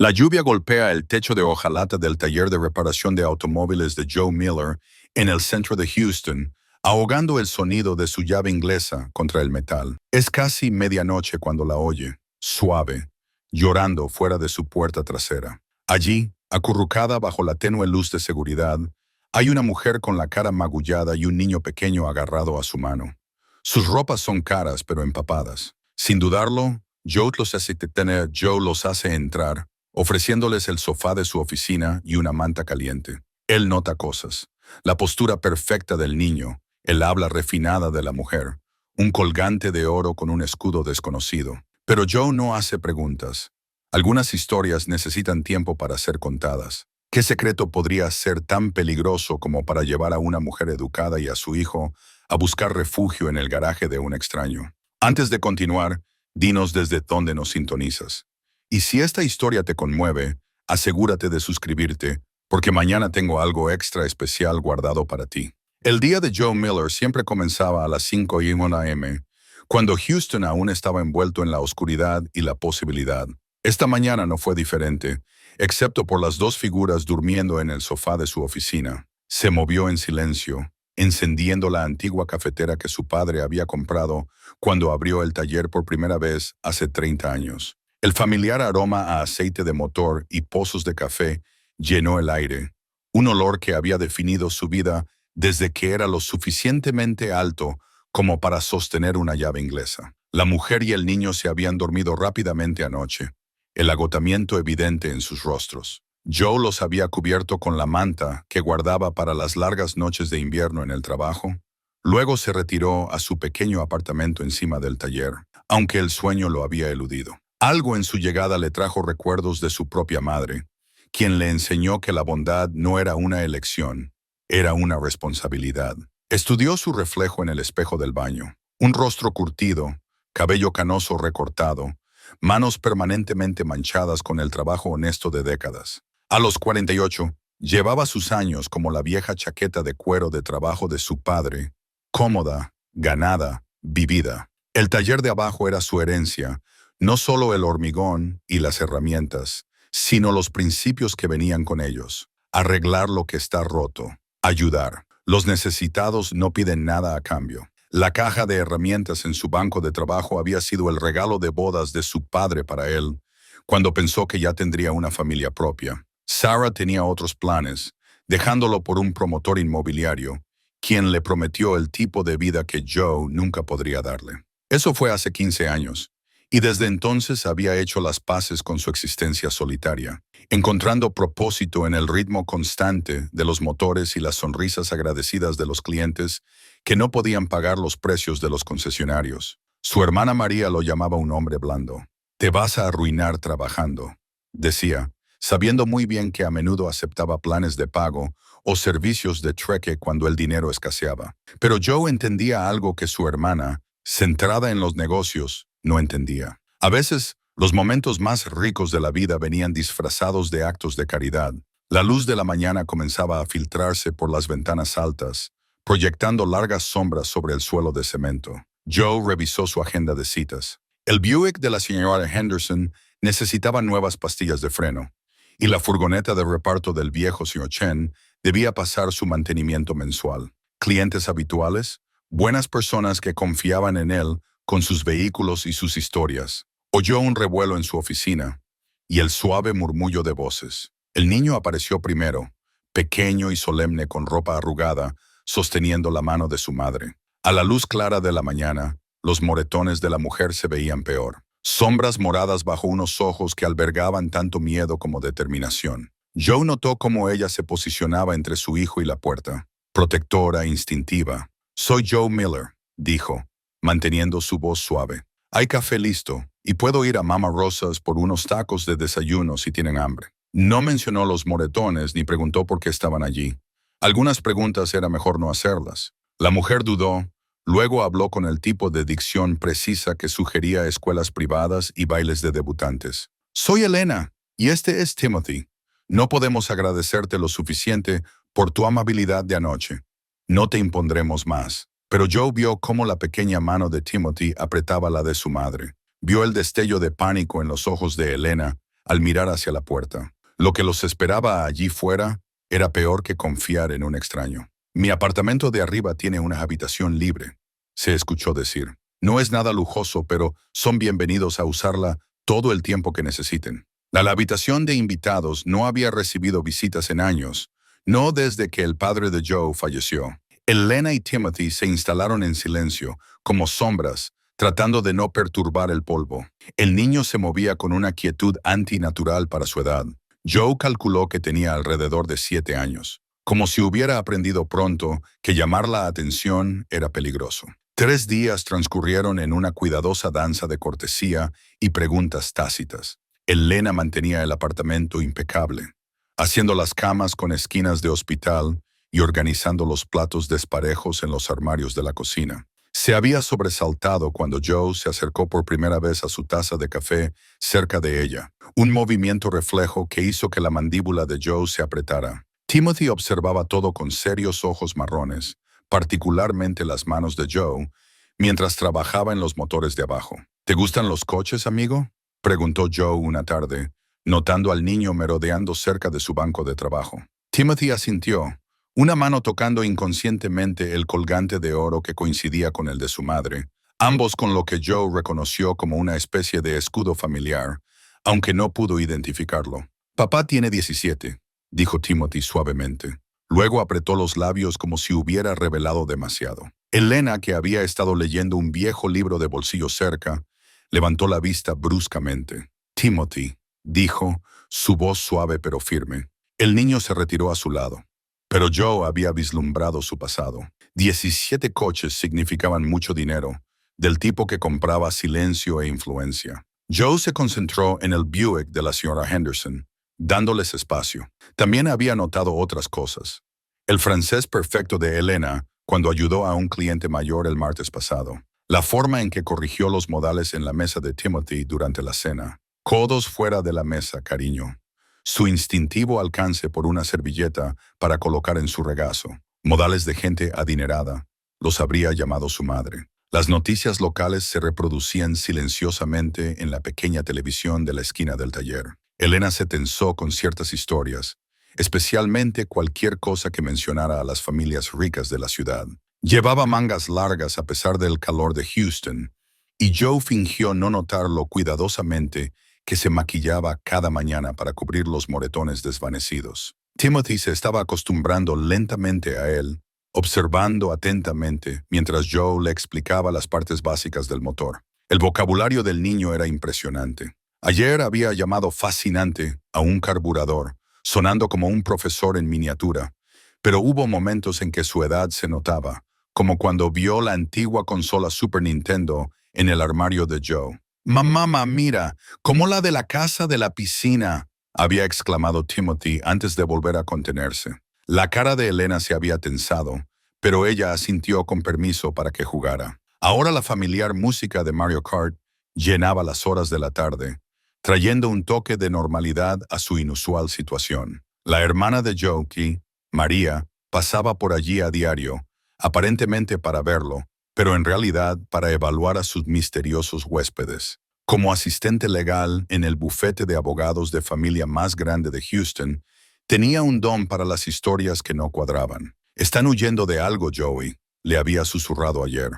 La lluvia golpea el techo de hojalata del taller de reparación de automóviles de Joe Miller en el centro de Houston, ahogando el sonido de su llave inglesa contra el metal. Es casi medianoche cuando la oye, suave, llorando fuera de su puerta trasera. Allí, acurrucada bajo la tenue luz de seguridad, hay una mujer con la cara magullada y un niño pequeño agarrado a su mano. Sus ropas son caras pero empapadas. Sin dudarlo, Joe los hace entrar, ofreciéndoles el sofá de su oficina y una manta caliente. Él nota cosas: la postura perfecta del niño, el habla refinada de la mujer, un colgante de oro con un escudo desconocido. Pero Joe no hace preguntas. Algunas historias necesitan tiempo para ser contadas. ¿Qué secreto podría ser tan peligroso como para llevar a una mujer educada y a su hijo a buscar refugio en el garaje de un extraño? Antes de continuar, dinos desde dónde nos sintonizas. Y si esta historia te conmueve, asegúrate de suscribirte, porque mañana tengo algo extra especial guardado para ti. El día de Joe Miller siempre comenzaba a las 5:01 a.m., cuando Houston aún estaba envuelto en la oscuridad y la posibilidad. Esta mañana no fue diferente, excepto por las dos figuras durmiendo en el sofá de su oficina. Se movió en silencio, encendiendo la antigua cafetera que su padre había comprado cuando abrió el taller por primera vez hace 30 años. El familiar aroma a aceite de motor y pozos de café llenó el aire, un olor que había definido su vida desde que era lo suficientemente alto como para sostener una llave inglesa. La mujer y el niño se habían dormido rápidamente anoche, el agotamiento evidente en sus rostros. Joe los había cubierto con la manta que guardaba para las largas noches de invierno en el trabajo. Luego se retiró a su pequeño apartamento encima del taller, aunque el sueño lo había eludido. Algo en su llegada le trajo recuerdos de su propia madre, quien le enseñó que la bondad no era una elección, era una responsabilidad. Estudió su reflejo en el espejo del baño, un rostro curtido, cabello canoso recortado, manos permanentemente manchadas con el trabajo honesto de décadas. A los 48, llevaba sus años como la vieja chaqueta de cuero de trabajo de su padre, cómoda, ganada, vivida. El taller de abajo era su herencia, no solo el hormigón y las herramientas, sino los principios que venían con ellos. Arreglar lo que está roto, ayudar. Los necesitados no piden nada a cambio. La caja de herramientas en su banco de trabajo había sido el regalo de bodas de su padre para él, cuando pensó que ya tendría una familia propia. Sarah tenía otros planes, dejándolo por un promotor inmobiliario, quien le prometió el tipo de vida que Joe nunca podría darle. Eso fue hace 15 años, y desde entonces había hecho las paces con su existencia solitaria, encontrando propósito en el ritmo constante de los motores y las sonrisas agradecidas de los clientes que no podían pagar los precios de los concesionarios. Su hermana María lo llamaba un hombre blando. «Te vas a arruinar trabajando», decía, sabiendo muy bien que a menudo aceptaba planes de pago o servicios de trueque cuando el dinero escaseaba. Pero Joe entendía algo que su hermana, centrada en los negocios, no entendía. A veces, los momentos más ricos de la vida venían disfrazados de actos de caridad. La luz de la mañana comenzaba a filtrarse por las ventanas altas, proyectando largas sombras sobre el suelo de cemento. Joe revisó su agenda de citas. El Buick de la señora Henderson necesitaba nuevas pastillas de freno, y la furgoneta de reparto del viejo señor Chen debía pasar su mantenimiento mensual. Clientes habituales, buenas personas que confiaban en él con sus vehículos y sus historias. Oyó un revuelo en su oficina y el suave murmullo de voces. El niño apareció primero, pequeño y solemne con ropa arrugada, sosteniendo la mano de su madre. A la luz clara de la mañana, los moretones de la mujer se veían peor. Sombras moradas bajo unos ojos que albergaban tanto miedo como determinación. Joe notó cómo ella se posicionaba entre su hijo y la puerta, protectora, instintiva. «Soy Joe Miller», dijo, manteniendo su voz suave. «Hay café listo, y puedo ir a Mama Rosa's por unos tacos de desayuno si tienen hambre». No mencionó los moretones ni preguntó por qué estaban allí. Algunas preguntas era mejor no hacerlas. La mujer dudó, luego habló con el tipo de dicción precisa que sugería escuelas privadas y bailes de debutantes. «Soy Elena, y este es Timothy. No podemos agradecerte lo suficiente por tu amabilidad de anoche. No te impondremos más». Pero Joe vio cómo la pequeña mano de Timothy apretaba la de su madre. Vio el destello de pánico en los ojos de Elena, al mirar hacia la puerta. Lo que los esperaba allí fuera era peor que confiar en un extraño. Mi apartamento de arriba tiene una habitación libre, se escuchó decir. No es nada lujoso, pero son bienvenidos a usarla todo el tiempo que necesiten. La habitación de invitados no había recibido visitas en años, no desde que el padre de Joe falleció. Elena y Timothy se instalaron en silencio, como sombras, tratando de no perturbar el polvo. El niño se movía con una quietud antinatural para su edad. Joe calculó que tenía alrededor de 7 años, como si hubiera aprendido pronto que llamar la atención era peligroso. 3 días transcurrieron en una cuidadosa danza de cortesía y preguntas tácitas. Elena mantenía el apartamento impecable, haciendo las camas con esquinas de hospital y organizando los platos desparejos en los armarios de la cocina. Se había sobresaltado cuando Joe se acercó por primera vez a su taza de café cerca de ella, un movimiento reflejo que hizo que la mandíbula de Joe se apretara. Timothy observaba todo con serios ojos marrones, particularmente las manos de Joe, mientras trabajaba en los motores de abajo. ¿Te gustan los coches, amigo?, preguntó Joe una tarde, notando al niño merodeando cerca de su banco de trabajo. Timothy asintió, una mano tocando inconscientemente el colgante de oro que coincidía con el de su madre, ambos con lo que Joe reconoció como una especie de escudo familiar, aunque no pudo identificarlo. Papá tiene 17, dijo Timothy suavemente. Luego apretó los labios como si hubiera revelado demasiado. Elena, que había estado leyendo un viejo libro de bolsillo cerca, levantó la vista bruscamente. Timothy, dijo, su voz suave pero firme. El niño se retiró a su lado. Pero Joe había vislumbrado su pasado. 17 coches significaban mucho dinero, del tipo que compraba silencio e influencia. Joe se concentró en el Buick de la señora Henderson, dándoles espacio. También había notado otras cosas. El francés perfecto de Elena, cuando ayudó a un cliente mayor el martes pasado. La forma en que corrigió los modales en la mesa de Timothy durante la cena. Codos fuera de la mesa, cariño. Su instintivo alcance por una servilleta para colocar en su regazo. Modales de gente adinerada, los habría llamado su madre. Las noticias locales se reproducían silenciosamente en la pequeña televisión de la esquina del taller. Elena se tensó con ciertas historias, especialmente cualquier cosa que mencionara a las familias ricas de la ciudad. Llevaba mangas largas a pesar del calor de Houston, y Joe fingió no notarlo cuidadosamente que se maquillaba cada mañana para cubrir los moretones desvanecidos. Timothy se estaba acostumbrando lentamente a él, observando atentamente mientras Joe le explicaba las partes básicas del motor. El vocabulario del niño era impresionante. Ayer había llamado fascinante a un carburador, sonando como un profesor en miniatura, pero hubo momentos en que su edad se notaba, como cuando vio la antigua consola Super Nintendo en el armario de Joe. «Mamá, mira, como la de la casa de la piscina», había exclamado Timothy antes de volver a contenerse. La cara de Elena se había tensado, pero ella asintió con permiso para que jugara. Ahora la familiar música de Mario Kart llenaba las horas de la tarde, trayendo un toque de normalidad a su inusual situación. La hermana de Joe, María, pasaba por allí a diario, aparentemente para verlo, pero en realidad para evaluar a sus misteriosos huéspedes. Como asistente legal en el bufete de abogados de familia más grande de Houston, tenía un don para las historias que no cuadraban. «Están huyendo de algo, Joey», le había susurrado ayer.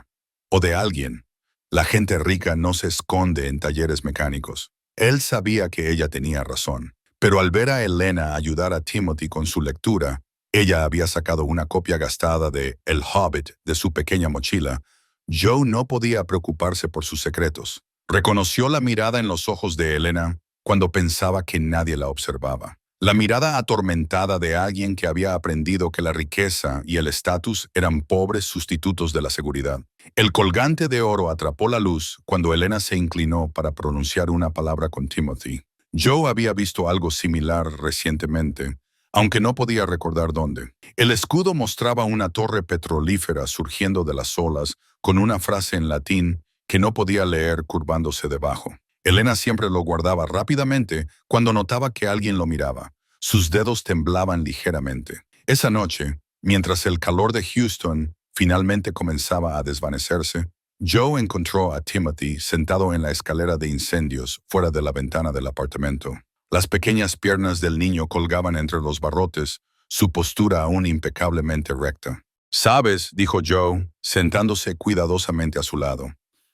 «O de alguien. La gente rica no se esconde en talleres mecánicos». Él sabía que ella tenía razón, pero al ver a Elena ayudar a Timothy con su lectura, ella había sacado una copia gastada de El Hobbit de su pequeña mochila. Joe no podía preocuparse por sus secretos. Reconoció la mirada en los ojos de Elena cuando pensaba que nadie la observaba. La mirada atormentada de alguien que había aprendido que la riqueza y el estatus eran pobres sustitutos de la seguridad. El colgante de oro atrapó la luz cuando Elena se inclinó para pronunciar una palabra con Timothy. Joe había visto algo similar recientemente, aunque no podía recordar dónde. El escudo mostraba una torre petrolífera surgiendo de las olas con una frase en latín que no podía leer curvándose debajo. Elena siempre lo guardaba rápidamente cuando notaba que alguien lo miraba. Sus dedos temblaban ligeramente. Esa noche, mientras el calor de Houston finalmente comenzaba a desvanecerse, Joe encontró a Timothy sentado en la escalera de incendios fuera de la ventana del apartamento. Las pequeñas piernas del niño colgaban entre los barrotes, su postura aún impecablemente recta. «Sabes», dijo Joe, sentándose cuidadosamente a su lado.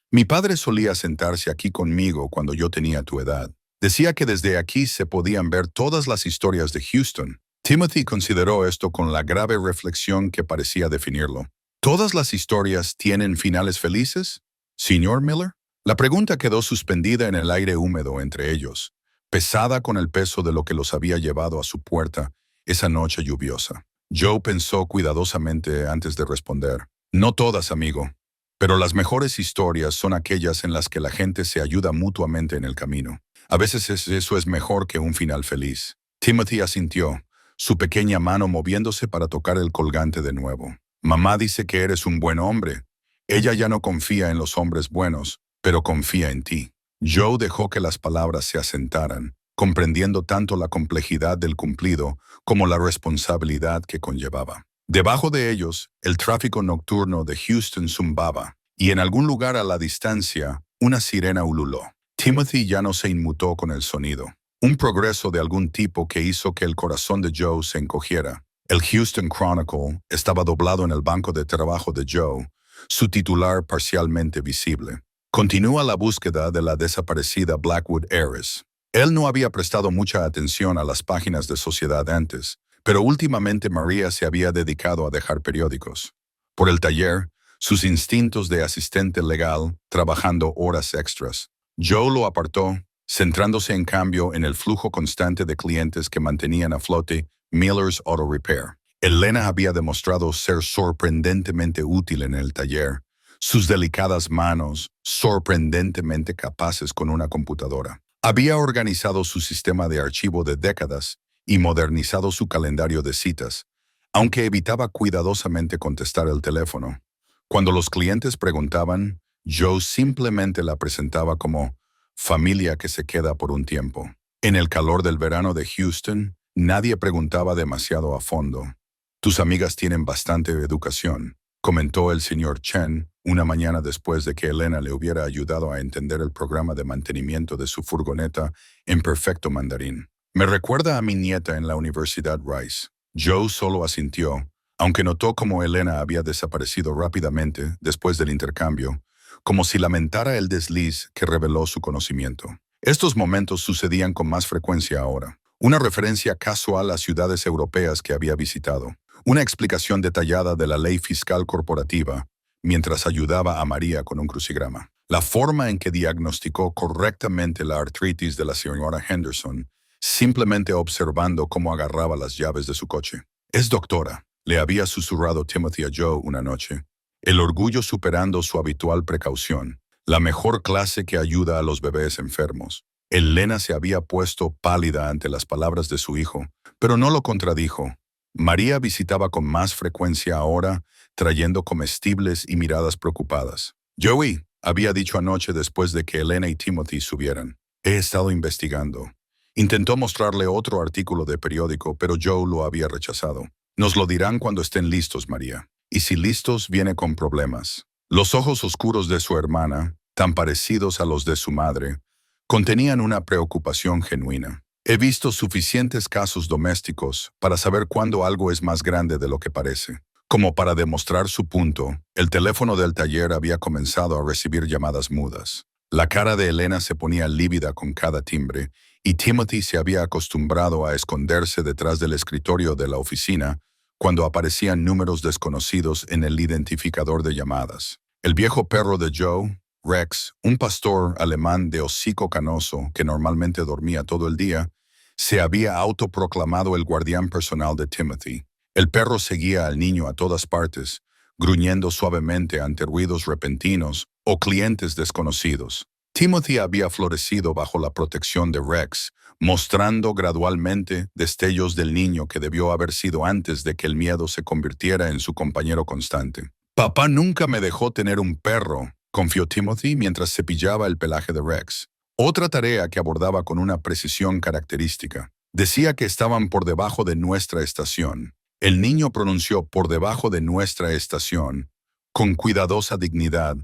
«Mi padre solía sentarse aquí conmigo cuando yo tenía tu edad. Decía que desde aquí se podían ver todas las historias de Houston». Timothy consideró esto con la grave reflexión que parecía definirlo. ¿Todas las historias tienen finales felices, señor Miller? La pregunta quedó suspendida en el aire húmedo entre ellos, pesada con el peso de lo que los había llevado a su puerta esa noche lluviosa. Joe pensó cuidadosamente antes de responder. «No todas, amigo, pero las mejores historias son aquellas en las que la gente se ayuda mutuamente en el camino. A veces eso es mejor que un final feliz». Timothy asintió, su pequeña mano moviéndose para tocar el colgante de nuevo. «Mamá dice que eres un buen hombre. Ella ya no confía en los hombres buenos, pero confía en ti». Joe dejó que las palabras se asentaran, comprendiendo tanto la complejidad del cumplido como la responsabilidad que conllevaba. Debajo de ellos, el tráfico nocturno de Houston zumbaba, y en algún lugar a la distancia, una sirena ululó. Timothy ya no se inmutó con el sonido. Un progreso de algún tipo que hizo que el corazón de Joe se encogiera. El Houston Chronicle estaba doblado en el banco de trabajo de Joe, su titular parcialmente visible. «Continúa la búsqueda de la desaparecida Blackwood heiress». Él no había prestado mucha atención a las páginas de Sociedad antes, pero últimamente María se había dedicado a dejar periódicos. Por el taller, sus instintos de asistente legal, trabajando horas extras. Joe lo apartó, centrándose en cambio en el flujo constante de clientes que mantenían a flote Miller's Auto Repair. Elena había demostrado ser sorprendentemente útil en el taller, sus delicadas manos sorprendentemente capaces con una computadora. Había organizado su sistema de archivo de décadas y modernizado su calendario de citas, aunque evitaba cuidadosamente contestar el teléfono. Cuando los clientes preguntaban, Joe simplemente la presentaba como familia que se queda por un tiempo. En el calor del verano de Houston, nadie preguntaba demasiado a fondo. «Tus amigas tienen bastante educación», comentó el señor Chen una mañana después de que Elena le hubiera ayudado a entender el programa de mantenimiento de su furgoneta en perfecto mandarín. «Me recuerda a mi nieta en la Universidad Rice». Joe solo asintió, aunque notó cómo Elena había desaparecido rápidamente después del intercambio, como si lamentara el desliz que reveló su conocimiento. Estos momentos sucedían con más frecuencia ahora. Una referencia casual a ciudades europeas que había visitado. Una explicación detallada de la ley fiscal corporativa, mientras ayudaba a María con un crucigrama. La forma en que diagnosticó correctamente la artritis de la señora Henderson, simplemente observando cómo agarraba las llaves de su coche. «Es doctora», le había susurrado Timothy a Joe una noche, el orgullo superando su habitual precaución, la mejor clase que ayuda a los bebés enfermos. Elena se había puesto pálida ante las palabras de su hijo, pero no lo contradijo. María visitaba con más frecuencia ahora, trayendo comestibles y miradas preocupadas. «Joey», había dicho anoche después de que Elena y Timothy subieran, «he estado investigando». Intentó mostrarle otro artículo de periódico, pero Joe lo había rechazado. «Nos lo dirán cuando estén listos, María. Y si listos, viene con problemas». Los ojos oscuros de su hermana, tan parecidos a los de su madre, contenían una preocupación genuina. «He visto suficientes casos domésticos para saber cuándo algo es más grande de lo que parece». Como para demostrar su punto, el teléfono del taller había comenzado a recibir llamadas mudas. La cara de Elena se ponía lívida con cada timbre, y Timothy se había acostumbrado a esconderse detrás del escritorio de la oficina cuando aparecían números desconocidos en el identificador de llamadas. El viejo perro de Joe, Rex, un pastor alemán de hocico canoso que normalmente dormía todo el día, se había autoproclamado el guardián personal de Timothy. El perro seguía al niño a todas partes, gruñendo suavemente ante ruidos repentinos o clientes desconocidos. Timothy había florecido bajo la protección de Rex, mostrando gradualmente destellos del niño que debió haber sido antes de que el miedo se convirtiera en su compañero constante. «Papá nunca me dejó tener un perro», confió Timothy mientras cepillaba el pelaje de Rex. Otra tarea que abordaba con una precisión característica. Decía que estaban por debajo de nuestra estación. El niño pronunció «por debajo de nuestra estación» con cuidadosa dignidad,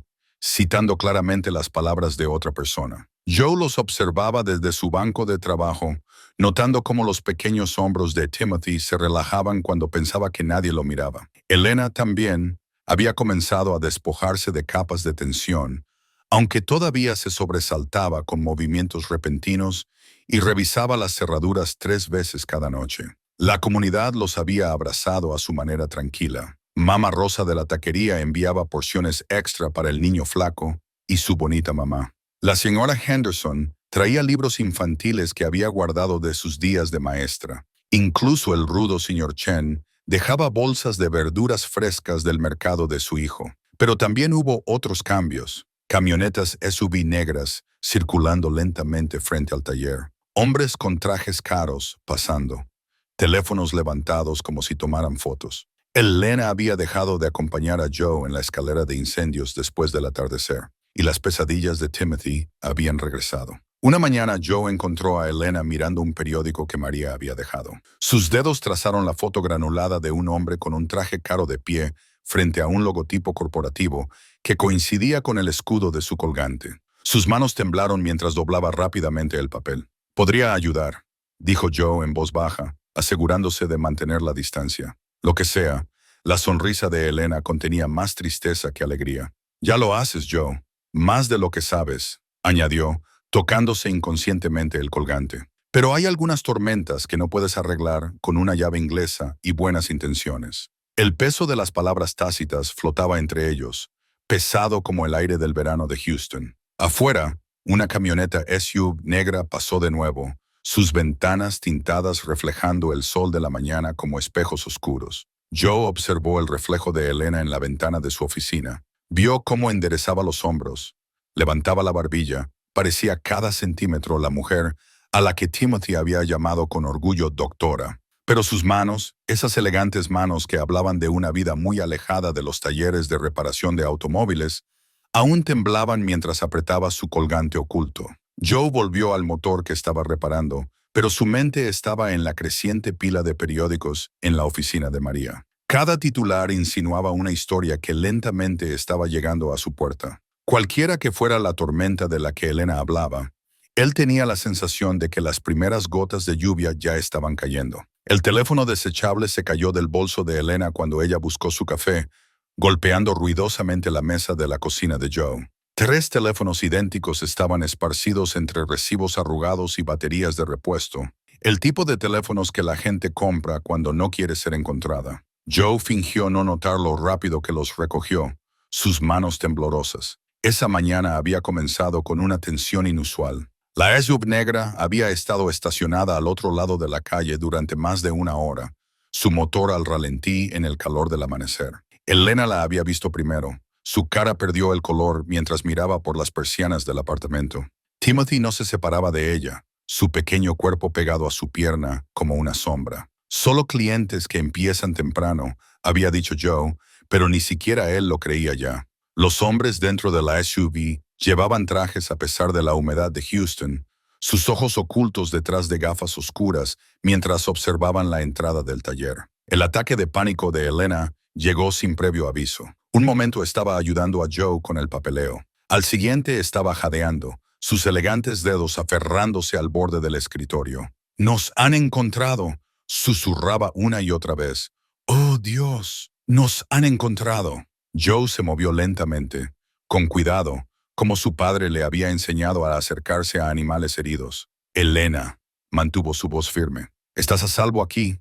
citando claramente las palabras de otra persona. Joe los observaba desde su banco de trabajo, notando cómo los pequeños hombros de Timothy se relajaban cuando pensaba que nadie lo miraba. Elena también había comenzado a despojarse de capas de tensión, aunque todavía se sobresaltaba con movimientos repentinos y revisaba las cerraduras 3 veces cada noche. La comunidad los había abrazado a su manera tranquila. Mama Rosa de la taquería enviaba porciones extra para el niño flaco y su bonita mamá. La señora Henderson traía libros infantiles que había guardado de sus días de maestra. Incluso el rudo señor Chen dejaba bolsas de verduras frescas del mercado de su hijo. Pero también hubo otros cambios. Camionetas SUV negras circulando lentamente frente al taller. Hombres con trajes caros pasando. Teléfonos levantados como si tomaran fotos. Elena había dejado de acompañar a Joe en la escalera de incendios después del atardecer, y las pesadillas de Timothy habían regresado. Una mañana Joe encontró a Elena mirando un periódico que María había dejado. Sus dedos trazaron la foto granulada de un hombre con un traje caro de pie frente a un logotipo corporativo que coincidía con el escudo de su colgante. Sus manos temblaron mientras doblaba rápidamente el papel. «Podría ayudar», dijo Joe en voz baja, asegurándose de mantener la distancia. Lo que sea, la sonrisa de Elena contenía más tristeza que alegría. «Ya lo haces, Joe. Más de lo que sabes», añadió, tocándose inconscientemente el colgante. «Pero hay algunas tormentas que no puedes arreglar con una llave inglesa y buenas intenciones». El peso de las palabras tácitas flotaba entre ellos, pesado como el aire del verano de Houston. Afuera, una camioneta SUV negra pasó de nuevo, sus ventanas tintadas reflejando el sol de la mañana como espejos oscuros. Joe observó el reflejo de Elena en la ventana de su oficina. Vio cómo enderezaba los hombros, levantaba la barbilla, parecía cada centímetro la mujer a la que Timothy había llamado con orgullo doctora. Pero sus manos, esas elegantes manos que hablaban de una vida muy alejada de los talleres de reparación de automóviles, aún temblaban mientras apretaba su colgante oculto. Joe volvió al motor que estaba reparando, pero su mente estaba en la creciente pila de periódicos en la oficina de María. Cada titular insinuaba una historia que lentamente estaba llegando a su puerta. Cualquiera que fuera la tormenta de la que Elena hablaba, él tenía la sensación de que las primeras gotas de lluvia ya estaban cayendo. El teléfono desechable se cayó del bolso de Elena cuando ella buscó su café, golpeando ruidosamente la mesa de la cocina de Joe. 3 teléfonos idénticos estaban esparcidos entre recibos arrugados y baterías de repuesto, el tipo de teléfonos que la gente compra cuando no quiere ser encontrada. Joe fingió no notar lo rápido que los recogió, sus manos temblorosas. Esa mañana había comenzado con una tensión inusual. La SUV negra había estado estacionada al otro lado de la calle durante más de 1 hora, su motor al ralentí en el calor del amanecer. Elena la había visto primero. Su cara perdió el color mientras miraba por las persianas del apartamento. Timothy no se separaba de ella, su pequeño cuerpo pegado a su pierna como una sombra. Solo clientes que empiezan temprano, había dicho Joe, pero ni siquiera él lo creía ya. Los hombres dentro de la SUV llevaban trajes a pesar de la humedad de Houston, sus ojos ocultos detrás de gafas oscuras mientras observaban la entrada del taller. El ataque de pánico de Elena llegó sin previo aviso. Un momento estaba ayudando a Joe con el papeleo. Al siguiente estaba jadeando, sus elegantes dedos aferrándose al borde del escritorio. «Nos han encontrado», susurraba una y otra vez. «Oh, Dios, nos han encontrado». Joe se movió lentamente, con cuidado, como su padre le había enseñado a acercarse a animales heridos. «Elena», mantuvo su voz firme. «Estás a salvo aquí.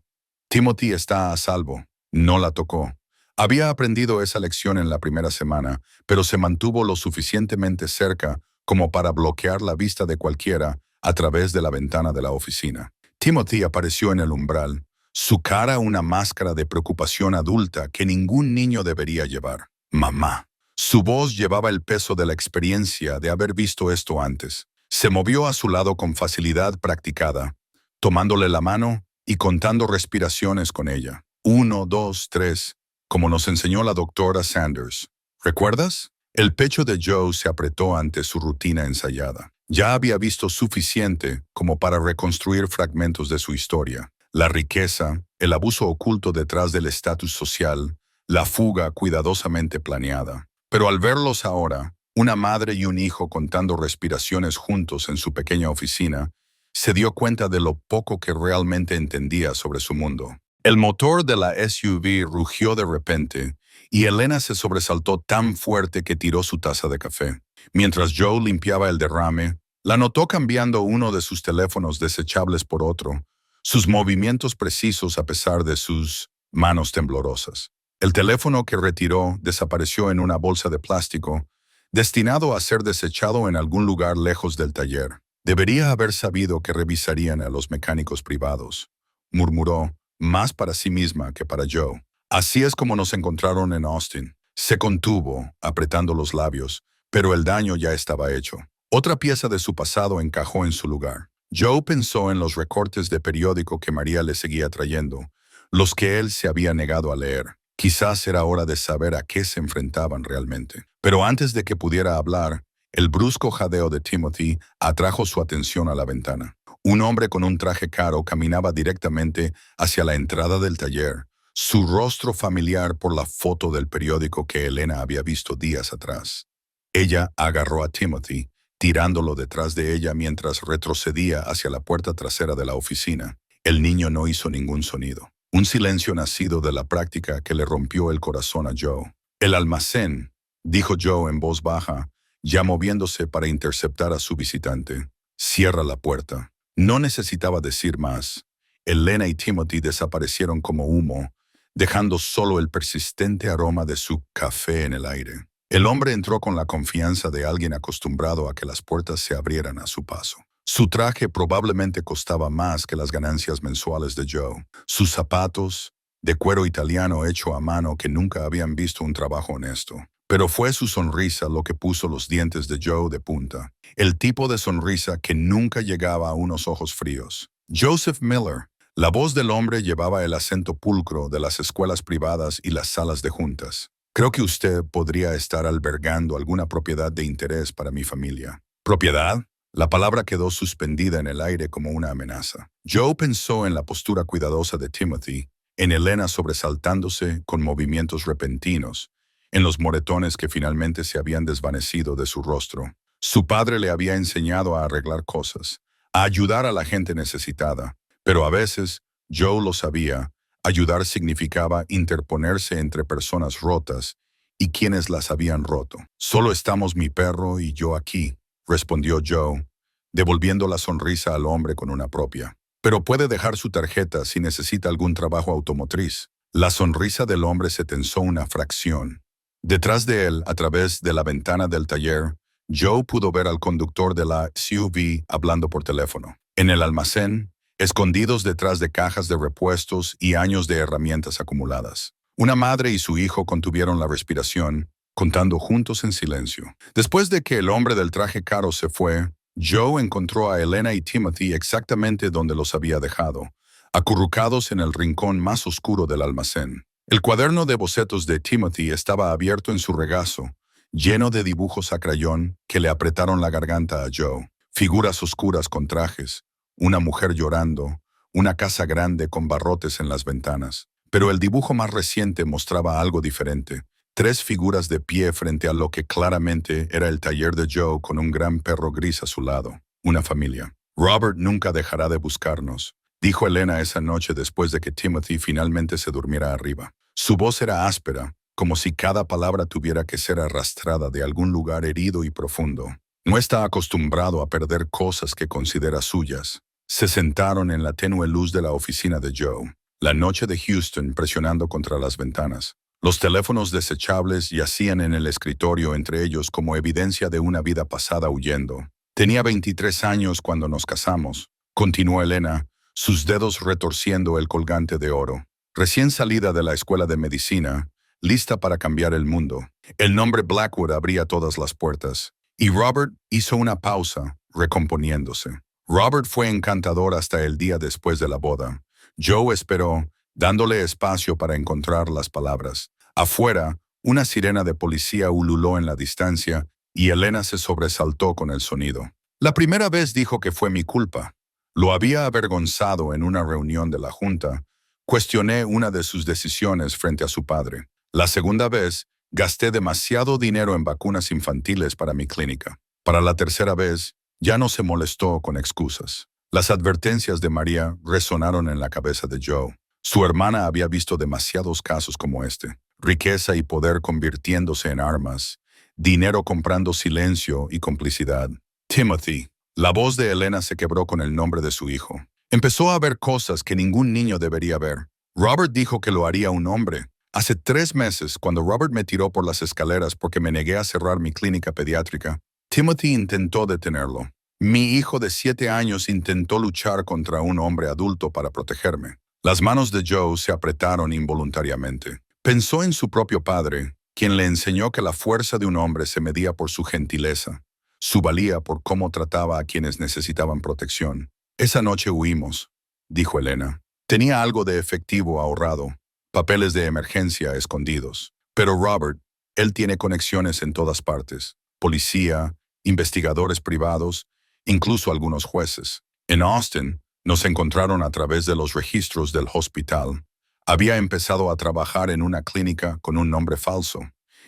Timothy está a salvo». No la tocó. Había aprendido esa lección en la primera semana, pero se mantuvo lo suficientemente cerca como para bloquear la vista de cualquiera a través de la ventana de la oficina. Timothy apareció en el umbral, su cara una máscara de preocupación adulta que ningún niño debería llevar. «Mamá». Su voz llevaba el peso de la experiencia de haber visto esto antes. Se movió a su lado con facilidad practicada, tomándole la mano y contando respiraciones con ella. 1, 2, 3, como nos enseñó la doctora Sanders. ¿Recuerdas? El pecho de Joe se apretó ante su rutina ensayada. Ya había visto suficiente como para reconstruir fragmentos de su historia. La riqueza, el abuso oculto detrás del estatus social, la fuga cuidadosamente planeada. Pero al verlos ahora, una madre y un hijo contando respiraciones juntos en su pequeña oficina, se dio cuenta de lo poco que realmente entendía sobre su mundo. El motor de la SUV rugió de repente y Elena se sobresaltó tan fuerte que tiró su taza de café. Mientras Joe limpiaba el derrame, la notó cambiando uno de sus teléfonos desechables por otro, sus movimientos precisos a pesar de sus manos temblorosas. El teléfono que retiró desapareció en una bolsa de plástico, destinado a ser desechado en algún lugar lejos del taller. Debería haber sabido que revisarían a los mecánicos privados, murmuró, más para sí misma que para Joe. Así es como nos encontraron en Austin. Se contuvo, apretando los labios, pero el daño ya estaba hecho. Otra pieza de su pasado encajó en su lugar. Joe pensó en los recortes de periódico que María le seguía trayendo, los que él se había negado a leer. Quizás era hora de saber a qué se enfrentaban realmente. Pero antes de que pudiera hablar, el brusco jadeo de Timothy atrajo su atención a la ventana. Un hombre con un traje caro caminaba directamente hacia la entrada del taller, su rostro familiar por la foto del periódico que Elena había visto días atrás. Ella agarró a Timothy, tirándolo detrás de ella mientras retrocedía hacia la puerta trasera de la oficina. El niño no hizo ningún sonido. Un silencio nacido de la práctica que le rompió el corazón a Joe. El almacén, dijo Joe en voz baja, ya moviéndose para interceptar a su visitante. Cierra la puerta. No necesitaba decir más. Elena y Timothy desaparecieron como humo, dejando solo el persistente aroma de su café en el aire. El hombre entró con la confianza de alguien acostumbrado a que las puertas se abrieran a su paso. Su traje probablemente costaba más que las ganancias mensuales de Joe. Sus zapatos, de cuero italiano hecho a mano que nunca habían visto un trabajo honesto. Pero fue su sonrisa lo que puso los dientes de Joe de punta. El tipo de sonrisa que nunca llegaba a unos ojos fríos. Joseph Miller. La voz del hombre llevaba el acento pulcro de las escuelas privadas y las salas de juntas. Creo que usted podría estar albergando alguna propiedad de interés para mi familia. ¿Propiedad? La palabra quedó suspendida en el aire como una amenaza. Joe pensó en la postura cuidadosa de Timothy, en Elena sobresaltándose con movimientos repentinos, en los moretones que finalmente se habían desvanecido de su rostro. Su padre le había enseñado a arreglar cosas, a ayudar a la gente necesitada, pero a veces, Joe lo sabía, ayudar significaba interponerse entre personas rotas y quienes las habían roto. Solo estamos mi perro y yo aquí, respondió Joe, devolviendo la sonrisa al hombre con una propia. Pero puede dejar su tarjeta si necesita algún trabajo automotriz. La sonrisa del hombre se tensó una fracción. Detrás de él, a través de la ventana del taller, Joe pudo ver al conductor de la SUV hablando por teléfono. En el almacén, escondidos detrás de cajas de repuestos y años de herramientas acumuladas. Una madre y su hijo contuvieron la respiración, contando juntos en silencio. Después de que el hombre del traje caro se fue, Joe encontró a Elena y Timothy exactamente donde los había dejado, acurrucados en el rincón más oscuro del almacén. El cuaderno de bocetos de Timothy estaba abierto en su regazo, lleno de dibujos a crayón que le apretaron la garganta a Joe. Figuras oscuras con trajes, una mujer llorando, una casa grande con barrotes en las ventanas. Pero el dibujo más reciente mostraba algo diferente. 3 figuras de pie frente a lo que claramente era el taller de Joe con un gran perro gris a su lado. Una familia. Robert nunca dejará de buscarnos, dijo Elena esa noche después de que Timothy finalmente se durmiera arriba. Su voz era áspera, como si cada palabra tuviera que ser arrastrada de algún lugar herido y profundo. No está acostumbrado a perder cosas que considera suyas. Se sentaron en la tenue luz de la oficina de Joe, la noche de Houston presionando contra las ventanas. Los teléfonos desechables yacían en el escritorio entre ellos como evidencia de una vida pasada huyendo. Tenía 23 años cuando nos casamos, continuó Elena, sus dedos retorciendo el colgante de oro. Recién salida de la escuela de medicina, lista para cambiar el mundo. El nombre Blackwood abría todas las puertas. Y Robert hizo una pausa, recomponiéndose. Robert fue encantador hasta el día después de la boda. Joe esperó, dándole espacio para encontrar las palabras. Afuera, una sirena de policía ululó en la distancia y Elena se sobresaltó con el sonido. La primera vez dijo que fue mi culpa. Lo había avergonzado en una reunión de la junta. Cuestioné una de sus decisiones frente a su padre. La segunda vez, gasté demasiado dinero en vacunas infantiles para mi clínica. Para la tercera vez, ya no se molestó con excusas. Las advertencias de María resonaron en la cabeza de Joe. Su hermana había visto demasiados casos como este. Riqueza y poder convirtiéndose en armas. Dinero comprando silencio y complicidad. Timothy. La voz de Elena se quebró con el nombre de su hijo. Empezó a ver cosas que ningún niño debería ver. Robert dijo que lo haría un hombre. Hace 3 meses, cuando Robert me tiró por las escaleras porque me negué a cerrar mi clínica pediátrica, Timothy intentó detenerlo. Mi hijo de 7 años intentó luchar contra un hombre adulto para protegerme. Las manos de Joe se apretaron involuntariamente. Pensó en su propio padre, quien le enseñó que la fuerza de un hombre se medía por su gentileza, su valía por cómo trataba a quienes necesitaban protección. Esa noche huimos, dijo Elena. Tenía algo de efectivo ahorrado, papeles de emergencia escondidos. Pero Robert, él tiene conexiones en todas partes. Policía, investigadores privados, incluso algunos jueces. En Austin, nos encontraron a través de los registros del hospital. Había empezado a trabajar en una clínica con un nombre falso.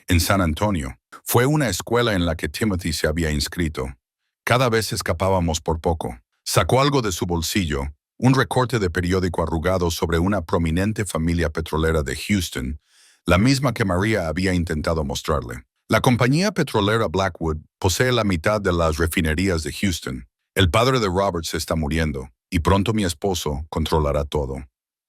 En San Antonio. Fue una escuela en la que Timothy se había inscrito. Cada vez escapábamos por poco. Sacó algo de su bolsillo, un recorte de periódico arrugado sobre una prominente familia petrolera de Houston, la misma que María había intentado mostrarle. La compañía petrolera Blackwood posee la mitad de las refinerías de Houston. El padre de Robert se está muriendo, y pronto mi esposo controlará todo.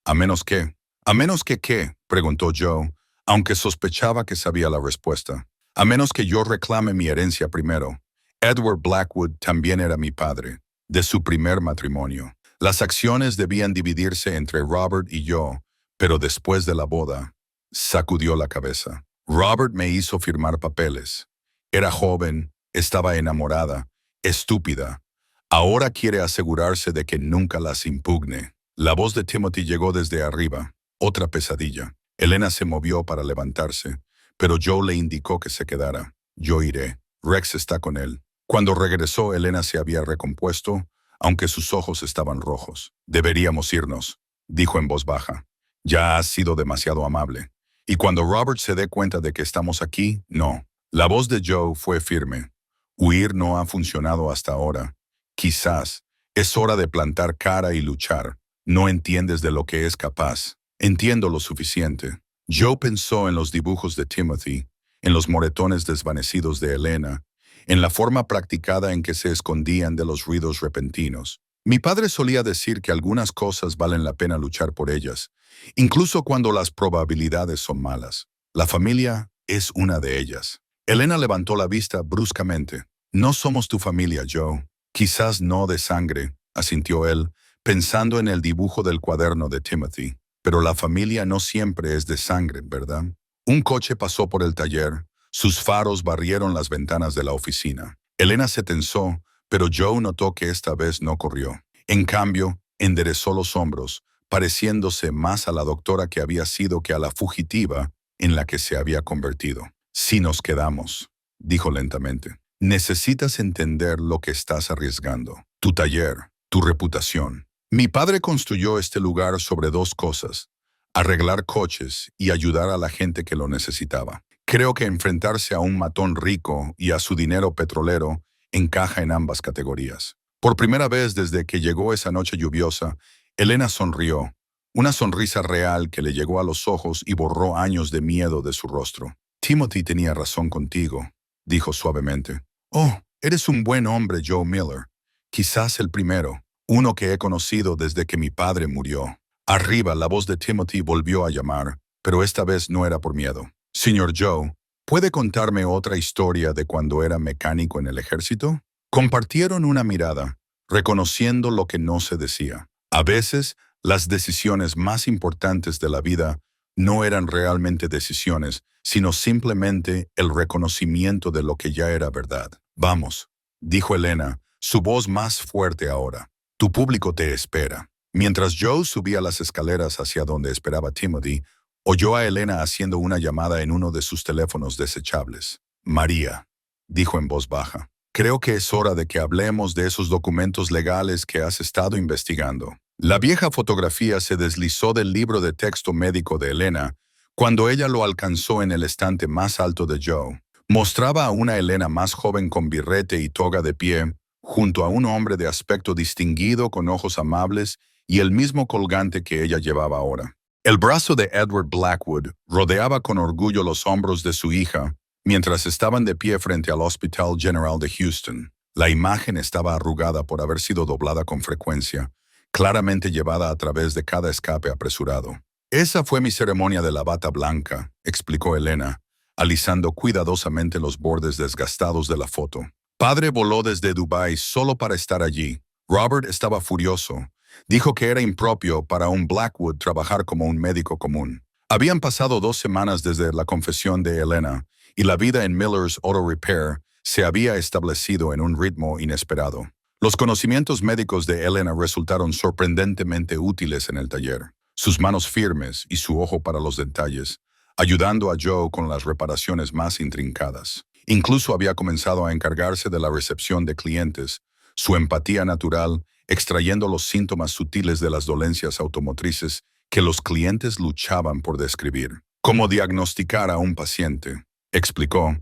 ¿A menos que? ¿A menos que qué?, preguntó Joe, aunque sospechaba que sabía la respuesta. A menos que yo reclame mi herencia primero. Edward Blackwood también era mi padre, de su primer matrimonio. Las acciones debían dividirse entre Robert y yo, pero después de la boda, sacudió la cabeza. Robert me hizo firmar papeles. Era joven, estaba enamorada, estúpida. Ahora quiere asegurarse de que nunca las impugne. La voz de Timothy llegó desde arriba. Otra pesadilla. Elena se movió para levantarse, pero Joe le indicó que se quedara. Yo iré. Rex está con él. Cuando regresó, Elena se había recompuesto, aunque sus ojos estaban rojos. Deberíamos irnos, dijo en voz baja. Ya has sido demasiado amable. Y cuando Robert se dé cuenta de que estamos aquí, no. La voz de Joe fue firme. Huir no ha funcionado hasta ahora. Quizás es hora de plantar cara y luchar. No entiendes de lo que es capaz. Entiendo lo suficiente. Joe pensó en los dibujos de Timothy, en los moretones desvanecidos de Elena, en la forma practicada en que se escondían de los ruidos repentinos. Mi padre solía decir que algunas cosas valen la pena luchar por ellas, incluso cuando las probabilidades son malas. La familia es una de ellas. Elena levantó la vista bruscamente. No somos tu familia, Joe. Quizás no de sangre, asintió él, pensando en el dibujo del cuaderno de Timothy. Pero la familia no siempre es de sangre, ¿verdad? Un coche pasó por el taller. Sus faros barrieron las ventanas de la oficina. Elena se tensó, pero Joe notó que esta vez no corrió. En cambio, enderezó los hombros, pareciéndose más a la doctora que había sido que a la fugitiva en la que se había convertido. Si nos quedamos, dijo lentamente. Necesitas entender lo que estás arriesgando. Tu taller, tu reputación. Mi padre construyó este lugar sobre 2 cosas: arreglar coches y ayudar a la gente que lo necesitaba. Creo que enfrentarse a un matón rico y a su dinero petrolero encaja en ambas categorías. Por primera vez desde que llegó esa noche lluviosa, Elena sonrió, una sonrisa real que le llegó a los ojos y borró años de miedo de su rostro. Timothy tenía razón contigo, dijo suavemente. Oh, eres un buen hombre, Joe Miller. Quizás el primero, uno que he conocido desde que mi padre murió. Arriba, la voz de Timothy volvió a llamar, pero esta vez no era por miedo. Señor Joe, ¿puede contarme otra historia de cuando era mecánico en el ejército? Compartieron una mirada, reconociendo lo que no se decía. A veces, las decisiones más importantes de la vida no eran realmente decisiones, sino simplemente el reconocimiento de lo que ya era verdad. Vamos, dijo Elena, su voz más fuerte ahora. Tu público te espera. Mientras Joe subía las escaleras hacia donde esperaba Timothy, oyó a Elena haciendo una llamada en uno de sus teléfonos desechables. María, dijo en voz baja, creo que es hora de que hablemos de esos documentos legales que has estado investigando. La vieja fotografía se deslizó del libro de texto médico de Elena cuando ella lo alcanzó en el estante más alto de Joe. Mostraba a una Elena más joven con birrete y toga de pie, junto a un hombre de aspecto distinguido con ojos amables y el mismo colgante que ella llevaba ahora. El brazo de Edward Blackwood rodeaba con orgullo los hombros de su hija mientras estaban de pie frente al Hospital General de Houston. La imagen estaba arrugada por haber sido doblada con frecuencia, claramente llevada a través de cada escape apresurado. Esa fue mi ceremonia de la bata blanca, explicó Elena, alisando cuidadosamente los bordes desgastados de la foto. Padre voló desde Dubái solo para estar allí. Robert estaba furioso. Dijo que era impropio para un Blackwood trabajar como un médico común. Habían pasado 2 semanas desde la confesión de Elena, y la vida en Miller's Auto Repair se había establecido en un ritmo inesperado. Los conocimientos médicos de Elena resultaron sorprendentemente útiles en el taller. Sus manos firmes y su ojo para los detalles, ayudando a Joe con las reparaciones más intrincadas. Incluso había comenzado a encargarse de la recepción de clientes, su empatía natural, extrayendo los síntomas sutiles de las dolencias automotrices que los clientes luchaban por describir. ¿Cómo diagnosticar a un paciente?, explicó,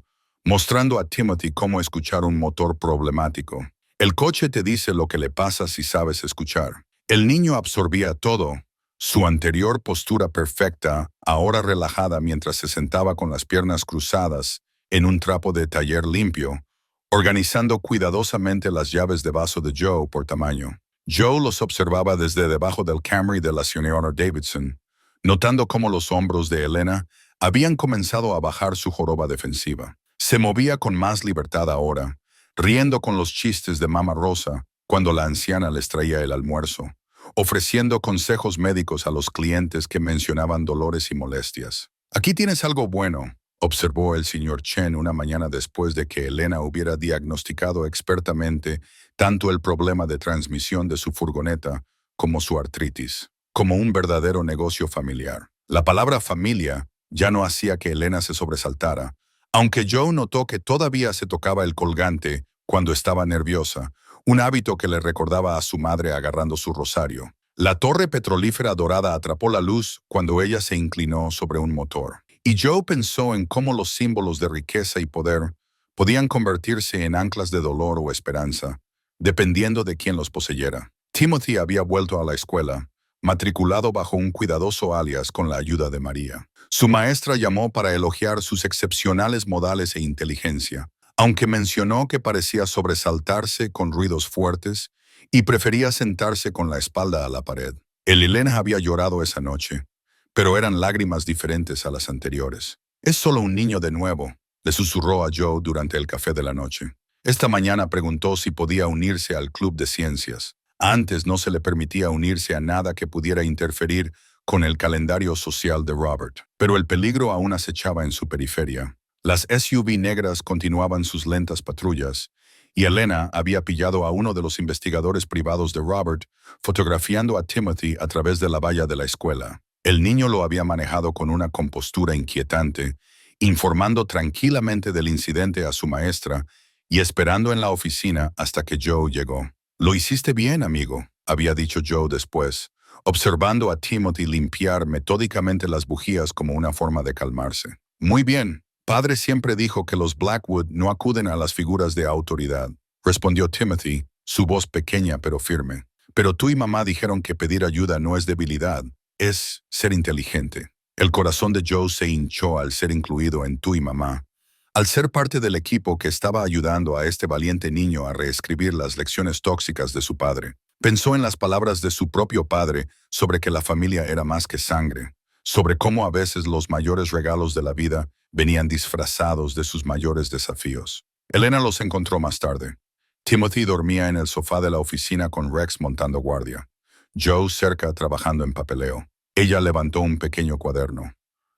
mostrando a Timothy cómo escuchar un motor problemático. El coche te dice lo que le pasa si sabes escuchar. El niño absorbía todo. Su anterior postura perfecta, ahora relajada mientras se sentaba con las piernas cruzadas en un trapo de taller limpio, organizando cuidadosamente las llaves de vaso de Joe por tamaño. Joe los observaba desde debajo del Camry de la señora Davidson, notando cómo los hombros de Elena habían comenzado a bajar su joroba defensiva. Se movía con más libertad ahora, riendo con los chistes de Mama Rosa cuando la anciana les traía el almuerzo, ofreciendo consejos médicos a los clientes que mencionaban dolores y molestias. «Aquí tienes algo bueno», observó el señor Chen una mañana después de que Elena hubiera diagnosticado expertamente tanto el problema de transmisión de su furgoneta como su artritis, como un verdadero negocio familiar. La palabra familia ya no hacía que Elena se sobresaltara, aunque Joe notó que todavía se tocaba el colgante cuando estaba nerviosa, un hábito que le recordaba a su madre agarrando su rosario. La torre petrolífera dorada atrapó la luz cuando ella se inclinó sobre un motor. Y Joe pensó en cómo los símbolos de riqueza y poder podían convertirse en anclas de dolor o esperanza, dependiendo de quién los poseyera. Timothy había vuelto a la escuela, matriculado bajo un cuidadoso alias con la ayuda de María. Su maestra llamó para elogiar sus excepcionales modales e inteligencia, aunque mencionó que parecía sobresaltarse con ruidos fuertes y prefería sentarse con la espalda a la pared. Elena había llorado esa noche, pero eran lágrimas diferentes a las anteriores. «Es solo un niño de nuevo», le susurró a Joe durante el café de la noche. Esta mañana preguntó si podía unirse al club de ciencias. Antes no se le permitía unirse a nada que pudiera interferir con el calendario social de Robert, pero el peligro aún acechaba en su periferia. Las SUV negras continuaban sus lentas patrullas, y Elena había pillado a uno de los investigadores privados de Robert fotografiando a Timothy a través de la valla de la escuela. El niño lo había manejado con una compostura inquietante, informando tranquilamente del incidente a su maestra y esperando en la oficina hasta que Joe llegó. «Lo hiciste bien, amigo», había dicho Joe después, observando a Timothy limpiar metódicamente las bujías como una forma de calmarse. «Muy bien. Padre siempre dijo que los Blackwood no acuden a las figuras de autoridad», respondió Timothy, su voz pequeña pero firme. «Pero tú y mamá dijeron que pedir ayuda no es debilidad, es ser inteligente». El corazón de Joe se hinchó al ser incluido en tú y mamá, al ser parte del equipo que estaba ayudando a este valiente niño a reescribir las lecciones tóxicas de su padre. Pensó en las palabras de su propio padre sobre que la familia era más que sangre, sobre cómo a veces los mayores regalos de la vida venían disfrazados de sus mayores desafíos. Elena los encontró más tarde. Timothy dormía en el sofá de la oficina con Rex montando guardia. Joe cerca trabajando en papeleo. Ella levantó un pequeño cuaderno.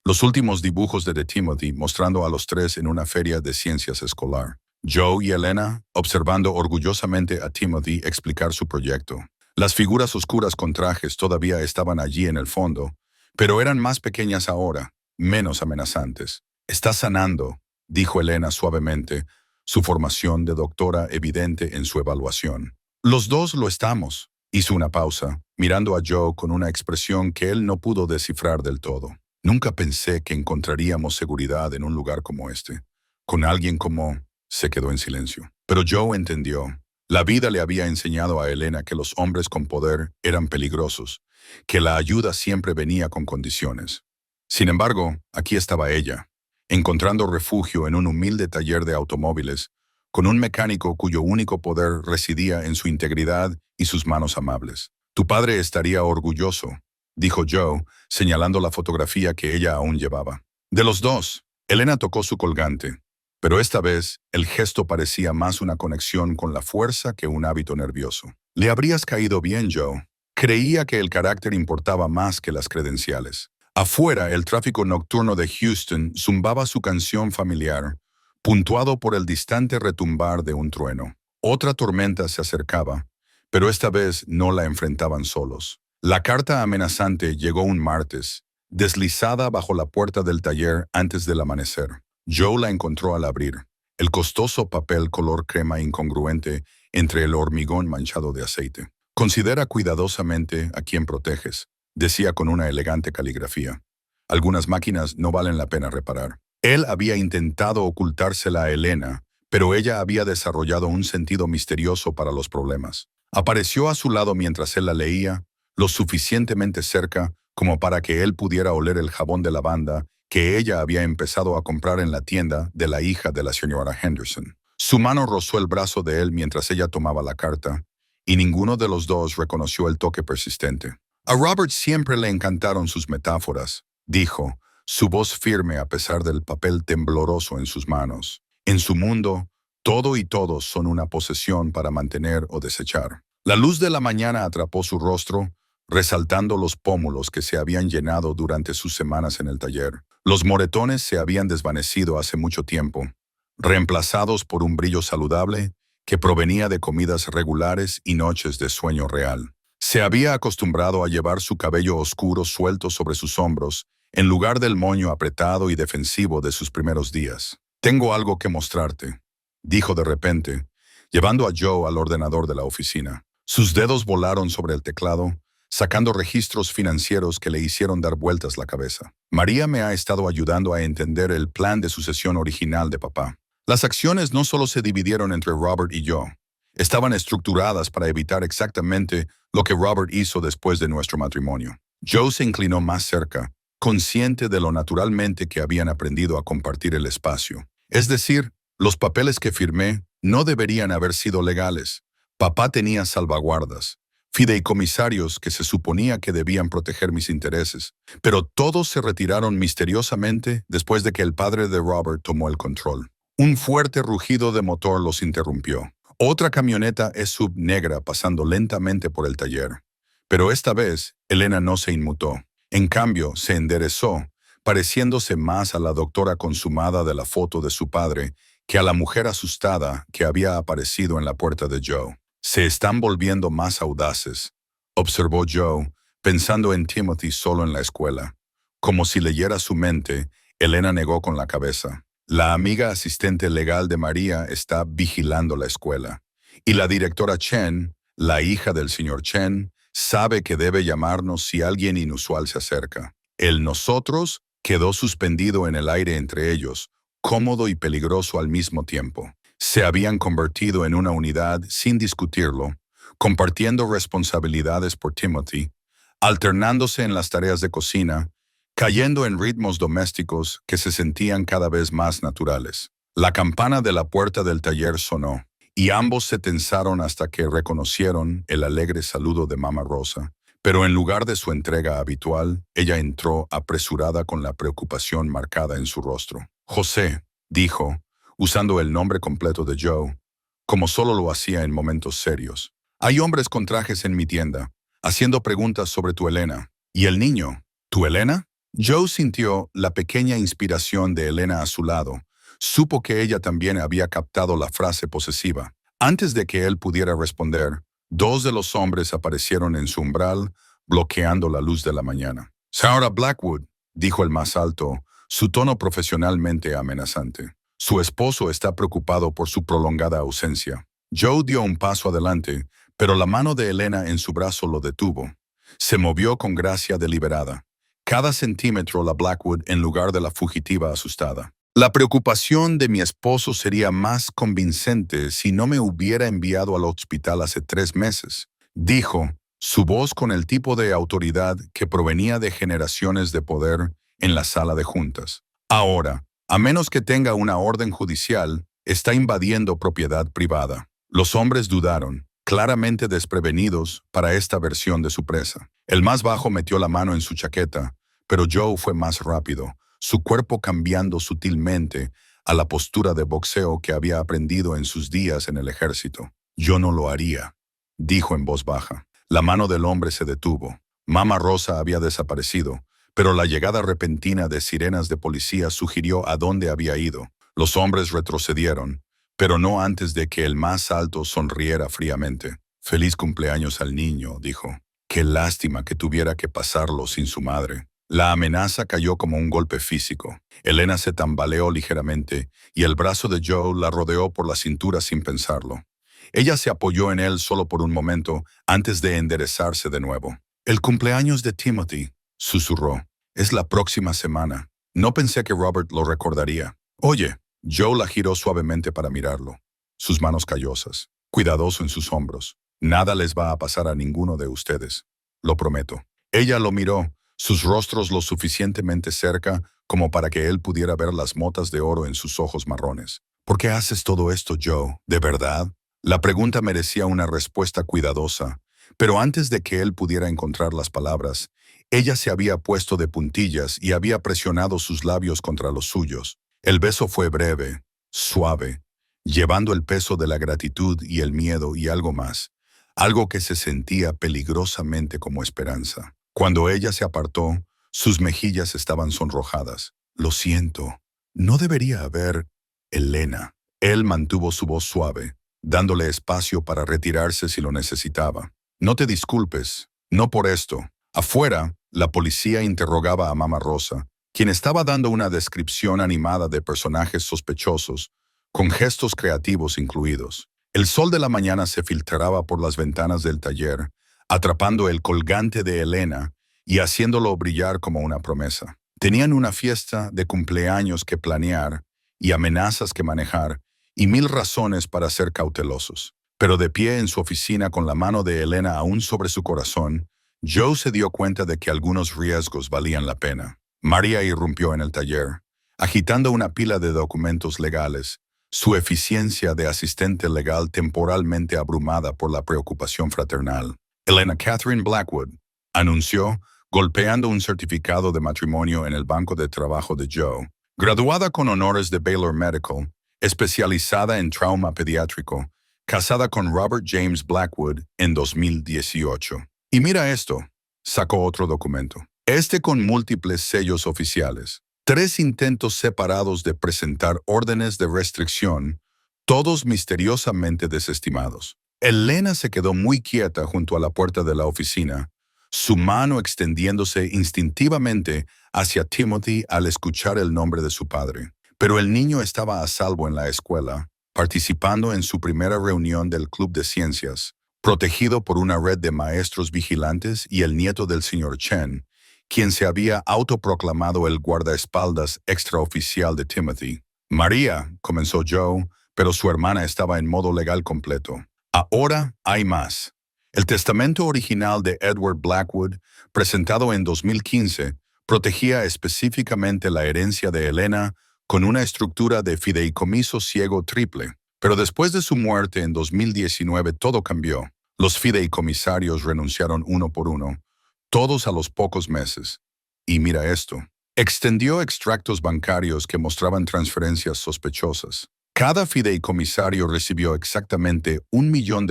Los últimos dibujos de Timothy mostrando a los tres en una feria de ciencias escolar. Joe y Elena observando orgullosamente a Timothy explicar su proyecto. Las figuras oscuras con trajes todavía estaban allí en el fondo, pero eran más pequeñas ahora, menos amenazantes. «Está sanando», dijo Elena suavemente, su formación de doctora evidente en su evaluación. «Los dos lo estamos», hizo una pausa, mirando a Joe con una expresión que él no pudo descifrar del todo. «Nunca pensé que encontraríamos seguridad en un lugar como este, con alguien como...» Se quedó en silencio. Pero Joe entendió. La vida le había enseñado a Elena que los hombres con poder eran peligrosos, que la ayuda siempre venía con condiciones. Sin embargo, aquí estaba ella, encontrando refugio en un humilde taller de automóviles, con un mecánico cuyo único poder residía en su integridad y sus manos amables. Tu padre estaría orgulloso, dijo Joe, señalando la fotografía que ella aún llevaba. De los dos, Elena tocó su colgante, pero esta vez el gesto parecía más una conexión con la fuerza que un hábito nervioso. Le habrías caído bien, Joe. Creía que el carácter importaba más que las credenciales. Afuera, el tráfico nocturno de Houston zumbaba su canción familiar, puntuado por el distante retumbar de un trueno. Otra tormenta se acercaba, pero esta vez no la enfrentaban solos. La carta amenazante llegó un martes, deslizada bajo la puerta del taller antes del amanecer. Joe la encontró al abrir, el costoso papel color crema incongruente entre el hormigón manchado de aceite. Considera cuidadosamente a quien proteges, decía con una elegante caligrafía. Algunas máquinas no valen la pena reparar. Él había intentado ocultársela a Elena, pero ella había desarrollado un sentido misterioso para los problemas. Apareció a su lado mientras él la leía, lo suficientemente cerca como para que él pudiera oler el jabón de lavanda que ella había empezado a comprar en la tienda de la hija de la señora Henderson. Su mano rozó el brazo de él mientras ella tomaba la carta, y ninguno de los dos reconoció el toque persistente. A Robert siempre le encantaron sus metáforas, dijo, su voz firme a pesar del papel tembloroso en sus manos. En su mundo, todo y todos son una posesión para mantener o desechar. La luz de la mañana atrapó su rostro, resaltando los pómulos que se habían llenado durante sus semanas en el taller. Los moretones se habían desvanecido hace mucho tiempo, reemplazados por un brillo saludable que provenía de comidas regulares y noches de sueño real. Se había acostumbrado a llevar su cabello oscuro suelto sobre sus hombros, en lugar del moño apretado y defensivo de sus primeros días. «Tengo algo que mostrarte», dijo de repente, llevando a Joe al ordenador de la oficina. Sus dedos volaron sobre el teclado, sacando registros financieros que le hicieron dar vueltas la cabeza. María me ha estado ayudando a entender el plan de sucesión original de papá. Las acciones no solo se dividieron entre Robert y yo, estaban estructuradas para evitar exactamente lo que Robert hizo después de nuestro matrimonio. Joe se inclinó más cerca, consciente de lo naturalmente que habían aprendido a compartir el espacio. Es decir, los papeles que firmé no deberían haber sido legales. Papá tenía salvaguardas, fideicomisarios que se suponía que debían proteger mis intereses, pero todos se retiraron misteriosamente después de que el padre de Robert tomó el control. Un fuerte rugido de motor los interrumpió. Otra camioneta SUV negra pasando lentamente por el taller. Pero esta vez, Elena no se inmutó. En cambio, se enderezó, pareciéndose más a la doctora consumada de la foto de su padre que a la mujer asustada que había aparecido en la puerta de Joe. «Se están volviendo más audaces», observó Joe, pensando en Timothy solo en la escuela. Como si leyera su mente, Elena negó con la cabeza. «La amiga asistente legal de María está vigilando la escuela. Y la directora Chen, la hija del señor Chen, sabe que debe llamarnos si alguien inusual se acerca». El nosotros quedó suspendido en el aire entre ellos, cómodo y peligroso al mismo tiempo. Se habían convertido en una unidad sin discutirlo, compartiendo responsabilidades por Timothy, alternándose en las tareas de cocina, cayendo en ritmos domésticos que se sentían cada vez más naturales. La campana de la puerta del taller sonó, y ambos se tensaron hasta que reconocieron el alegre saludo de Mamá Rosa. Pero en lugar de su entrega habitual, ella entró apresurada con la preocupación marcada en su rostro. «José», dijo, usando el nombre completo de Joe, como solo lo hacía en momentos serios. «Hay hombres con trajes en mi tienda, haciendo preguntas sobre tu Elena. ¿Y el niño? ¿Tu Elena?» Joe sintió la pequeña inspiración de Elena a su lado. Supo que ella también había captado la frase posesiva. Antes de que él pudiera responder, dos de los hombres aparecieron en su umbral, bloqueando la luz de la mañana. «Señora Blackwood», dijo el más alto, su tono profesionalmente amenazante. «Su esposo está preocupado por su prolongada ausencia». Joe dio un paso adelante, pero la mano de Elena en su brazo lo detuvo. Se movió con gracia deliberada. Cada centímetro la Blackwood en lugar de la fugitiva asustada. La preocupación de mi esposo sería más convincente si no me hubiera enviado al hospital hace 3 meses, dijo, su voz con el tipo de autoridad que provenía de generaciones de poder en la sala de juntas. Ahora, a menos que tenga una orden judicial, está invadiendo propiedad privada. Los hombres dudaron, claramente desprevenidos para esta versión de su presa. El más bajo metió la mano en su chaqueta, pero Joe fue más rápido, su cuerpo cambiando sutilmente a la postura de boxeo que había aprendido en sus días en el ejército. Yo no lo haría, dijo en voz baja. La mano del hombre se detuvo. Mama Rosa había desaparecido, pero la llegada repentina de sirenas de policía sugirió a dónde había ido. Los hombres retrocedieron, pero no antes de que el más alto sonriera fríamente. Feliz cumpleaños al niño, dijo. Qué lástima que tuviera que pasarlo sin su madre. La amenaza cayó como un golpe físico. Elena se tambaleó ligeramente y el brazo de Joe la rodeó por la cintura sin pensarlo. Ella se apoyó en él solo por un momento antes de enderezarse de nuevo. El cumpleaños de Timothy, susurró. Es la próxima semana. No pensé que Robert lo recordaría. Oye, Joe la giró suavemente para mirarlo. Sus manos callosas, cuidadoso en sus hombros. Nada les va a pasar a ninguno de ustedes. Lo prometo. Ella lo miró, sus rostros lo suficientemente cerca como para que él pudiera ver las motas de oro en sus ojos marrones. ¿Por qué haces todo esto, Joe? ¿De verdad? La pregunta merecía una respuesta cuidadosa, pero antes de que él pudiera encontrar las palabras, ella se había puesto de puntillas y había presionado sus labios contra los suyos. El beso fue breve, suave, llevando el peso de la gratitud y el miedo y algo más, algo que se sentía peligrosamente como esperanza. Cuando ella se apartó, sus mejillas estaban sonrojadas. Lo siento, no debería haber... Elena. Él mantuvo su voz suave, dándole espacio para retirarse si lo necesitaba. No te disculpes, no por esto. Afuera, la policía interrogaba a Mama Rosa, quien estaba dando una descripción animada de personajes sospechosos, con gestos creativos incluidos. El sol de la mañana se filtraba por las ventanas del taller, atrapando el colgante de Elena y haciéndolo brillar como una promesa. Tenían una fiesta de cumpleaños que planear y amenazas que manejar, y 1000 razones para ser cautelosos. Pero de pie en su oficina con la mano de Elena aún sobre su corazón, Joe se dio cuenta de que algunos riesgos valían la pena. María irrumpió en el taller, agitando una pila de documentos legales, su eficiencia de asistente legal temporalmente abrumada por la preocupación fraternal. Elena Catherine Blackwood, anunció, golpeando un certificado de matrimonio en el banco de trabajo de Joe. Graduada con honores de Baylor Medical, especializada en trauma pediátrico, casada con Robert James Blackwood en 2018. Y mira esto, sacó otro documento. Este con múltiples sellos oficiales. 3 intentos separados de presentar órdenes de restricción, todos misteriosamente desestimados. Elena se quedó muy quieta junto a la puerta de la oficina, su mano extendiéndose instintivamente hacia Timothy al escuchar el nombre de su padre. Pero el niño estaba a salvo en la escuela, participando en su primera reunión del Club de Ciencias, protegido por una red de maestros vigilantes y el nieto del señor Chen, quien se había autoproclamado el guardaespaldas extraoficial de Timothy. María, comenzó Joe, pero su hermana estaba en modo legal completo. Ahora hay más. El testamento original de Edward Blackwood, presentado en 2015, protegía específicamente la herencia de Elena con una estructura de fideicomiso ciego triple. Pero después de su muerte en 2019 todo cambió. Los fideicomisarios renunciaron uno por uno, todos a los pocos meses. Y mira esto. Extendió extractos bancarios que mostraban transferencias sospechosas. Cada fideicomisario recibió exactamente $1 millón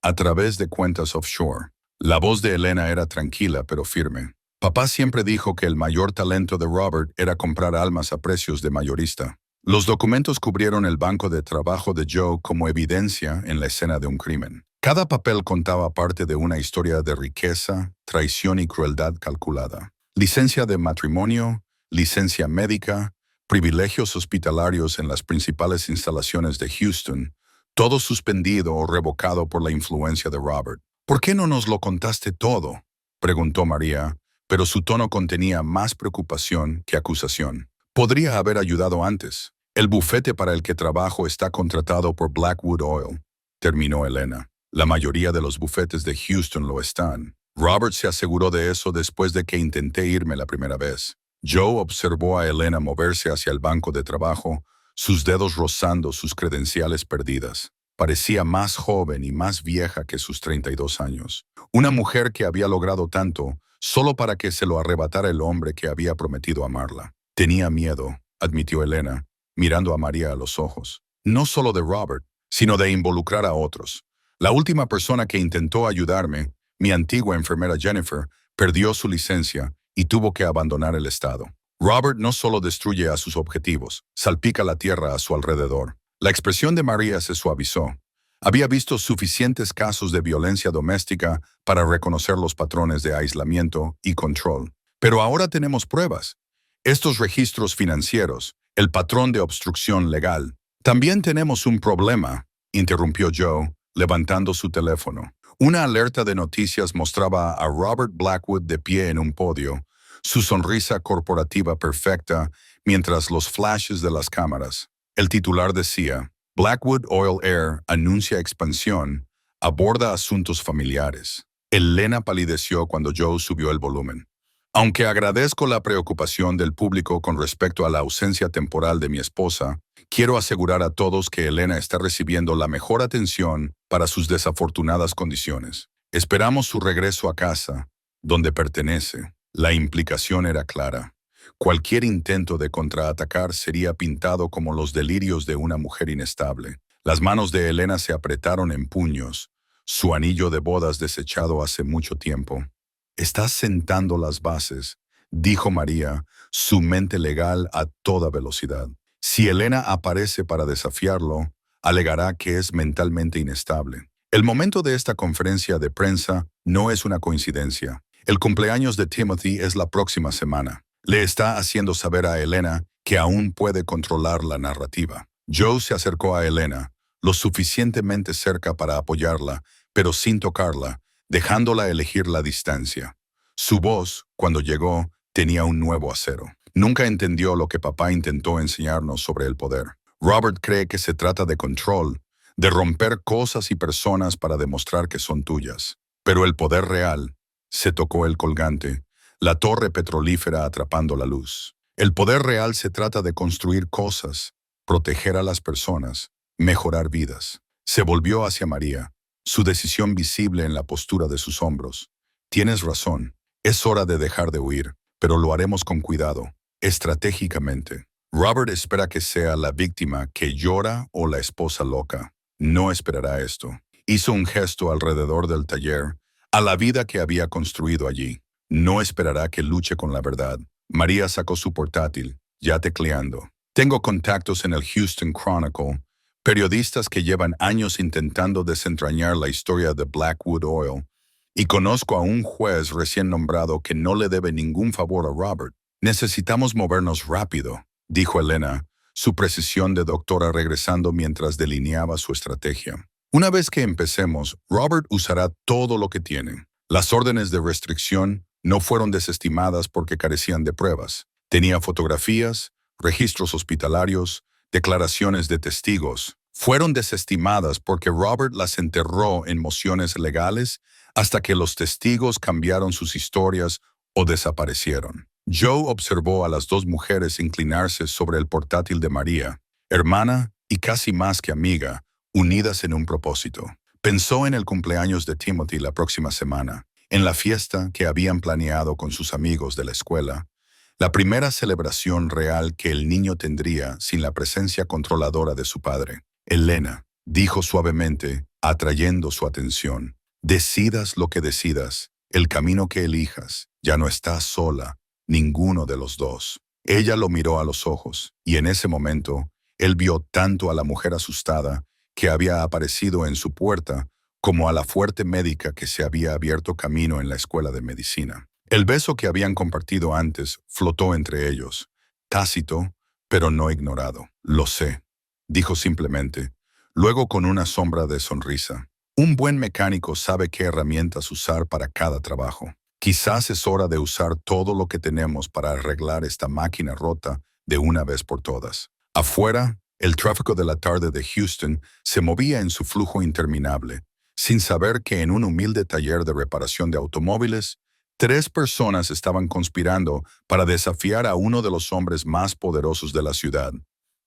a través de cuentas offshore. La voz de Elena era tranquila pero firme. Papá siempre dijo que el mayor talento de Robert era comprar almas a precios de mayorista. Los documentos cubrieron el banco de trabajo de Joe como evidencia en la escena de un crimen. Cada papel contaba parte de una historia de riqueza, traición y crueldad calculada. Licencia de matrimonio, licencia médica, privilegios hospitalarios en las principales instalaciones de Houston, todo suspendido o revocado por la influencia de Robert. ¿Por qué no nos lo contaste todo?, preguntó María, pero su tono contenía más preocupación que acusación. Podría haber ayudado antes. El bufete para el que trabajo está contratado por Blackwood Oil, terminó Elena. La mayoría de los bufetes de Houston lo están. Robert se aseguró de eso después de que intenté irme la primera vez. Joe observó a Elena moverse hacia el banco de trabajo, sus dedos rozando sus credenciales perdidas. Parecía más joven y más vieja que sus 32 años. Una mujer que había logrado tanto solo para que se lo arrebatara el hombre que había prometido amarla. Tenía miedo, admitió Elena, mirando a María a los ojos. No solo de Robert, sino de involucrar a otros. La última persona que intentó ayudarme, mi antigua enfermera Jennifer, perdió su licencia y tuvo que abandonar el estado. Robert no solo destruye a sus objetivos, salpica la tierra a su alrededor. La expresión de María se suavizó. Había visto suficientes casos de violencia doméstica para reconocer los patrones de aislamiento y control. Pero ahora tenemos pruebas. Estos registros financieros, el patrón de obstrucción legal. También tenemos un problema, interrumpió Joe, levantando su teléfono. Una alerta de noticias mostraba a Robert Blackwood de pie en un podio, su sonrisa corporativa perfecta, mientras los flashes de las cámaras. El titular decía, Blackwood Oil Air anuncia expansión, aborda asuntos familiares. Elena palideció cuando Joe subió el volumen. Aunque agradezco la preocupación del público con respecto a la ausencia temporal de mi esposa, quiero asegurar a todos que Elena está recibiendo la mejor atención para sus desafortunadas condiciones. Esperamos su regreso a casa, donde pertenece. La implicación era clara. Cualquier intento de contraatacar sería pintado como los delirios de una mujer inestable. Las manos de Elena se apretaron en puños, su anillo de bodas desechado hace mucho tiempo. Estás sentando las bases, dijo María, su mente legal a toda velocidad. Si Elena aparece para desafiarlo, alegará que es mentalmente inestable. El momento de esta conferencia de prensa no es una coincidencia. El cumpleaños de Timothy es la próxima semana. Le está haciendo saber a Elena que aún puede controlar la narrativa. Joe se acercó a Elena, lo suficientemente cerca para apoyarla, pero sin tocarla, dejándola elegir la distancia. Su voz, cuando llegó, tenía un nuevo acero. Nunca entendió lo que papá intentó enseñarnos sobre el poder. Robert cree que se trata de control, de romper cosas y personas para demostrar que son tuyas. Pero el poder real, se tocó el colgante, la torre petrolífera atrapando la luz. El poder real se trata de construir cosas, proteger a las personas, mejorar vidas. Se volvió hacia María, su decisión visible en la postura de sus hombros. Tienes razón, es hora de dejar de huir, pero lo haremos con cuidado, estratégicamente. Robert espera que sea la víctima que llora o la esposa loca. No esperará esto. Hizo un gesto alrededor del taller, a la vida que había construido allí. No esperará que luche con la verdad. María sacó su portátil, ya tecleando. Tengo contactos en el Houston Chronicle, periodistas que llevan años intentando desentrañar la historia de Blackwood Oil, y conozco a un juez recién nombrado que no le debe ningún favor a Robert. Necesitamos movernos rápido, dijo Elena, su precisión de doctora regresando mientras delineaba su estrategia. Una vez que empecemos, Robert usará todo lo que tiene. Las órdenes de restricción no fueron desestimadas porque carecían de pruebas. Tenía fotografías, registros hospitalarios, declaraciones de testigos. Fueron desestimadas porque Robert las enterró en mociones legales hasta que los testigos cambiaron sus historias o desaparecieron. Joe observó a las dos mujeres inclinarse sobre el portátil de María, hermana y casi más que amiga, unidas en un propósito. Pensó en el cumpleaños de Timothy la próxima semana, en la fiesta que habían planeado con sus amigos de la escuela, la primera celebración real que el niño tendría sin la presencia controladora de su padre. Elena, dijo suavemente, atrayendo su atención, decidas lo que decidas, el camino que elijas, ya no estás sola, ninguno de los dos. Ella lo miró a los ojos, y en ese momento, él vio tanto a la mujer asustada que había aparecido en su puerta como a la fuerte médica que se había abierto camino en la escuela de medicina. El beso que habían compartido antes flotó entre ellos, tácito, pero no ignorado. Lo sé, dijo simplemente, luego con una sombra de sonrisa. Un buen mecánico sabe qué herramientas usar para cada trabajo. Quizás es hora de usar todo lo que tenemos para arreglar esta máquina rota de una vez por todas. Afuera, el tráfico de la tarde de Houston se movía en su flujo interminable, sin saber que en un humilde taller de reparación de automóviles, 3 personas estaban conspirando para desafiar a uno de los hombres más poderosos de la ciudad.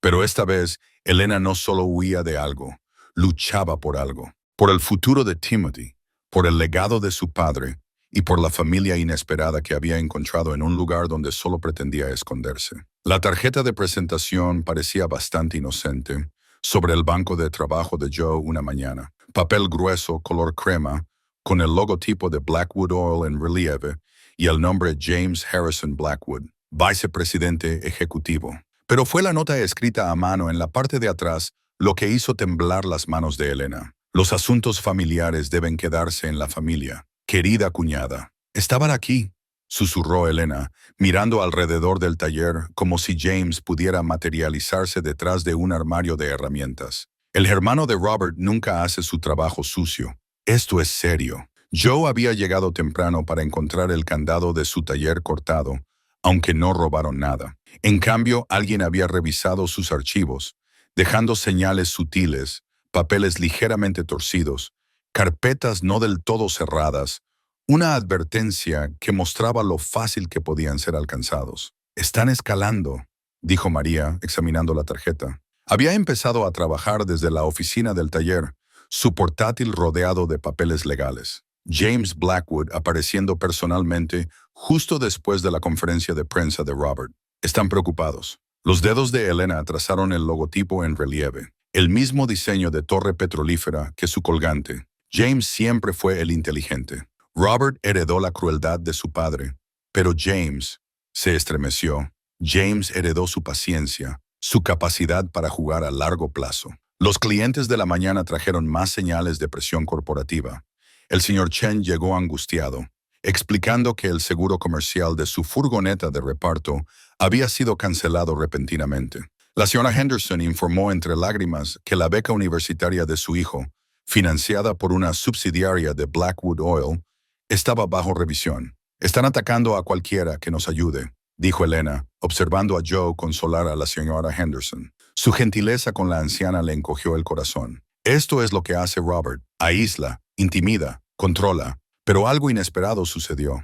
Pero esta vez, Elena no solo huía de algo, luchaba por algo, por el futuro de Timothy, por el legado de su padre y por la familia inesperada que había encontrado en un lugar donde solo pretendía esconderse. La tarjeta de presentación parecía bastante inocente, sobre el banco de trabajo de Joe una mañana. Papel grueso, color crema, con el logotipo de Blackwood Oil en relieve y el nombre James Harrison Blackwood, vicepresidente ejecutivo. Pero fue la nota escrita a mano en la parte de atrás lo que hizo temblar las manos de Elena. Los asuntos familiares deben quedarse en la familia. Querida cuñada, estaban aquí, susurró Elena, mirando alrededor del taller como si James pudiera materializarse detrás de un armario de herramientas. El hermano de Robert nunca hace su trabajo sucio. Esto es serio. Joe había llegado temprano para encontrar el candado de su taller cortado, aunque no robaron nada. En cambio, alguien había revisado sus archivos, dejando señales sutiles, papeles ligeramente torcidos, carpetas no del todo cerradas, una advertencia que mostraba lo fácil que podían ser alcanzados. «Están escalando», dijo María, examinando la tarjeta. Había empezado a trabajar desde la oficina del taller, su portátil rodeado de papeles legales. James Blackwood apareciendo personalmente justo después de la conferencia de prensa de Robert. «Están preocupados». Los dedos de Elena trazaron el logotipo en relieve, el mismo diseño de torre petrolífera que su colgante. James siempre fue el inteligente. Robert heredó la crueldad de su padre, pero James se estremeció. James heredó su paciencia, su capacidad para jugar a largo plazo. Los clientes de la mañana trajeron más señales de presión corporativa. El señor Chen llegó angustiado, explicando que el seguro comercial de su furgoneta de reparto había sido cancelado repentinamente. La señora Henderson informó entre lágrimas que la beca universitaria de su hijo, financiada por una subsidiaria de Blackwood Oil, estaba bajo revisión. «Están atacando a cualquiera que nos ayude», dijo Elena, observando a Joe consolar a la señora Henderson. Su gentileza con la anciana le encogió el corazón. Esto es lo que hace Robert. Aísla, intimida, controla. Pero algo inesperado sucedió.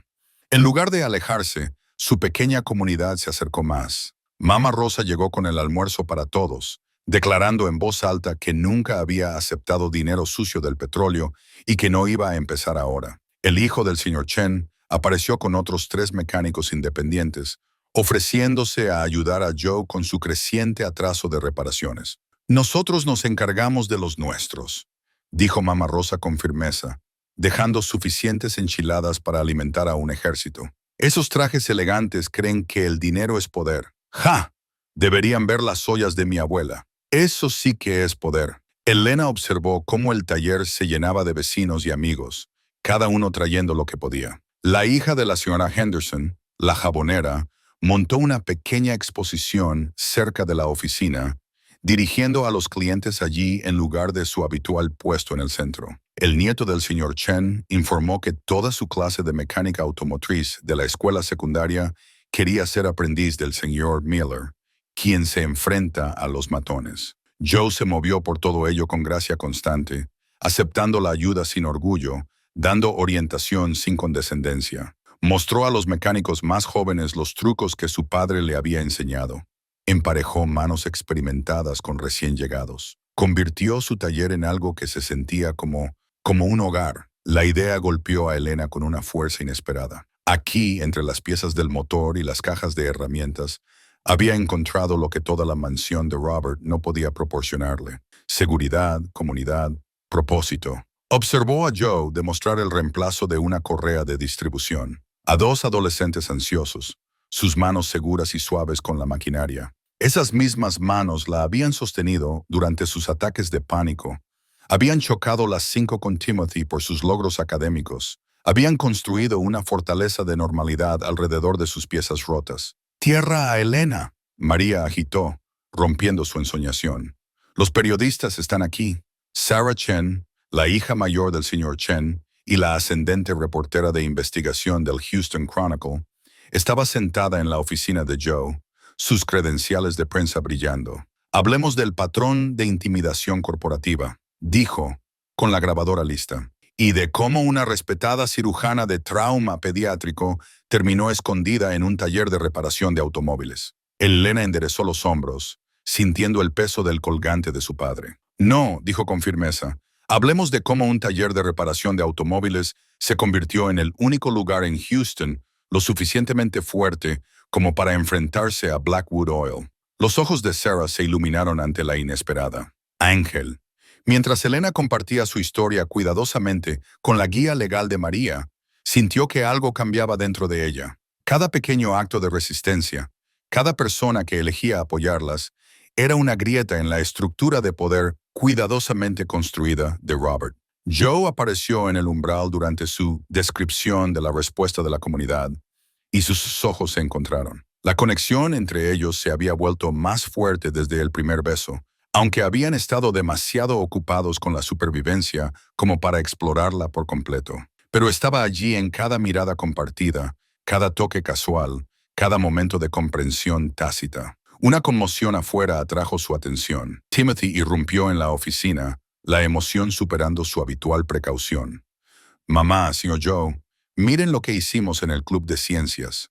En lugar de alejarse, su pequeña comunidad se acercó más. Mama Rosa llegó con el almuerzo para todos, declarando en voz alta que nunca había aceptado dinero sucio del petróleo y que no iba a empezar ahora. El hijo del señor Chen apareció con otros 3 mecánicos independientes, ofreciéndose a ayudar a Joe con su creciente atraso de reparaciones. «Nosotros nos encargamos de los nuestros», dijo Mama Rosa con firmeza, dejando suficientes enchiladas para alimentar a un ejército. «Esos trajes elegantes creen que el dinero es poder. ¡Ja! Deberían ver las ollas de mi abuela. Eso sí que es poder». Elena observó cómo el taller se llenaba de vecinos y amigos, cada uno trayendo lo que podía. La hija de la señora Henderson, la jabonera, montó una pequeña exposición cerca de la oficina, dirigiendo a los clientes allí en lugar de su habitual puesto en el centro. El nieto del señor Chen informó que toda su clase de mecánica automotriz de la escuela secundaria quería ser aprendiz del señor Miller, quien se enfrenta a los matones. Joe se movió por todo ello con gracia constante, aceptando la ayuda sin orgullo, dando orientación sin condescendencia. Mostró a los mecánicos más jóvenes los trucos que su padre le había enseñado. Emparejó manos experimentadas con recién llegados. Convirtió su taller en algo que se sentía como un hogar. La idea golpeó a Elena con una fuerza inesperada. Aquí, entre las piezas del motor y las cajas de herramientas, había encontrado lo que toda la mansión de Robert no podía proporcionarle: seguridad, comunidad, propósito. Observó a Joe demostrar el reemplazo de una correa de distribución. A 2 adolescentes ansiosos, sus manos seguras y suaves con la maquinaria. Esas mismas manos la habían sostenido durante sus ataques de pánico. Habían chocado las 5 con Timothy por sus logros académicos. Habían construido una fortaleza de normalidad alrededor de sus piezas rotas. «¡Tierra a Elena!», María agitó, rompiendo su ensoñación. «Los periodistas están aquí. Sarah Chen, la hija mayor del señor Chen, y la ascendente reportera de investigación del Houston Chronicle, estaba sentada en la oficina de Joe, sus credenciales de prensa brillando. Hablemos del patrón de intimidación corporativa, dijo, con la grabadora lista, y de cómo una respetada cirujana de trauma pediátrico terminó escondida en un taller de reparación de automóviles. Elena enderezó los hombros, sintiendo el peso del colgante de su padre. No, dijo con firmeza. Hablemos de cómo un taller de reparación de automóviles se convirtió en el único lugar en Houston lo suficientemente fuerte como para enfrentarse a Blackwood Oil. Los ojos de Sarah se iluminaron ante la inesperada. Ángel. Mientras Elena compartía su historia cuidadosamente con la guía legal de María, sintió que algo cambiaba dentro de ella. Cada pequeño acto de resistencia, cada persona que elegía apoyarlas, era una grieta en la estructura de poder cuidadosamente construida de Robert. Joe apareció en el umbral durante su descripción de la respuesta de la comunidad, y sus ojos se encontraron. La conexión entre ellos se había vuelto más fuerte desde el primer beso, aunque habían estado demasiado ocupados con la supervivencia como para explorarla por completo. Pero estaba allí en cada mirada compartida, cada toque casual, cada momento de comprensión tácita. Una conmoción afuera atrajo su atención. Timothy irrumpió en la oficina, la emoción superando su habitual precaución. «Mamá, señor Joe, miren lo que hicimos en el Club de Ciencias».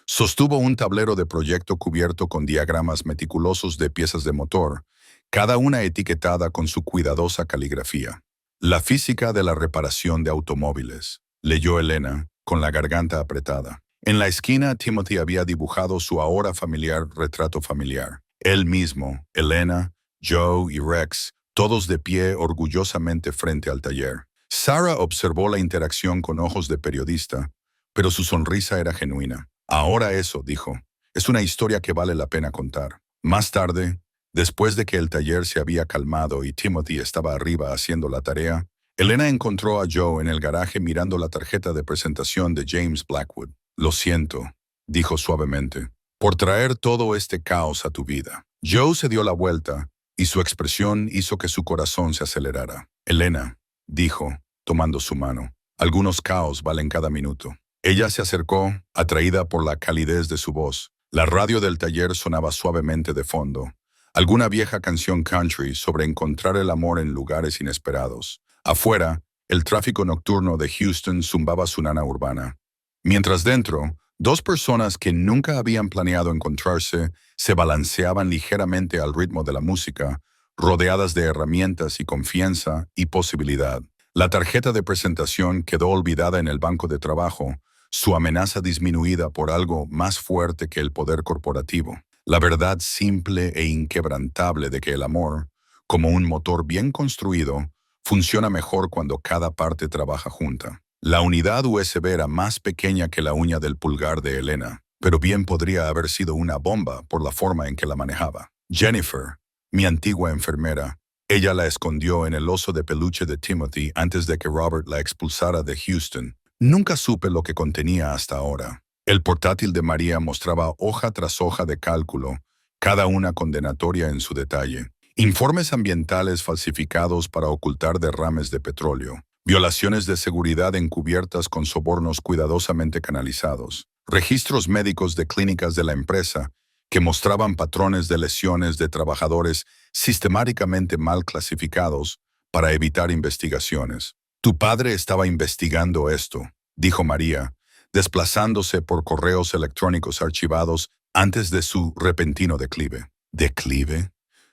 Sostuvo un tablero de proyecto cubierto con diagramas meticulosos de piezas de motor, cada una etiquetada con su cuidadosa caligrafía. «La física de la reparación de automóviles», leyó Elena, con la garganta apretada. En la esquina, Timothy había dibujado su ahora familiar retrato familiar. Él mismo, Elena, Joe y Rex, todos de pie orgullosamente frente al taller. Sarah observó la interacción con ojos de periodista, pero su sonrisa era genuina. «Ahora eso», dijo, «es una historia que vale la pena contar». Más tarde, después de que el taller se había calmado y Timothy estaba arriba haciendo la tarea, Elena encontró a Joe en el garaje mirando la tarjeta de presentación de James Blackwood. «Lo siento», dijo suavemente, «por traer todo este caos a tu vida». Joe se dio la vuelta y su expresión hizo que su corazón se acelerara. «Elena», dijo, tomando su mano, «algunos caos valen cada minuto». Ella se acercó, atraída por la calidez de su voz. La radio del taller sonaba suavemente de fondo. Alguna vieja canción country sobre encontrar el amor en lugares inesperados. Afuera, el tráfico nocturno de Houston zumbaba su nana urbana. Mientras dentro, dos personas que nunca habían planeado encontrarse se balanceaban ligeramente al ritmo de la música, rodeadas de herramientas y confianza y posibilidad. La tarjeta de presentación quedó olvidada en el banco de trabajo, su amenaza disminuida por algo más fuerte que el poder corporativo. La verdad simple e inquebrantable de que el amor, como un motor bien construido, funciona mejor cuando cada parte trabaja junta. La unidad USB era más pequeña que la uña del pulgar de Elena, pero bien podría haber sido una bomba por la forma en que la manejaba. Jennifer, mi antigua enfermera, ella la escondió en el oso de peluche de Timothy antes de que Robert la expulsara de Houston. Nunca supe lo que contenía hasta ahora. El portátil de María mostraba hoja tras hoja de cálculo, cada una condenatoria en su detalle. Informes ambientales falsificados para ocultar derrames de petróleo. Violaciones de seguridad encubiertas con sobornos cuidadosamente canalizados. Registros médicos de clínicas de la empresa que mostraban patrones de lesiones de trabajadores sistemáticamente mal clasificados para evitar investigaciones. «Tu padre estaba investigando esto», dijo María, desplazándose por correos electrónicos archivados antes de su repentino declive. ¿Declive?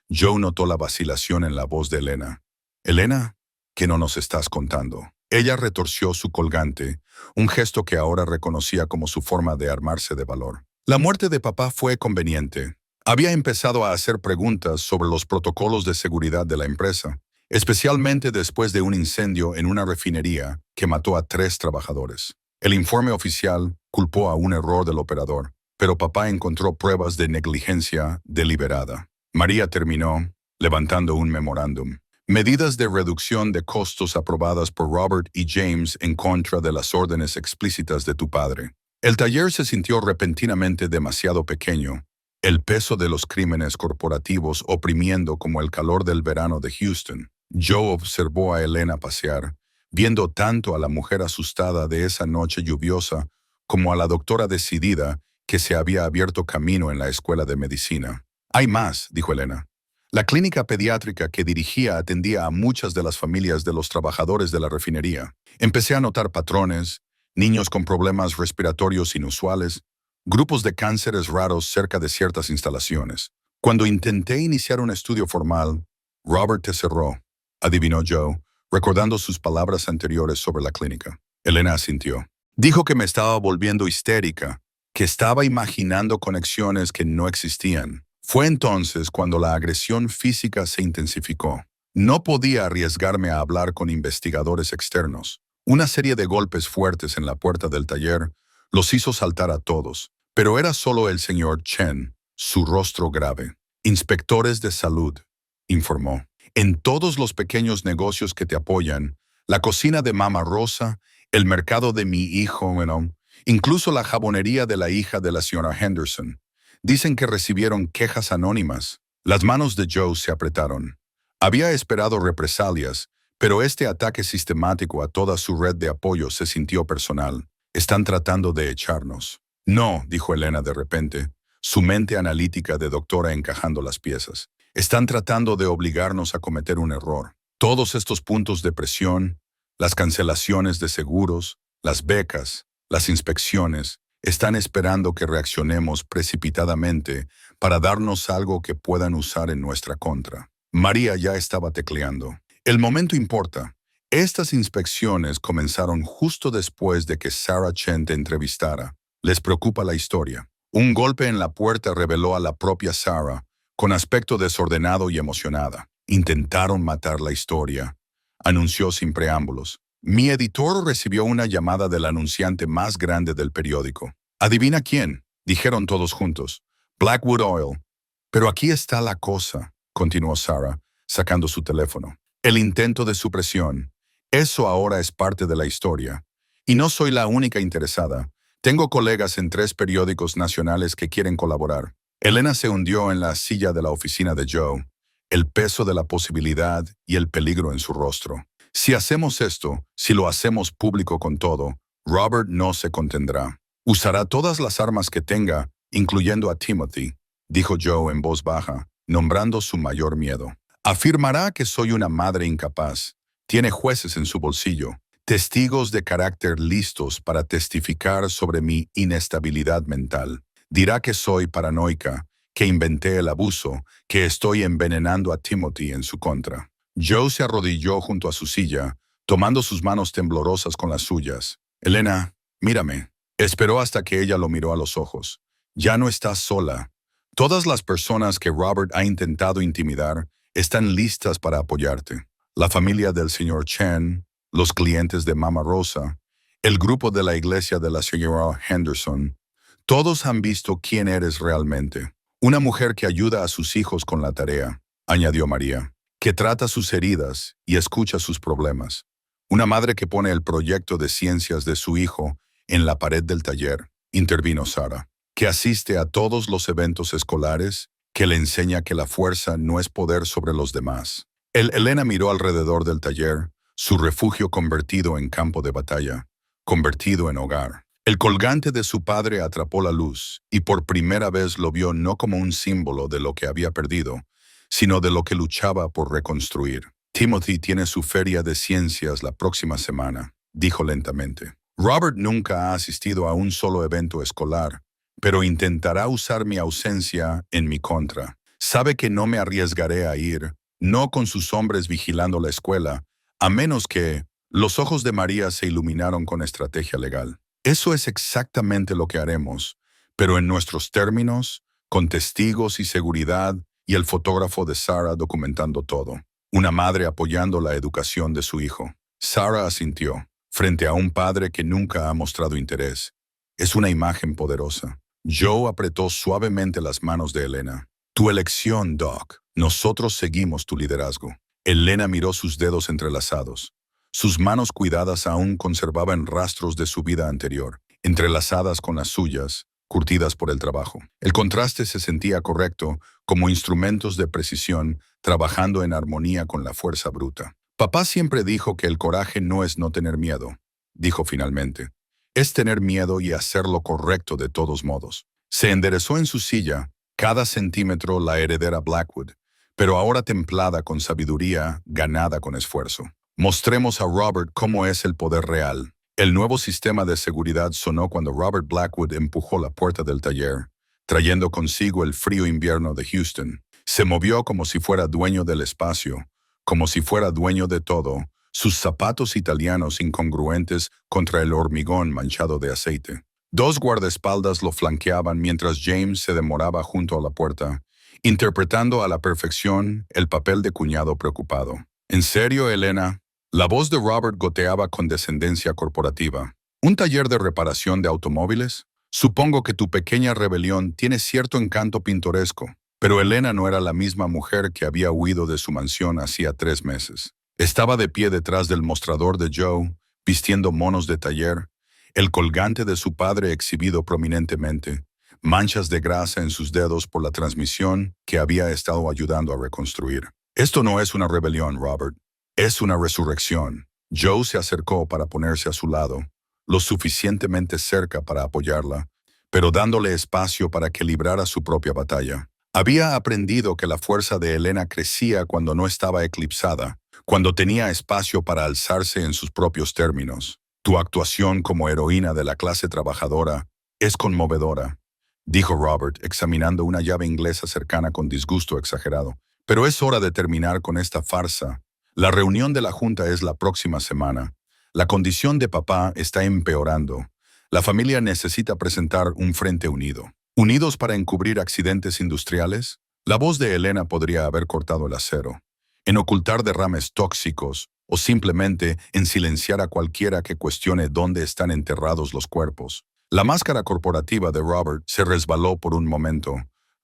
Joe notó la vacilación en la voz de Elena. «Elena, ¿qué no nos estás contando?» Ella retorció su colgante, un gesto que ahora reconocía como su forma de armarse de valor. «La muerte de papá fue conveniente. Había empezado a hacer preguntas sobre los protocolos de seguridad de la empresa, especialmente después de un incendio en una refinería que mató a 3 trabajadores. El informe oficial culpó a un error del operador, pero papá encontró pruebas de negligencia deliberada». María terminó, levantando un memorándum. «Medidas de reducción de costos aprobadas por Robert y James en contra de las órdenes explícitas de tu padre». El taller se sintió repentinamente demasiado pequeño, el peso de los crímenes corporativos oprimiendo como el calor del verano de Houston. Joe observó a Elena pasear, viendo tanto a la mujer asustada de esa noche lluviosa como a la doctora decidida que se había abierto camino en la escuela de medicina. Hay más, dijo Elena. La clínica pediátrica que dirigía atendía a muchas de las familias de los trabajadores de la refinería. Empecé a notar patrones, niños con problemas respiratorios inusuales, grupos de cánceres raros cerca de ciertas instalaciones. Cuando intenté iniciar un estudio formal, Robert te cerró, adivinó Joe, recordando sus palabras anteriores sobre la clínica. Elena asintió. Dijo que me estaba volviendo histérica, que estaba imaginando conexiones que no existían. Fue entonces cuando la agresión física se intensificó. No podía arriesgarme a hablar con investigadores externos. Una serie de golpes fuertes en la puerta del taller los hizo saltar a todos, pero era solo el señor Chen, su rostro grave. Inspectores de salud, informó. En todos los pequeños negocios que te apoyan, la cocina de Mama Rosa, el mercado de mi hijo, incluso la jabonería de la hija de la señora Henderson. Dicen que recibieron quejas anónimas. Las manos de Joe se apretaron. Había esperado represalias, pero este ataque sistemático a toda su red de apoyo se sintió personal. Están tratando de echarnos. No, dijo Elena de repente, su mente analítica de doctora encajando las piezas. Están tratando de obligarnos a cometer un error. Todos estos puntos de presión, las cancelaciones de seguros, las becas, las inspecciones, están esperando que reaccionemos precipitadamente para darnos algo que puedan usar en nuestra contra. María ya estaba tecleando. El momento importa. Estas inspecciones comenzaron justo después de que Sarah Chen te entrevistara. Les preocupa la historia. Un golpe en la puerta reveló a la propia Sarah, con aspecto desordenado y emocionada. Intentaron matar la historia, anunció sin preámbulos. Mi editor recibió una llamada del anunciante más grande del periódico. ¿Adivina quién?, dijeron todos juntos. Blackwood Oil. Pero aquí está la cosa, continuó Sarah, sacando su teléfono. El intento de supresión. Eso ahora es parte de la historia. Y no soy la única interesada. Tengo colegas en 3 periódicos nacionales que quieren colaborar. Elena se hundió en la silla de la oficina de Joe, el peso de la posibilidad y el peligro en su rostro. Si hacemos esto, si lo hacemos público con todo, Robert no se contendrá. Usará todas las armas que tenga, incluyendo a Timothy, dijo Joe en voz baja, nombrando su mayor miedo. Afirmará que soy una madre incapaz. Tiene jueces en su bolsillo, testigos de carácter listos para testificar sobre mi inestabilidad mental. Dirá que soy paranoica, que inventé el abuso, que estoy envenenando a Timothy en su contra. Joe se arrodilló junto a su silla, tomando sus manos temblorosas con las suyas. Elena, mírame. Esperó hasta que ella lo miró a los ojos. Ya no estás sola. Todas las personas que Robert ha intentado intimidar están listas para apoyarte. La familia del señor Chen, los clientes de Mama Rosa, el grupo de la iglesia de la señora Henderson, todos han visto quién eres realmente. Una mujer que ayuda a sus hijos con la tarea, añadió María, que trata sus heridas y escucha sus problemas. Una madre que pone el proyecto de ciencias de su hijo en la pared del taller, intervino Sarah, que asiste a todos los eventos escolares, que le enseña que la fuerza no es poder sobre los demás. Elena miró alrededor del taller, su refugio convertido en campo de batalla, convertido en hogar. El colgante de su padre atrapó la luz y por primera vez lo vio no como un símbolo de lo que había perdido, sino de lo que luchaba por reconstruir. Timothy tiene su feria de ciencias la próxima semana, dijo lentamente. Robert nunca ha asistido a un solo evento escolar, pero intentará usar mi ausencia en mi contra. Sabe que no me arriesgaré a ir, no con sus hombres vigilando la escuela, a menos que los ojos de María se iluminaron con estrategia legal. Eso es exactamente lo que haremos, pero en nuestros términos, con testigos y seguridad, y el fotógrafo de Sarah documentando todo. Una madre apoyando la educación de su hijo. Sarah asintió, frente a un padre que nunca ha mostrado interés. Es una imagen poderosa. Joe apretó suavemente las manos de Elena. Tu elección, Doc. Nosotros seguimos tu liderazgo. Elena miró sus dedos entrelazados. Sus manos cuidadas aún conservaban rastros de su vida anterior, entrelazadas con las suyas, curtidas por el trabajo. El contraste se sentía correcto, como instrumentos de precisión, trabajando en armonía con la fuerza bruta. Papá siempre dijo que el coraje no es no tener miedo, dijo finalmente. Es tener miedo y hacer lo correcto de todos modos. Se enderezó en su silla, cada centímetro la heredera Blackwood, pero ahora templada con sabiduría, ganada con esfuerzo. Mostremos a Robert cómo es el poder real. El nuevo sistema de seguridad sonó cuando Robert Blackwood empujó la puerta del taller, trayendo consigo el frío invierno de Houston. Se movió como si fuera dueño del espacio, como si fuera dueño de todo, sus zapatos italianos incongruentes contra el hormigón manchado de aceite. Dos guardaespaldas lo flanqueaban mientras James se demoraba junto a la puerta, interpretando a la perfección el papel de cuñado preocupado. ¿En serio, Elena? La voz de Robert goteaba con descendencia corporativa. ¿Un taller de reparación de automóviles? Supongo que tu pequeña rebelión tiene cierto encanto pintoresco, pero Elena no era la misma mujer que había huido de su mansión hacía 3 meses. Estaba de pie detrás del mostrador de Joe, vistiendo monos de taller, el colgante de su padre exhibido prominentemente, manchas de grasa en sus dedos por la transmisión que había estado ayudando a reconstruir. Esto no es una rebelión, Robert. Es una resurrección. Joe se acercó para ponerse a su lado, lo suficientemente cerca para apoyarla, pero dándole espacio para que librara su propia batalla. Había aprendido que la fuerza de Elena crecía cuando no estaba eclipsada, cuando tenía espacio para alzarse en sus propios términos. Tu actuación como heroína de la clase trabajadora es conmovedora, dijo Robert, examinando una llave inglesa cercana con disgusto exagerado. Pero es hora de terminar con esta farsa. La reunión de la Junta es la próxima semana. La condición de papá está empeorando. La familia necesita presentar un frente unido. ¿Unidos para encubrir accidentes industriales? La voz de Elena podría haber cortado el acero. En ocultar derrames tóxicos o simplemente en silenciar a cualquiera que cuestione dónde están enterrados los cuerpos. La máscara corporativa de Robert se resbaló por un momento,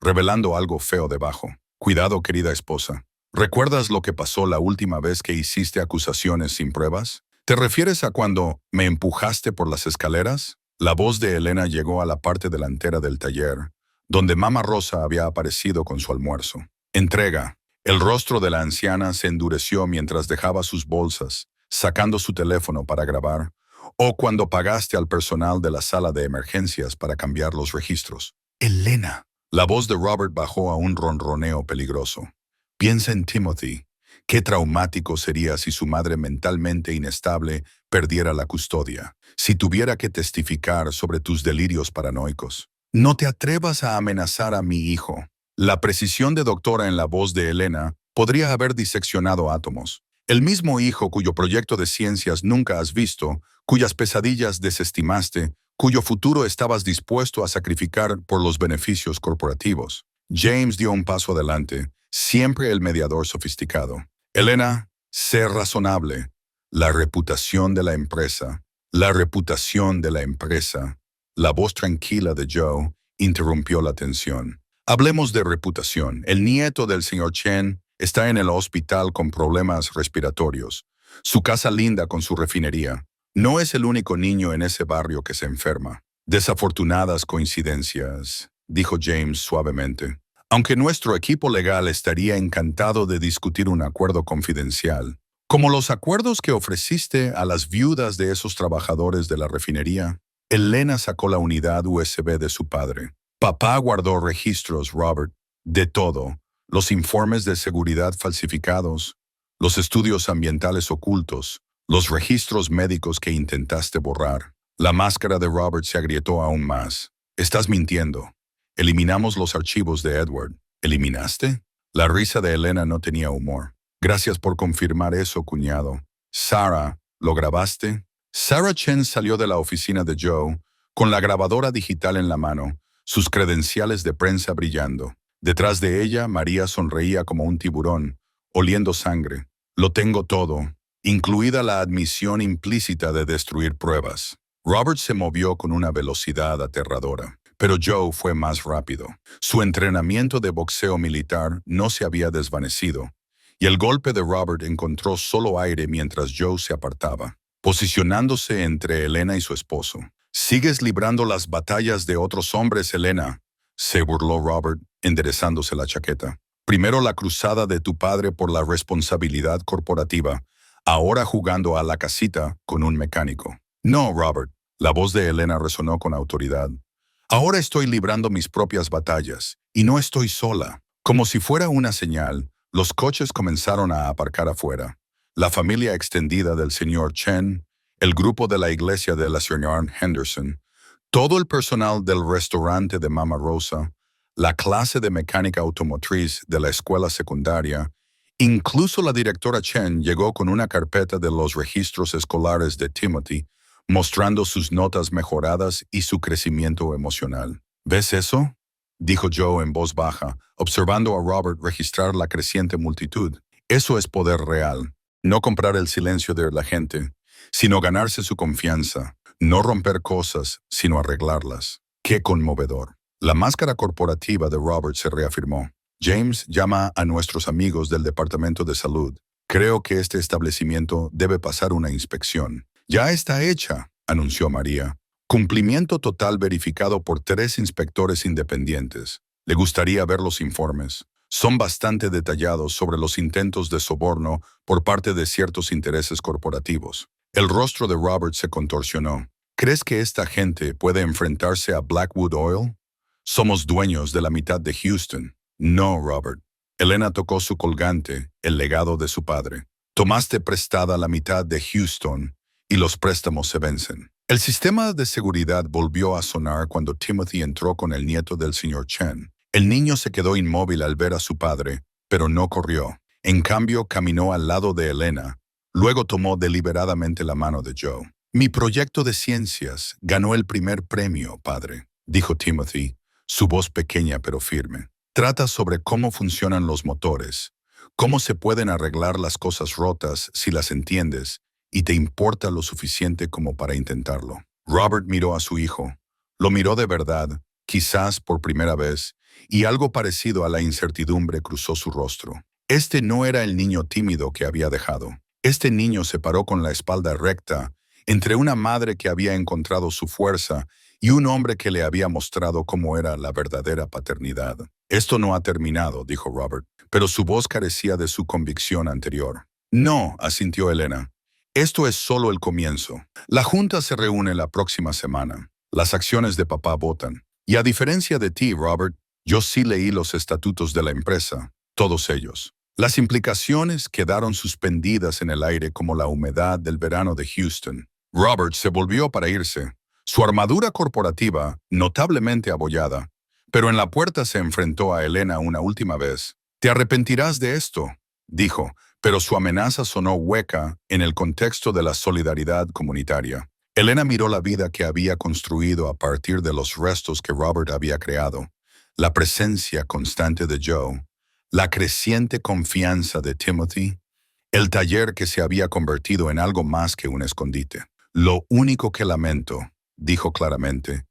revelando algo feo debajo. Cuidado, querida esposa. ¿Recuerdas lo que pasó la última vez que hiciste acusaciones sin pruebas? ¿Te refieres a cuando me empujaste por las escaleras? La voz de Elena llegó a la parte delantera del taller, donde Mama Rosa había aparecido con su almuerzo. Entrega. El rostro de la anciana se endureció mientras dejaba sus bolsas, sacando su teléfono para grabar, o cuando pagaste al personal de la sala de emergencias para cambiar los registros. Elena. La voz de Robert bajó a un ronroneo peligroso. Piensa en Timothy. Qué traumático sería si su madre mentalmente inestable perdiera la custodia, si tuviera que testificar sobre tus delirios paranoicos. No te atrevas a amenazar a mi hijo. La precisión de doctora en la voz de Elena podría haber diseccionado átomos. El mismo hijo cuyo proyecto de ciencias nunca has visto, cuyas pesadillas desestimaste, cuyo futuro estabas dispuesto a sacrificar por los beneficios corporativos. James dio un paso adelante, siempre el mediador sofisticado. Elena, sé razonable. La reputación de la empresa. La reputación de la empresa. La voz tranquila de Joe interrumpió la tensión. Hablemos de reputación. El nieto del señor Chen está en el hospital con problemas respiratorios. Su casa linda con su refinería. No es el único niño en ese barrio que se enferma. Desafortunadas coincidencias, dijo James suavemente. Aunque nuestro equipo legal estaría encantado de discutir un acuerdo confidencial, como los acuerdos que ofreciste a las viudas de esos trabajadores de la refinería. Elena sacó la unidad USB de su padre. Papá guardó registros, Robert, de todo. Los informes de seguridad falsificados, los estudios ambientales ocultos, los registros médicos que intentaste borrar. La máscara de Robert se agrietó aún más. Estás mintiendo. Eliminamos los archivos de Edward. ¿Eliminaste? La risa de Elena no tenía humor. Gracias por confirmar eso, cuñado. Sarah, ¿lo grabaste? Sarah Chen salió de la oficina de Joe con la grabadora digital en la mano, sus credenciales de prensa brillando. Detrás de ella, María sonreía como un tiburón, oliendo sangre. Lo tengo todo, incluida la admisión implícita de destruir pruebas. Robert se movió con una velocidad aterradora, pero Joe fue más rápido. Su entrenamiento de boxeo militar no se había desvanecido, y el golpe de Robert encontró solo aire mientras Joe se apartaba, posicionándose entre Elena y su esposo. «Sigues librando las batallas de otros hombres, Elena», se burló Robert, enderezándose la chaqueta. «Primero la cruzada de tu padre por la responsabilidad corporativa, ahora jugando a la casita con un mecánico». «No, Robert», la voz de Elena resonó con autoridad. Ahora estoy librando mis propias batallas, y no estoy sola. Como si fuera una señal, los coches comenzaron a aparcar afuera. La familia extendida del señor Chen, el grupo de la iglesia de la señora Henderson, todo el personal del restaurante de Mama Rosa, la clase de mecánica automotriz de la escuela secundaria, incluso la directora Chen llegó con una carpeta de los registros escolares de Timothy, mostrando sus notas mejoradas y su crecimiento emocional. ¿Ves eso?, dijo Joe en voz baja, observando a Robert registrar la creciente multitud. Eso es poder real. No comprar el silencio de la gente, sino ganarse su confianza. No romper cosas, sino arreglarlas. ¡Qué conmovedor! La máscara corporativa de Robert se reafirmó. James, llama a nuestros amigos del Departamento de Salud. Creo que este establecimiento debe pasar una inspección. Ya está hecha, anunció María. Cumplimiento total verificado por 3 inspectores independientes. Le gustaría ver los informes. Son bastante detallados sobre los intentos de soborno por parte de ciertos intereses corporativos. El rostro de Robert se contorsionó. ¿Crees que esta gente puede enfrentarse a Blackwood Oil? Somos dueños de la mitad de Houston. No, Robert. Elena tocó su colgante, el legado de su padre. Tomaste prestada la mitad de Houston y los préstamos se vencen. El sistema de seguridad volvió a sonar cuando Timothy entró con el nieto del señor Chen. El niño se quedó inmóvil al ver a su padre, pero no corrió. En cambio, caminó al lado de Elena. Luego tomó deliberadamente la mano de Joe. Mi proyecto de ciencias ganó el primer premio, padre, dijo Timothy, su voz pequeña pero firme. Trata sobre cómo funcionan los motores, cómo se pueden arreglar las cosas rotas si las entiendes y te importa lo suficiente como para intentarlo. Robert miró a su hijo. Lo miró de verdad, quizás por primera vez, y algo parecido a la incertidumbre cruzó su rostro. Este no era el niño tímido que había dejado. Este niño se paró con la espalda recta entre una madre que había encontrado su fuerza y un hombre que le había mostrado cómo era la verdadera paternidad. Esto no ha terminado, dijo Robert, pero su voz carecía de su convicción anterior. No, asintió Elena. Esto es solo el comienzo. La junta se reúne la próxima semana. Las acciones de papá votan. Y a diferencia de ti, Robert, yo sí leí los estatutos de la empresa, todos ellos. Las implicaciones quedaron suspendidas en el aire como la humedad del verano de Houston. Robert se volvió para irse, su armadura corporativa notablemente abollada, pero en la puerta se enfrentó a Elena una última vez. «Te arrepentirás de esto», dijo, pero su amenaza sonó hueca en el contexto de la solidaridad comunitaria. Elena miró la vida que había construido a partir de los restos que Robert había creado, la presencia constante de Joe, la creciente confianza de Timothy, el taller que se había convertido en algo más que un escondite. «Lo único que lamento», dijo claramente,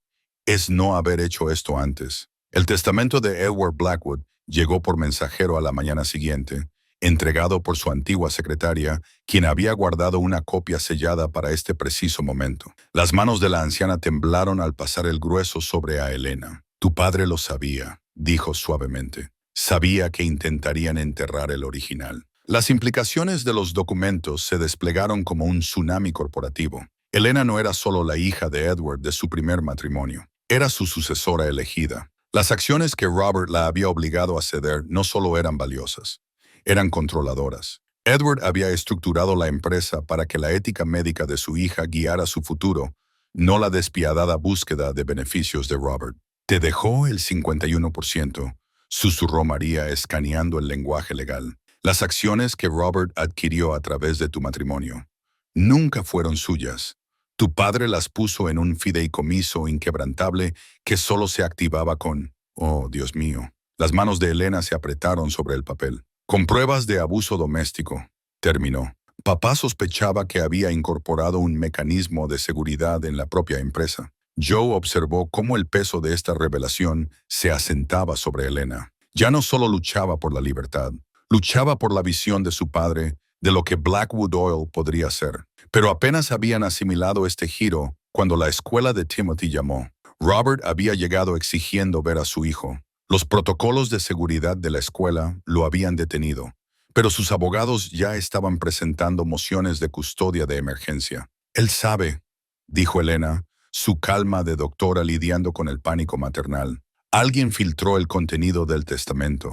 «es no haber hecho esto antes». El testamento de Edward Blackwood llegó por mensajero a la mañana siguiente, entregado por su antigua secretaria, quien había guardado una copia sellada para este preciso momento. Las manos de la anciana temblaron al pasar el grueso sobre a Elena. «Tu padre lo sabía», dijo suavemente. «Sabía que intentarían enterrar el original». Las implicaciones de los documentos se desplegaron como un tsunami corporativo. Elena no era solo la hija de Edward de su primer matrimonio, era su sucesora elegida. Las acciones que Robert la había obligado a ceder no solo eran valiosas, eran controladoras. Edward había estructurado la empresa para que la ética médica de su hija guiara su futuro, no la despiadada búsqueda de beneficios de Robert. «Te dejó el 51%, susurró María escaneando el lenguaje legal. «Las acciones que Robert adquirió a través de tu matrimonio nunca fueron suyas. Tu padre las puso en un fideicomiso inquebrantable que solo se activaba con... Oh, Dios mío». Las manos de Elena se apretaron sobre el papel. «Con pruebas de abuso doméstico», terminó. Papá sospechaba que había incorporado un mecanismo de seguridad en la propia empresa. Joe observó cómo el peso de esta revelación se asentaba sobre Elena. Ya no solo luchaba por la libertad, luchaba por la visión de su padre de lo que Blackwood Oil podría ser. Pero apenas habían asimilado este giro cuando la escuela de Timothy llamó. Robert había llegado exigiendo ver a su hijo. Los protocolos de seguridad de la escuela lo habían detenido, pero sus abogados ya estaban presentando mociones de custodia de emergencia. «Él sabe», dijo Elena, su calma de doctora lidiando con el pánico maternal. Alguien filtró el contenido del testamento.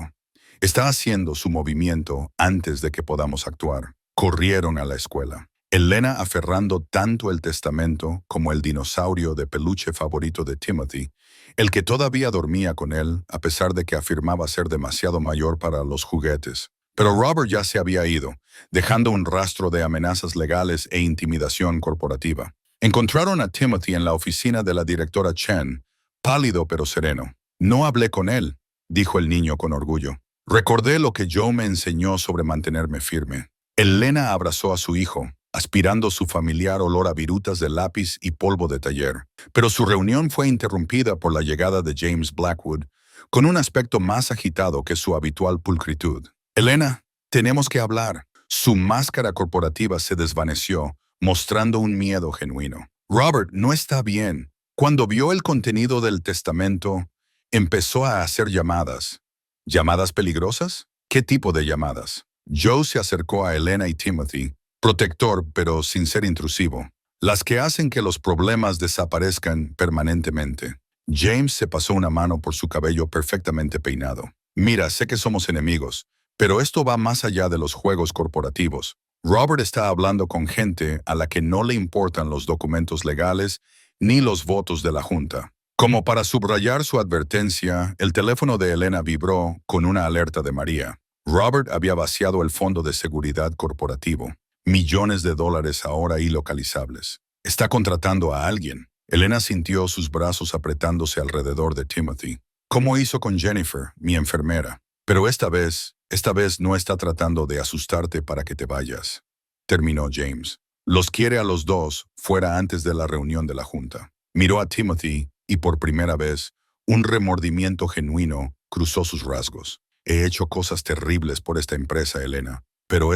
Está haciendo su movimiento antes de que podamos actuar. Corrieron a la escuela. Elena aferrando tanto el testamento como el dinosaurio de peluche favorito de Timothy, el que todavía dormía con él a pesar de que afirmaba ser demasiado mayor para los juguetes. Pero Robert ya se había ido, dejando un rastro de amenazas legales e intimidación corporativa. Encontraron a Timothy en la oficina de la directora Chen, pálido pero sereno. «No hablé con él», dijo el niño con orgullo. «Recordé lo que Joe me enseñó sobre mantenerme firme». Elena abrazó a su hijo, aspirando su familiar olor a virutas de lápiz y polvo de taller. Pero su reunión fue interrumpida por la llegada de James Blackwood, con un aspecto más agitado que su habitual pulcritud. «Elena, tenemos que hablar». Su máscara corporativa se desvaneció, mostrando un miedo genuino. «Robert, no está bien». Cuando vio el contenido del testamento, empezó a hacer llamadas. ¿Llamadas peligrosas? ¿Qué tipo de llamadas? Joe se acercó a Elena y Timothy, protector pero sin ser intrusivo. Las que hacen que los problemas desaparezcan permanentemente. James se pasó una mano por su cabello perfectamente peinado. «Mira, sé que somos enemigos, pero esto va más allá de los juegos corporativos. Robert está hablando con gente a la que no le importan los documentos legales ni los votos de la Junta». Como para subrayar su advertencia, el teléfono de Elena vibró con una alerta de María. Robert había vaciado el fondo de seguridad corporativo. Millones de dólares ahora ilocalizables. Está contratando a alguien. Elena sintió sus brazos apretándose alrededor de Timothy. «¿Cómo hizo con Jennifer, mi enfermera? Pero esta vez no está tratando de asustarte para que te vayas», terminó James. «Los quiere a los dos fuera antes de la reunión de la Junta». Miró a Timothy y por primera vez, un remordimiento genuino cruzó sus rasgos. «He hecho cosas terribles por esta empresa, Elena, pero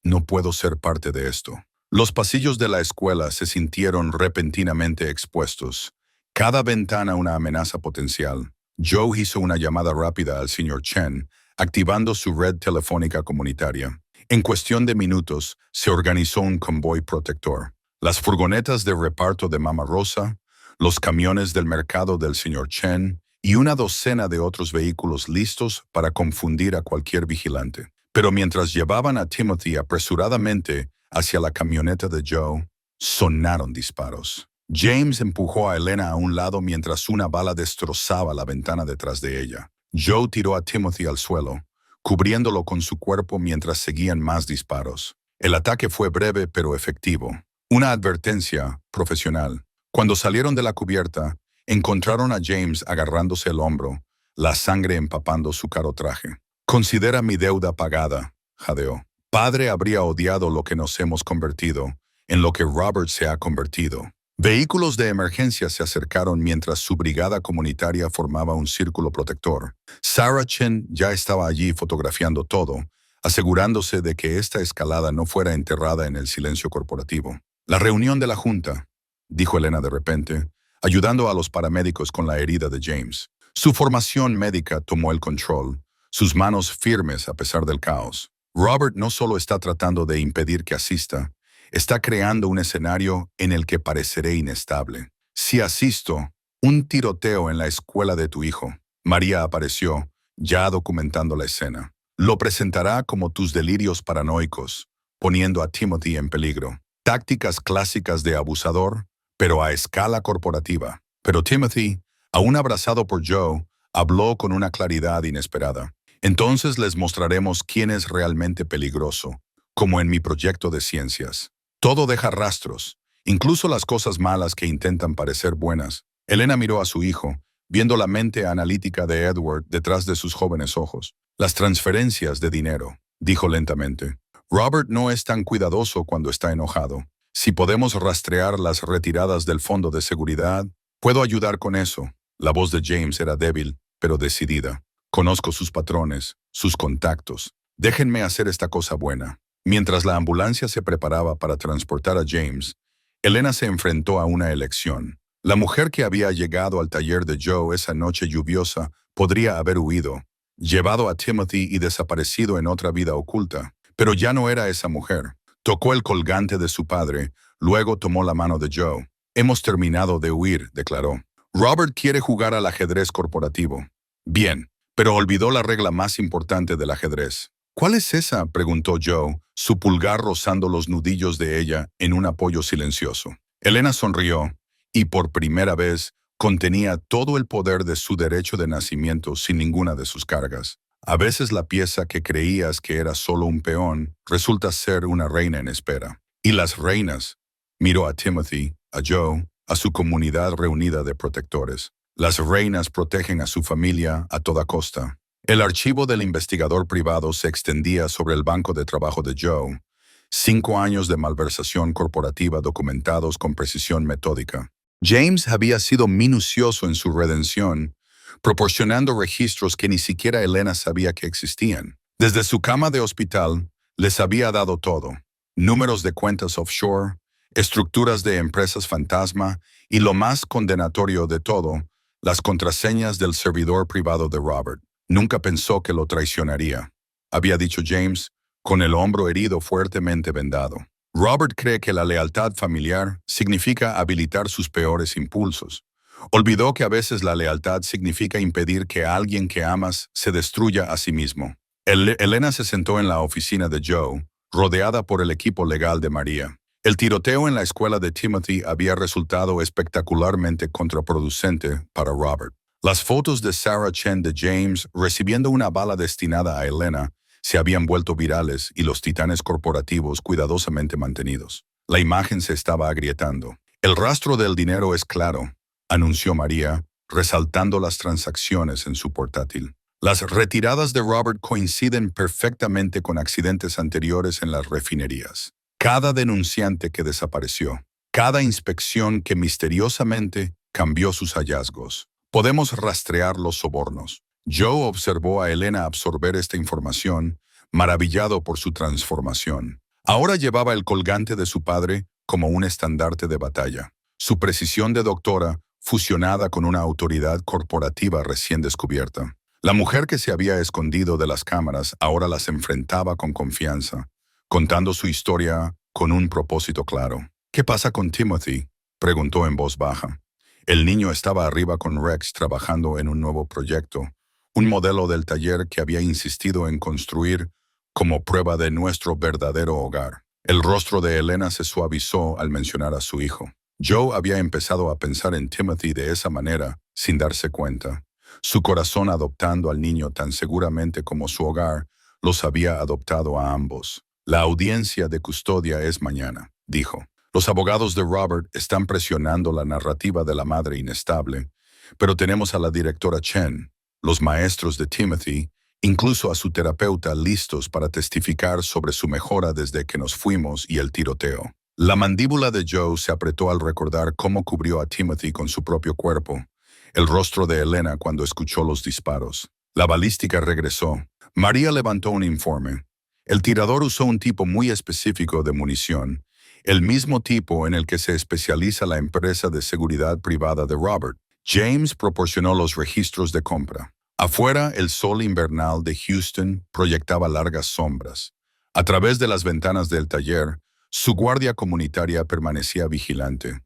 no puedo ser parte de esto». Los pasillos de la escuela se sintieron repentinamente expuestos. Cada ventana una amenaza potencial. Joe hizo una llamada rápida al señor Chen, activando su red telefónica comunitaria. En cuestión de minutos, se organizó un convoy protector. Las furgonetas de reparto de Mama Rosa, los camiones del mercado del señor Chen y una docena de otros vehículos listos para confundir a cualquier vigilante. Pero mientras llevaban a Timothy apresuradamente hacia la camioneta de Joe, sonaron disparos. James empujó a Elena a un lado mientras una bala destrozaba la ventana detrás de ella. Joe tiró a Timothy al suelo, cubriéndolo con su cuerpo mientras seguían más disparos. El ataque fue breve pero efectivo. Una advertencia profesional. Cuando salieron de la cubierta, encontraron a James agarrándose el hombro, la sangre empapando su caro traje. «Considera mi deuda pagada», jadeó. «Padre habría odiado lo que nos hemos convertido, en lo que Robert se ha convertido». Vehículos de emergencia se acercaron mientras su brigada comunitaria formaba un círculo protector. Sarah Chen ya estaba allí fotografiando todo, asegurándose de que esta escalada no fuera enterrada en el silencio corporativo. «La reunión de la Junta», dijo Elena de repente, ayudando a los paramédicos con la herida de James. Su formación médica tomó el control, sus manos firmes a pesar del caos. «Robert no solo está tratando de impedir que asista, está creando un escenario en el que pareceré inestable. Si asisto, un tiroteo en la escuela de tu hijo». María apareció, ya documentando la escena. «Lo presentará como tus delirios paranoicos, poniendo a Timothy en peligro. Tácticas clásicas de abusador, pero a escala corporativa». Pero Timothy, aún abrazado por Joe, habló con una claridad inesperada. «Entonces les mostraremos quién es realmente peligroso, como en mi proyecto de ciencias. Todo deja rastros, incluso las cosas malas que intentan parecer buenas». Elena miró a su hijo, viendo la mente analítica de Edward detrás de sus jóvenes ojos. «Las transferencias de dinero», dijo lentamente. «Robert no es tan cuidadoso cuando está enojado. Si podemos rastrear las retiradas del fondo de seguridad, puedo ayudar con eso». La voz de James era débil, pero decidida. «Conozco sus patrones, sus contactos. Déjenme hacer esta cosa buena». Mientras la ambulancia se preparaba para transportar a James, Elena se enfrentó a una elección. La mujer que había llegado al taller de Joe esa noche lluviosa podría haber huido, llevado a Timothy y desaparecido en otra vida oculta. Pero ya no era esa mujer. Tocó el colgante de su padre, luego tomó la mano de Joe. Hemos terminado de huir, declaró. Robert quiere jugar al ajedrez corporativo. Bien, pero olvidó la regla más importante del ajedrez. ¿Cuál es esa?, preguntó Joe, su pulgar rozando los nudillos de ella en un apoyo silencioso. Elena sonrió, y por primera vez contenía todo el poder de su derecho de nacimiento sin ninguna de sus cargas. A veces la pieza que creías que era solo un peón resulta ser una reina en espera. Y las reinas, miró a Timothy, a Joe, a su comunidad reunida de protectores. Las reinas protegen a su familia a toda costa. El archivo del investigador privado se extendía sobre el banco de trabajo de Joe. 5 años de malversación corporativa documentados con precisión metódica. James había sido minucioso en su redención, proporcionando registros que ni siquiera Elena sabía que existían. Desde su cama de hospital, les había dado todo. Números de cuentas offshore, estructuras de empresas fantasma y lo más condenatorio de todo, las contraseñas del servidor privado de Robert. Nunca pensó que lo traicionaría, había dicho James, con el hombro herido fuertemente vendado. Robert cree que la lealtad familiar significa habilitar sus peores impulsos. Olvidó que a veces la lealtad significa impedir que alguien que amas se destruya a sí mismo. Elena se sentó en la oficina de Joe, rodeada por el equipo legal de María. El tiroteo en la escuela de Timothy había resultado espectacularmente contraproducente para Robert. Las fotos de Sarah Chen de James recibiendo una bala destinada a Elena se habían vuelto virales y los titanes corporativos cuidadosamente mantenidos. La imagen se estaba agrietando. El rastro del dinero es claro, anunció María, resaltando las transacciones en su portátil. Las retiradas de Robert coinciden perfectamente con accidentes anteriores en las refinerías. Cada denunciante que desapareció, cada inspección que misteriosamente cambió sus hallazgos. Podemos rastrear los sobornos. Joe observó a Elena absorber esta información, maravillado por su transformación. Ahora llevaba el colgante de su padre como un estandarte de batalla. Su precisión de doctora, fusionada con una autoridad corporativa recién descubierta. La mujer que se había escondido de las cámaras ahora las enfrentaba con confianza, contando su historia con un propósito claro. ¿Qué pasa con Timothy?, preguntó en voz baja. El niño estaba arriba con Rex trabajando en un nuevo proyecto, un modelo del taller que había insistido en construir como prueba de nuestro verdadero hogar. El rostro de Elena se suavizó al mencionar a su hijo. Joe había empezado a pensar en Timothy de esa manera, sin darse cuenta. Su corazón adoptando al niño tan seguramente como su hogar, los había adoptado a ambos. La audiencia de custodia es mañana, dijo. Los abogados de Robert están presionando la narrativa de la madre inestable, pero tenemos a la directora Chen, los maestros de Timothy, incluso a su terapeuta listos para testificar sobre su mejora desde que nos fuimos y el tiroteo. La mandíbula de Joe se apretó al recordar cómo cubrió a Timothy con su propio cuerpo, el rostro de Elena cuando escuchó los disparos. La balística regresó. María levantó un informe. El tirador usó un tipo muy específico de munición, el mismo tipo en el que se especializa la empresa de seguridad privada de Robert. James proporcionó los registros de compra. Afuera, el sol invernal de Houston proyectaba largas sombras. A través de las ventanas del taller, su guardia comunitaria permanecía vigilante.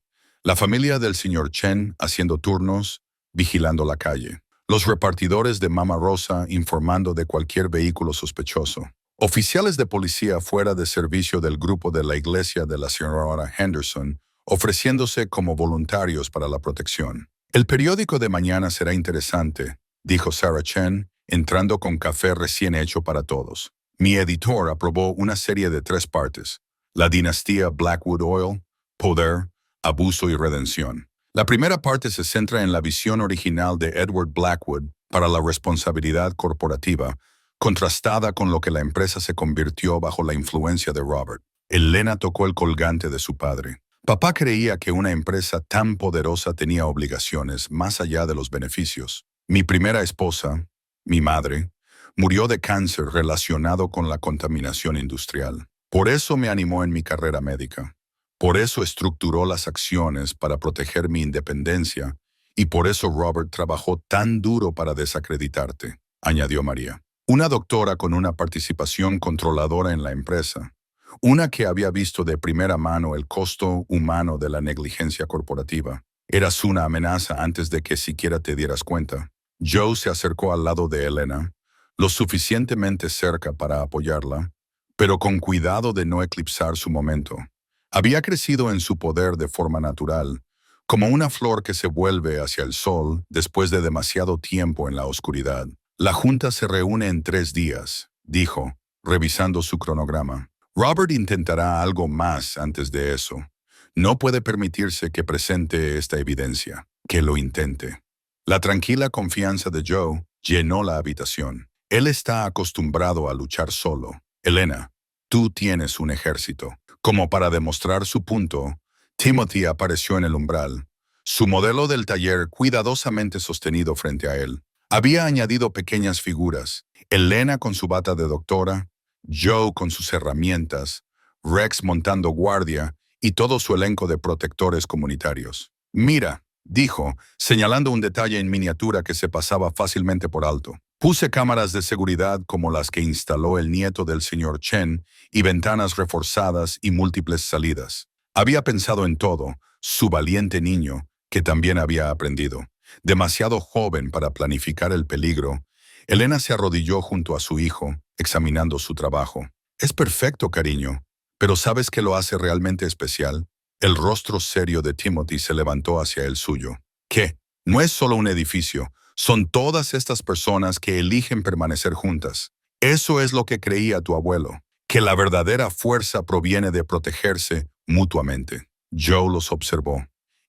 La familia del señor Chen haciendo turnos, vigilando la calle. Los repartidores de Mama Rosa informando de cualquier vehículo sospechoso. Oficiales de policía fuera de servicio del grupo de la iglesia de la señora Henderson, ofreciéndose como voluntarios para la protección. El periódico de mañana será interesante, dijo Sarah Chen, entrando con café recién hecho para todos. Mi editor aprobó una serie de 3 partes. La dinastía Blackwood Oil, poder, abuso y redención. La primera parte se centra en la visión original de Edward Blackwood para la responsabilidad corporativa, contrastada con lo que la empresa se convirtió bajo la influencia de Robert. Elena tocó el colgante de su padre. Papá creía que una empresa tan poderosa tenía obligaciones más allá de los beneficios. Mi primera esposa, mi madre, murió de cáncer relacionado con la contaminación industrial. Por eso me animó en mi carrera médica. Por eso estructuró las acciones para proteger mi independencia y por eso Robert trabajó tan duro para desacreditarte, añadió María. Una doctora con una participación controladora en la empresa. una que había visto de primera mano el costo humano de la negligencia corporativa. Eras una amenaza antes de que siquiera te dieras cuenta. Joe se acercó al lado de Elena, lo suficientemente cerca para apoyarla, pero con cuidado de no eclipsar su momento. Había crecido en su poder de forma natural, como una flor que se vuelve hacia el sol después de demasiado tiempo en la oscuridad. La junta se reúne en 3 días, dijo, revisando su cronograma. Robert intentará algo más antes de eso. No puede permitirse que presente esta evidencia, que lo intente. La tranquila confianza de Joe llenó la habitación. Él está acostumbrado a luchar solo. Elena, tú tienes un ejército. Como para demostrar su punto, Timothy apareció en el umbral, su modelo del taller cuidadosamente sostenido frente a él. Había añadido pequeñas figuras, Elena con su bata de doctora, Joe con sus herramientas, Rex montando guardia y todo su elenco de protectores comunitarios. Mira, dijo, señalando un detalle en miniatura que se pasaba fácilmente por alto. Puse cámaras de seguridad como las que instaló el nieto del señor Chen y ventanas reforzadas y múltiples salidas. Había pensado en todo, su valiente niño, que también había aprendido. Demasiado joven para planificar el peligro, Elena se arrodilló junto a su hijo, examinando su trabajo. Es perfecto, cariño, pero ¿sabes qué lo hace realmente especial? El rostro serio de Timothy se levantó hacia el suyo. ¿Qué? No es solo un edificio, son todas estas personas que eligen permanecer juntas. Eso es lo que creía tu abuelo, que la verdadera fuerza proviene de protegerse mutuamente. Joe los observó.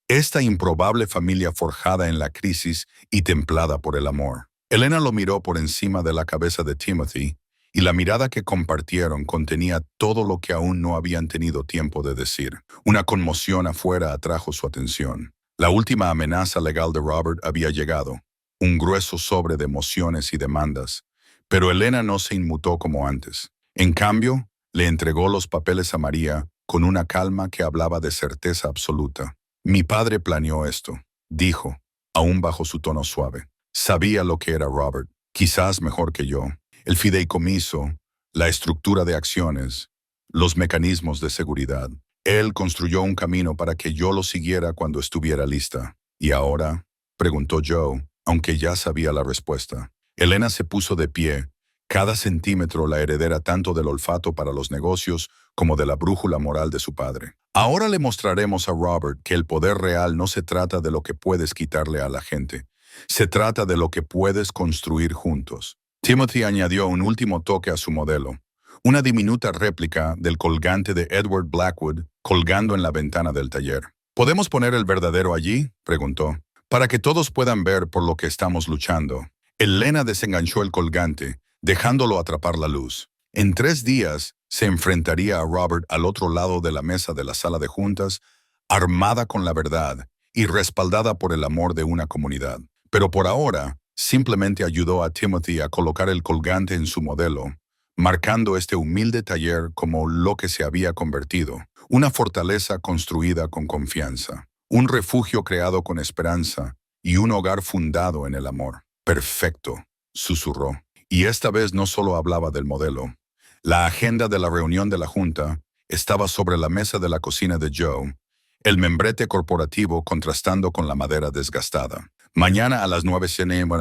Esta improbable familia forjada en la crisis y templada por el amor. Elena lo miró por encima de la cabeza de Timothy, y la mirada que compartieron contenía todo lo que aún no habían tenido tiempo de decir. Una conmoción afuera atrajo su atención. La última amenaza legal de Robert había llegado, un grueso sobre de mociones y demandas, pero Elena no se inmutó como antes. En cambio, le entregó los papeles a María con una calma que hablaba de certeza absoluta. Mi padre planeó esto, dijo, aún bajo su tono suave. Sabía lo que era Robert, quizás mejor que yo. El fideicomiso, la estructura de acciones, los mecanismos de seguridad. Él construyó un camino para que yo lo siguiera cuando estuviera lista. ¿Y ahora?, preguntó Joe, aunque ya sabía la respuesta. Elena se puso de pie, cada centímetro la heredera tanto del olfato para los negocios como de la brújula moral de su padre. Ahora le mostraremos a Robert que el poder real no se trata de lo que puedes quitarle a la gente, se trata de lo que puedes construir juntos. Timothy añadió un último toque a su modelo, una diminuta réplica del colgante de Edward Blackwood colgando en la ventana del taller. ¿Podemos poner el verdadero allí?, preguntó, para que todos puedan ver por lo que estamos luchando. Elena desenganchó el colgante, dejándolo atrapar la luz. En 3 días se enfrentaría a Robert al otro lado de la mesa de la sala de juntas, armada con la verdad y respaldada por el amor de una comunidad. Pero por ahora, simplemente ayudó a Timothy a colocar el colgante en su modelo, marcando este humilde taller como lo que se había convertido, una fortaleza construida con confianza, un refugio creado con esperanza y un hogar fundado en el amor. Perfecto, susurró. Y esta vez no solo hablaba del modelo. La agenda de la reunión de la Junta estaba sobre la mesa de la cocina de Joe, el membrete corporativo contrastando con la madera desgastada. Mañana a las 9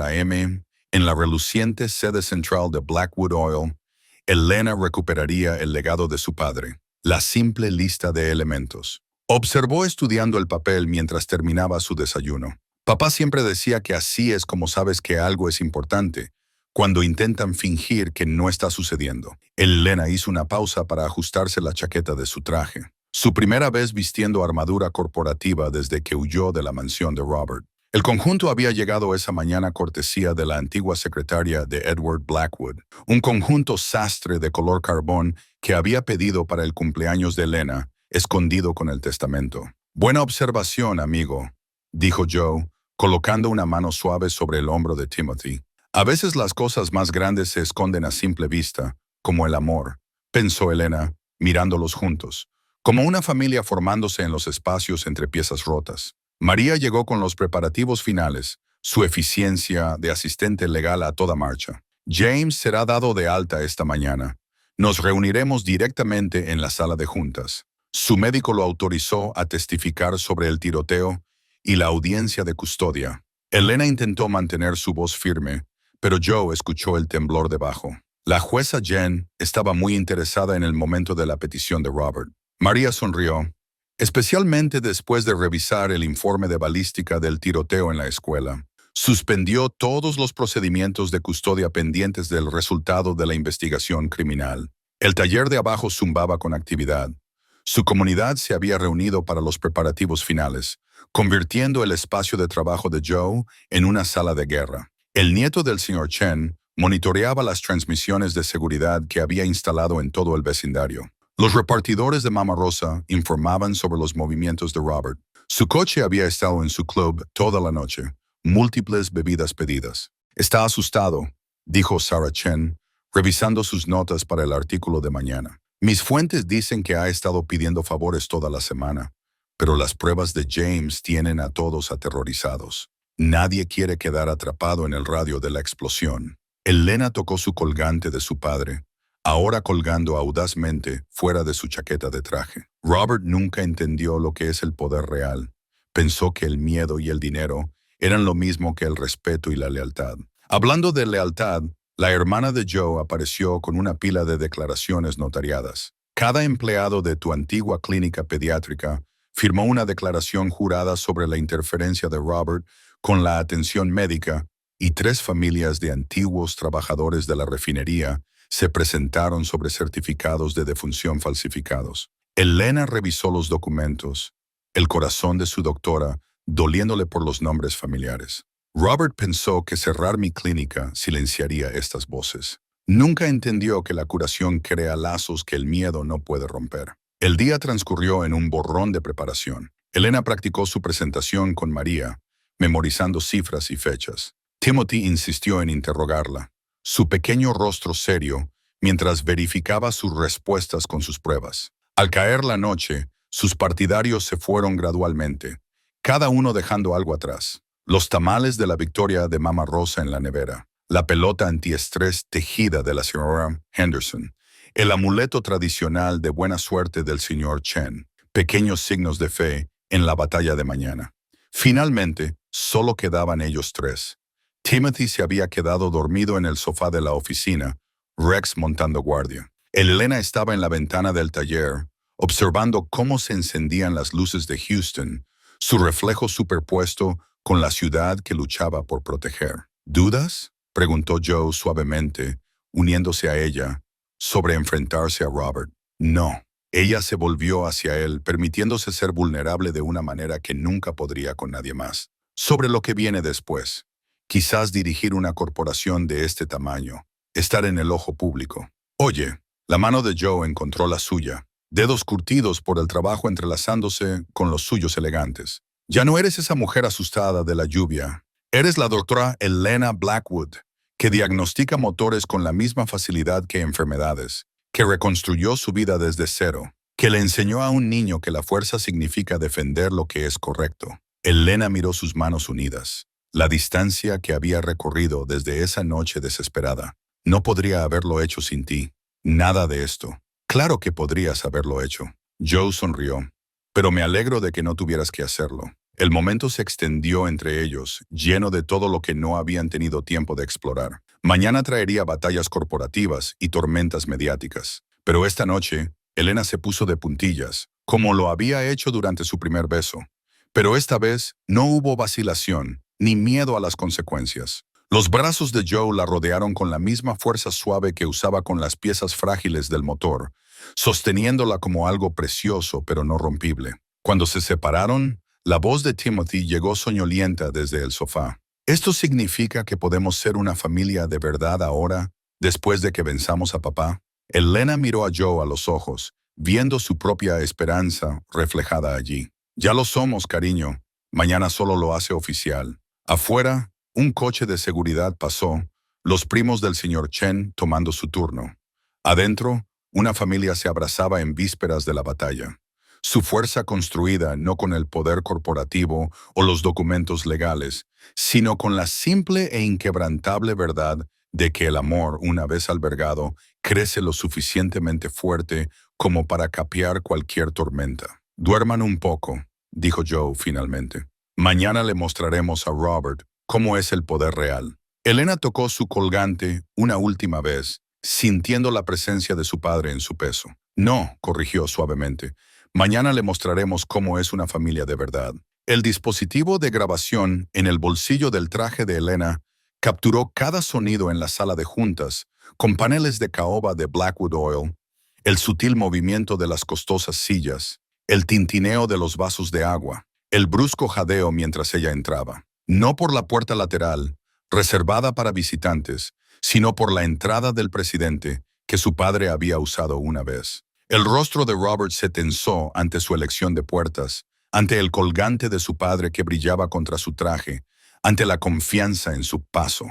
a.m., en la reluciente sede central de Blackwood Oil, Elena recuperaría el legado de su padre, la simple lista de elementos. Observó estudiando el papel mientras terminaba su desayuno. Papá siempre decía que así es como sabes que algo es importante, cuando intentan fingir que no está sucediendo. Elena hizo una pausa para ajustarse la chaqueta de su traje. Su primera vez vistiendo armadura corporativa desde que huyó de la mansión de Robert. El conjunto había llegado esa mañana cortesía de la antigua secretaria de Edward Blackwood, un conjunto sastre de color carbón que había pedido para el cumpleaños de Elena, escondido con el testamento. Buena observación, amigo, dijo Joe, colocando una mano suave sobre el hombro de Timothy. A veces las cosas más grandes se esconden a simple vista, como el amor, pensó Elena, mirándolos juntos, como una familia formándose en los espacios entre piezas rotas. María llegó con los preparativos finales, su eficiencia de asistente legal a toda marcha. James será dado de alta esta mañana. Nos reuniremos directamente en la sala de juntas. Su médico lo autorizó a testificar sobre el tiroteo y la audiencia de custodia. Elena intentó mantener su voz firme, pero Joe escuchó el temblor debajo. La jueza Jen estaba muy interesada en el momento de la petición de Robert. María sonrió, especialmente después de revisar el informe de balística del tiroteo en la escuela. Suspendió todos los procedimientos de custodia pendientes del resultado de la investigación criminal. El taller de abajo zumbaba con actividad. Su comunidad se había reunido para los preparativos finales, convirtiendo el espacio de trabajo de Joe en una sala de guerra. El nieto del señor Chen monitoreaba las transmisiones de seguridad que había instalado en todo el vecindario. Los repartidores de Mama Rosa informaban sobre los movimientos de Robert. Su coche había estado en su club toda la noche, múltiples bebidas pedidas. Está asustado, dijo Sarah Chen, revisando sus notas para el artículo de mañana. Mis fuentes dicen que ha estado pidiendo favores toda la semana, pero las pruebas de James tienen a todos aterrorizados. Nadie quiere quedar atrapado en el radio de la explosión. Elena tocó su colgante de su padre, ahora colgando audazmente fuera de su chaqueta de traje. Robert nunca entendió lo que es el poder real. Pensó que el miedo y el dinero eran lo mismo que el respeto y la lealtad. Hablando de lealtad, la hermana de Joe apareció con una pila de declaraciones notariadas. Cada empleado de tu antigua clínica pediátrica firmó una declaración jurada sobre la interferencia de Robert con la atención médica y 3 familias de antiguos trabajadores de la refinería se presentaron sobre certificados de defunción falsificados. Elena revisó los documentos, el corazón de su doctora doliéndole por los nombres familiares. Robert pensó que cerrar mi clínica silenciaría estas voces. Nunca entendió que la curación crea lazos que el miedo no puede romper. El día transcurrió en un borrón de preparación. Elena practicó su presentación con María, memorizando cifras y fechas. Timothy insistió en interrogarla, su pequeño rostro serio, mientras verificaba sus respuestas con sus pruebas. Al caer la noche, sus partidarios se fueron gradualmente, cada uno dejando algo atrás. Los tamales de la victoria de Mama Rosa en la nevera, la pelota antiestrés tejida de la señora Henderson, el amuleto tradicional de buena suerte del señor Chen, pequeños signos de fe en la batalla de mañana. Finalmente, solo quedaban ellos 3. Timothy se había quedado dormido en el sofá de la oficina, Rex montando guardia. Elena estaba en la ventana del taller, observando cómo se encendían las luces de Houston, su reflejo superpuesto con la ciudad que luchaba por proteger. ¿Dudas?, preguntó Joe suavemente, uniéndose a ella, sobre enfrentarse a Robert. No. Ella se volvió hacia él, permitiéndose ser vulnerable de una manera que nunca podría con nadie más. Sobre lo que viene después. Quizás dirigir una corporación de este tamaño, estar en el ojo público. Oye, la mano de Joe encontró la suya, dedos curtidos por el trabajo entrelazándose con los suyos elegantes. Ya no eres esa mujer asustada de la lluvia. Eres la doctora Elena Blackwood, que diagnostica motores con la misma facilidad que enfermedades, que reconstruyó su vida desde cero, que le enseñó a un niño que la fuerza significa defender lo que es correcto. Elena miró sus manos unidas. La distancia que había recorrido desde esa noche desesperada. No podría haberlo hecho sin ti. Nada de esto. Claro que podrías haberlo hecho. Joe sonrió. Pero me alegro de que no tuvieras que hacerlo. El momento se extendió entre ellos, lleno de todo lo que no habían tenido tiempo de explorar. Mañana traería batallas corporativas y tormentas mediáticas. Pero esta noche, Elena se puso de puntillas, como lo había hecho durante su primer beso. Pero esta vez no hubo vacilación, ni miedo a las consecuencias. Los brazos de Joe la rodearon con la misma fuerza suave que usaba con las piezas frágiles del motor, sosteniéndola como algo precioso pero no rompible. Cuando se separaron, la voz de Timothy llegó soñolienta desde el sofá. ¿Esto significa que podemos ser una familia de verdad ahora, después de que venzamos a papá? Elena miró a Joe a los ojos, viendo su propia esperanza reflejada allí. Ya lo somos, cariño. Mañana solo lo hace oficial. Afuera, un coche de seguridad pasó, los primos del señor Chen tomando su turno. Adentro, una familia se abrazaba en vísperas de la batalla. Su fuerza construida no con el poder corporativo o los documentos legales, sino con la simple e inquebrantable verdad de que el amor, una vez albergado, crece lo suficientemente fuerte como para capear cualquier tormenta. Duerman un poco, dijo Joe finalmente. Mañana le mostraremos a Robert cómo es el poder real. Elena tocó su colgante una última vez, sintiendo la presencia de su padre en su peso. No, corrigió suavemente. Mañana le mostraremos cómo es una familia de verdad. El dispositivo de grabación en el bolsillo del traje de Elena capturó cada sonido en la sala de juntas, con paneles de caoba de Blackwood Oil, el sutil movimiento de las costosas sillas, el tintineo de los vasos de agua, el brusco jadeo mientras ella entraba. No por la puerta lateral, reservada para visitantes, sino por la entrada del presidente que su padre había usado una vez. El rostro de Robert se tensó ante su elección de puertas, ante el colgante de su padre que brillaba contra su traje, ante la confianza en su paso.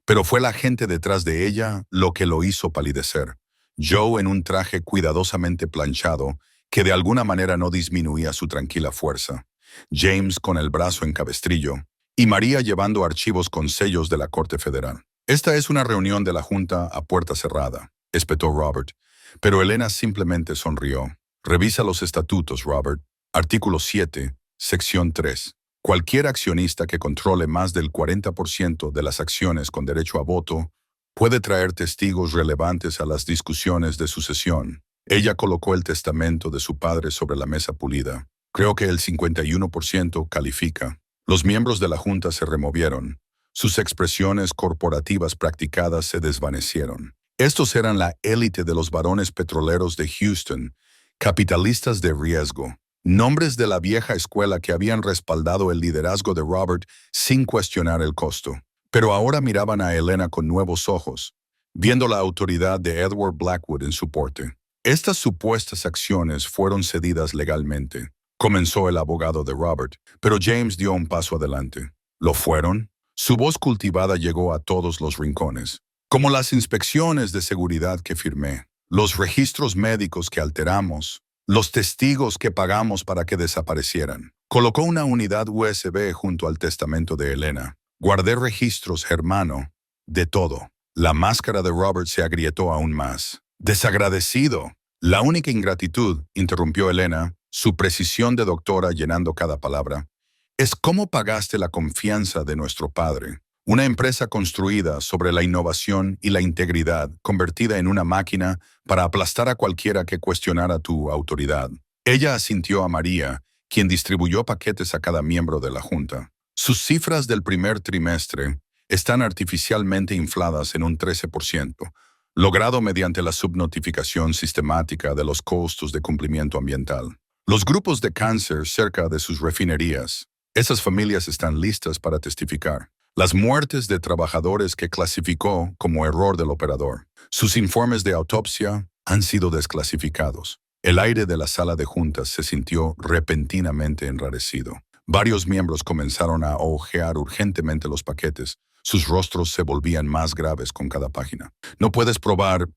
Pero fue la gente detrás de ella lo que lo hizo palidecer. Joe en un traje cuidadosamente planchado, que de alguna manera no disminuía su tranquila fuerza. James con el brazo en cabestrillo, y María llevando archivos con sellos de la Corte Federal. Esta es una reunión de la Junta a puerta cerrada, espetó Robert, pero Elena simplemente sonrió. Revisa los estatutos, Robert. Artículo 7, sección 3. Cualquier accionista que controle más del 40% de las acciones con derecho a voto puede traer testigos relevantes a las discusiones de sucesión. Ella colocó el testamento de su padre sobre la mesa pulida. Creo que el 51% califica. Los miembros de la Junta se removieron. Sus expresiones corporativas practicadas se desvanecieron. Estos eran la élite de los varones petroleros de Houston, capitalistas de riesgo, nombres de la vieja escuela que habían respaldado el liderazgo de Robert sin cuestionar el costo. Pero ahora miraban a Elena con nuevos ojos, viendo la autoridad de Edward Blackwood en su porte. Estas supuestas acciones fueron cedidas legalmente, comenzó el abogado de Robert, pero James dio un paso adelante. ¿Lo fueron? Su voz cultivada llegó a todos los rincones. Como las inspecciones de seguridad que firmé, los registros médicos que alteramos, los testigos que pagamos para que desaparecieran. Colocó una unidad USB junto al testamento de Elena. Guardé registros, hermano, de todo. La máscara de Robert se agrietó aún más. Desagradecido. La única ingratitud, interrumpió Elena, su precisión de doctora llenando cada palabra, es cómo pagaste la confianza de nuestro padre. Una empresa construida sobre la innovación y la integridad, convertida en una máquina para aplastar a cualquiera que cuestionara tu autoridad. Ella asintió a María, quien distribuyó paquetes a cada miembro de la Junta. Sus cifras del primer trimestre están artificialmente infladas en un 13%, logrado mediante la subnotificación sistemática de los costos de cumplimiento ambiental. Los grupos de cáncer cerca de sus refinerías. Esas familias están listas para testificar. Las muertes de trabajadores que clasificó como error del operador. Sus informes de autopsia han sido desclasificados. El aire de la sala de juntas se sintió repentinamente enrarecido. Varios miembros comenzaron a hojear urgentemente los paquetes. Sus rostros se volvían más graves con cada página. No puedes probar,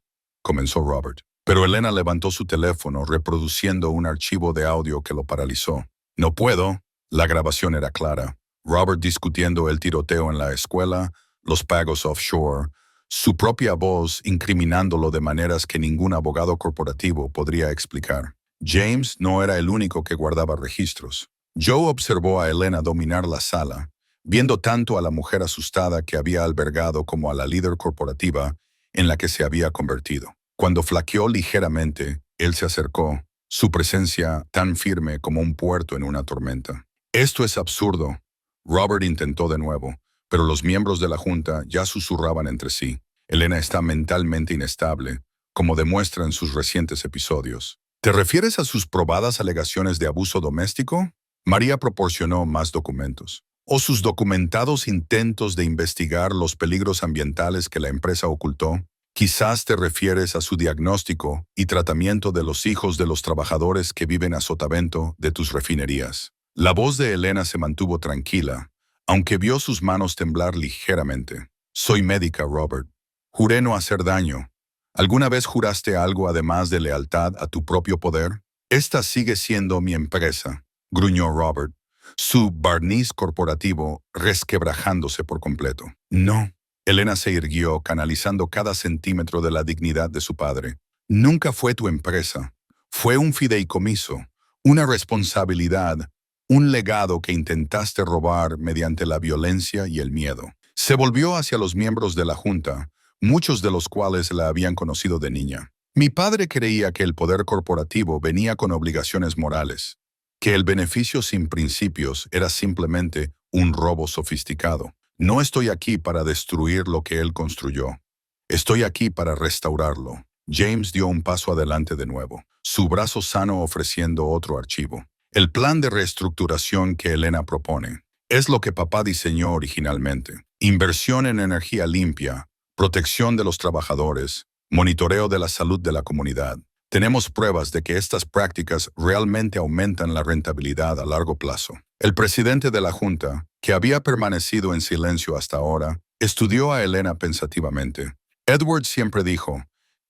comenzó Robert. Pero Elena levantó su teléfono reproduciendo un archivo de audio que lo paralizó. No puedo. La grabación era clara. Robert discutiendo el tiroteo en la escuela, los pagos offshore, su propia voz incriminándolo de maneras que ningún abogado corporativo podría explicar. James no era el único que guardaba registros. Joe observó a Elena dominar la sala, viendo tanto a la mujer asustada que había albergado como a la líder corporativa en la que se había convertido. Cuando flaqueó ligeramente, él se acercó, su presencia tan firme como un puerto en una tormenta. Esto es absurdo. Robert intentó de nuevo, pero los miembros de la Junta ya susurraban entre sí. Elena está mentalmente inestable, como demuestran sus recientes episodios. ¿Te refieres a sus probadas alegaciones de abuso doméstico? María proporcionó más documentos. ¿O sus documentados intentos de investigar los peligros ambientales que la empresa ocultó? Quizás te refieres a su diagnóstico y tratamiento de los hijos de los trabajadores que viven a sotavento de tus refinerías. La voz de Elena se mantuvo tranquila, aunque vio sus manos temblar ligeramente. Soy médica, Robert. Juré no hacer daño. ¿Alguna vez juraste algo además de lealtad a tu propio poder? Esta sigue siendo mi empresa, gruñó Robert, su barniz corporativo resquebrajándose por completo. No, Elena se irguió, canalizando cada centímetro de la dignidad de su padre. Nunca fue tu empresa. Fue un fideicomiso, una responsabilidad, un legado que intentaste robar mediante la violencia y el miedo. Se volvió hacia los miembros de la Junta, muchos de los cuales la habían conocido de niña. Mi padre creía que el poder corporativo venía con obligaciones morales, que el beneficio sin principios era simplemente un robo sofisticado. No estoy aquí para destruir lo que él construyó. Estoy aquí para restaurarlo. James dio un paso adelante de nuevo, su brazo sano ofreciendo otro archivo. El plan de reestructuración que Elena propone es lo que papá diseñó originalmente. Inversión en energía limpia, protección de los trabajadores, monitoreo de la salud de la comunidad. Tenemos pruebas de que estas prácticas realmente aumentan la rentabilidad a largo plazo. El presidente de la Junta, que había permanecido en silencio hasta ahora, estudió a Elena pensativamente. Edward siempre dijo,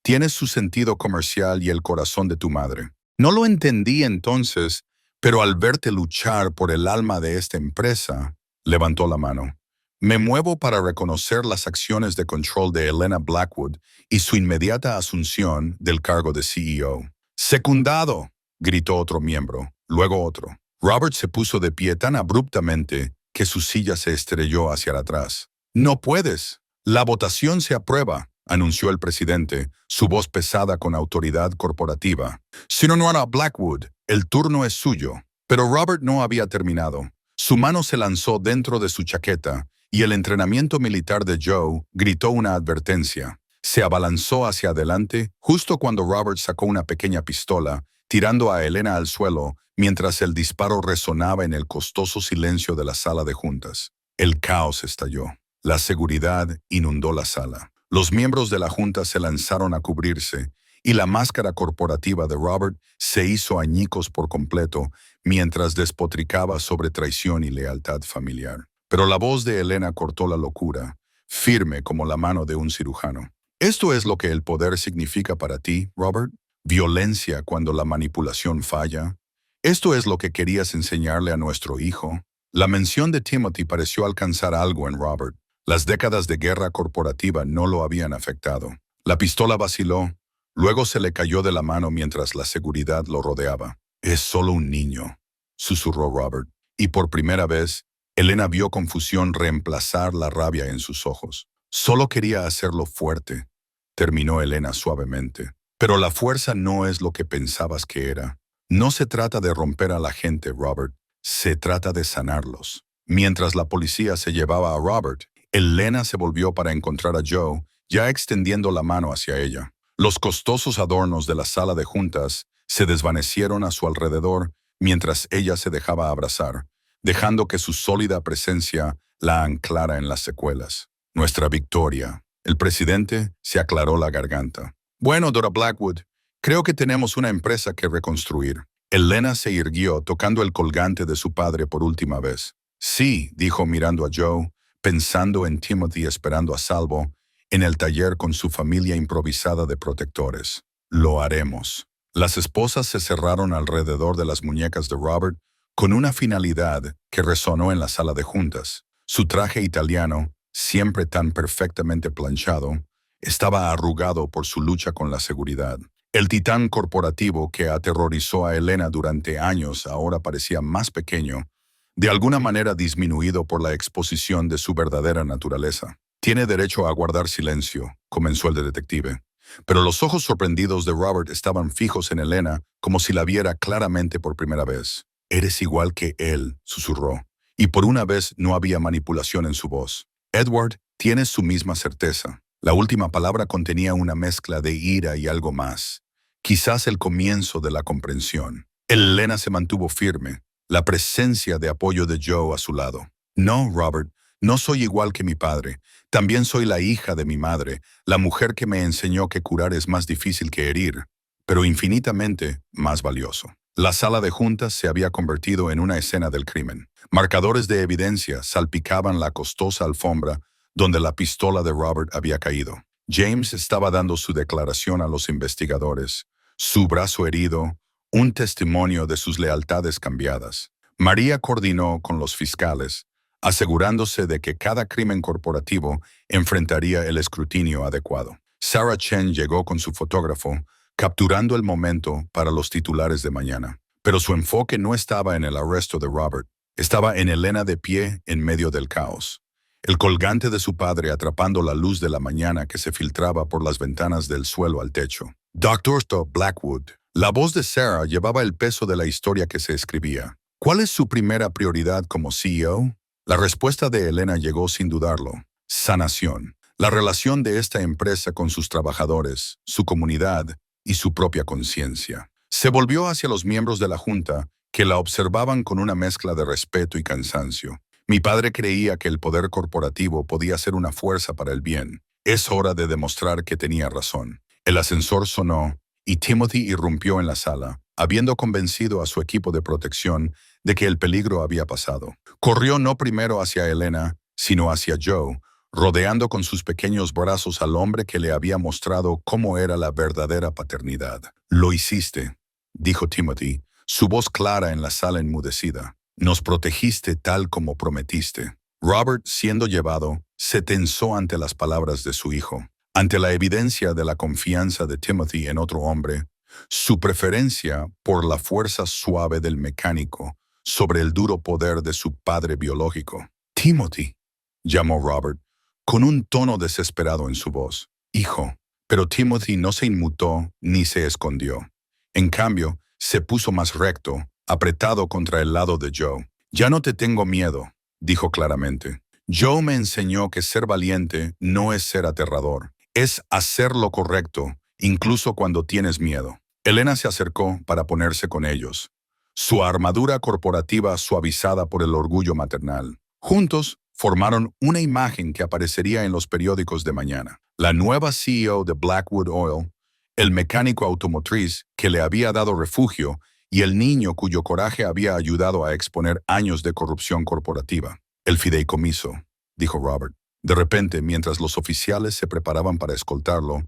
tienes su sentido comercial y el corazón de tu madre. No lo entendí entonces, pero al verte luchar por el alma de esta empresa, levantó la mano. Me muevo para reconocer las acciones de control de Elena Blackwood y su inmediata asunción del cargo de CEO. ¡Secundado!, gritó otro miembro, luego otro. Robert se puso de pie tan abruptamente que su silla se estrelló hacia atrás. «No puedes. La votación se aprueba», anunció el presidente, su voz pesada con autoridad corporativa. «Señora Blackwood, el turno es suyo». Pero Robert no había terminado. Su mano se lanzó dentro de su chaqueta y el entrenamiento militar de Joe gritó una advertencia. Se abalanzó hacia adelante justo cuando Robert sacó una pequeña pistola, tirando a Elena al suelo mientras el disparo resonaba en el costoso silencio de la sala de juntas. El caos estalló. La seguridad inundó la sala. Los miembros de la junta se lanzaron a cubrirse y la máscara corporativa de Robert se hizo añicos por completo mientras despotricaba sobre traición y lealtad familiar. Pero la voz de Elena cortó la locura, firme como la mano de un cirujano. ¿Esto es lo que el poder significa para ti, Robert? ¿Violencia cuando la manipulación falla? ¿Esto es lo que querías enseñarle a nuestro hijo? La mención de Timothy pareció alcanzar algo en Robert. Las décadas de guerra corporativa no lo habían afectado. La pistola vaciló, luego se le cayó de la mano mientras la seguridad lo rodeaba. «Es solo un niño», susurró Robert, y por primera vez, Elena vio confusión reemplazar la rabia en sus ojos. «Solo quería hacerlo fuerte», terminó Elena suavemente. «Pero la fuerza no es lo que pensabas que era. No se trata de romper a la gente, Robert. Se trata de sanarlos». Mientras la policía se llevaba a Robert, Elena se volvió para encontrar a Joe, ya extendiendo la mano hacia ella. Los costosos adornos de la sala de juntas se desvanecieron a su alrededor mientras ella se dejaba abrazar, dejando que su sólida presencia la anclara en las secuelas. «Nuestra victoria». El presidente se aclaró la garganta. «Bueno, Dora Blackwood, creo que tenemos una empresa que reconstruir». Elena se irguió tocando el colgante de su padre por última vez. «Sí», dijo mirando a Joe, pensando en Timothy esperando a salvo en el taller con su familia improvisada de protectores. «Lo haremos». Las esposas se cerraron alrededor de las muñecas de Robert con una finalidad que resonó en la sala de juntas. Su traje italiano, siempre tan perfectamente planchado, estaba arrugado por su lucha con la seguridad. El titán corporativo que aterrorizó a Elena durante años ahora parecía más pequeño, de alguna manera disminuido por la exposición de su verdadera naturaleza. «Tiene derecho a guardar silencio», comenzó el detective. Pero los ojos sorprendidos de Robert estaban fijos en Elena como si la viera claramente por primera vez. «Eres igual que él», susurró, y por una vez no había manipulación en su voz. «Edward, tienes su misma certeza». La última palabra contenía una mezcla de ira y algo más. Quizás el comienzo de la comprensión. Elena se mantuvo firme, la presencia de apoyo de Joe a su lado. «No, Robert, no soy igual que mi padre. También soy la hija de mi madre, la mujer que me enseñó que curar es más difícil que herir, pero infinitamente más valioso». La sala de juntas se había convertido en una escena del crimen. Marcadores de evidencia salpicaban la costosa alfombra donde la pistola de Robert había caído. James estaba dando su declaración a los investigadores, su brazo herido, un testimonio de sus lealtades cambiadas. María coordinó con los fiscales, asegurándose de que cada crimen corporativo enfrentaría el escrutinio adecuado. Sarah Chen llegó con su fotógrafo, capturando el momento para los titulares de mañana. Pero su enfoque no estaba en el arresto de Robert, estaba en Elena de pie en medio del caos. El colgante de su padre atrapando la luz de la mañana que se filtraba por las ventanas del suelo al techo. Dr. Blackwood. La voz de Sarah llevaba el peso de la historia que se escribía. ¿Cuál es su primera prioridad como CEO? La respuesta de Elena llegó sin dudarlo. Sanación. La relación de esta empresa con sus trabajadores, su comunidad y su propia conciencia. Se volvió hacia los miembros de la Junta, que la observaban con una mezcla de respeto y cansancio. Mi padre creía que el poder corporativo podía ser una fuerza para el bien. Es hora de demostrar que tenía razón. El ascensor sonó y Timothy irrumpió en la sala, habiendo convencido a su equipo de protección de que el peligro había pasado. Corrió no primero hacia Elena, sino hacia Joe, rodeando con sus pequeños brazos al hombre que le había mostrado cómo era la verdadera paternidad. «Lo hiciste», dijo Timothy, su voz clara en la sala enmudecida. «Nos protegiste tal como prometiste». Robert, siendo llevado, se tensó ante las palabras de su hijo. Ante la evidencia de la confianza de Timothy en otro hombre, su preferencia por la fuerza suave del mecánico sobre el duro poder de su padre biológico. «Timothy», llamó Robert, con un tono desesperado en su voz. «Hijo». Pero Timothy no se inmutó ni se escondió. En cambio, se puso más recto, apretado contra el lado de Joe. «Ya no te tengo miedo», dijo claramente. «Joe me enseñó que ser valiente no es ser aterrador, es hacer lo correcto, incluso cuando tienes miedo». Elena se acercó para ponerse con ellos, su armadura corporativa suavizada por el orgullo maternal. Juntos, formaron una imagen que aparecería en los periódicos de mañana. La nueva CEO de Blackwood Oil, el mecánico automotriz que le había dado refugio y el niño cuyo coraje había ayudado a exponer años de corrupción corporativa. «El fideicomiso», dijo Robert. De repente, mientras los oficiales se preparaban para escoltarlo,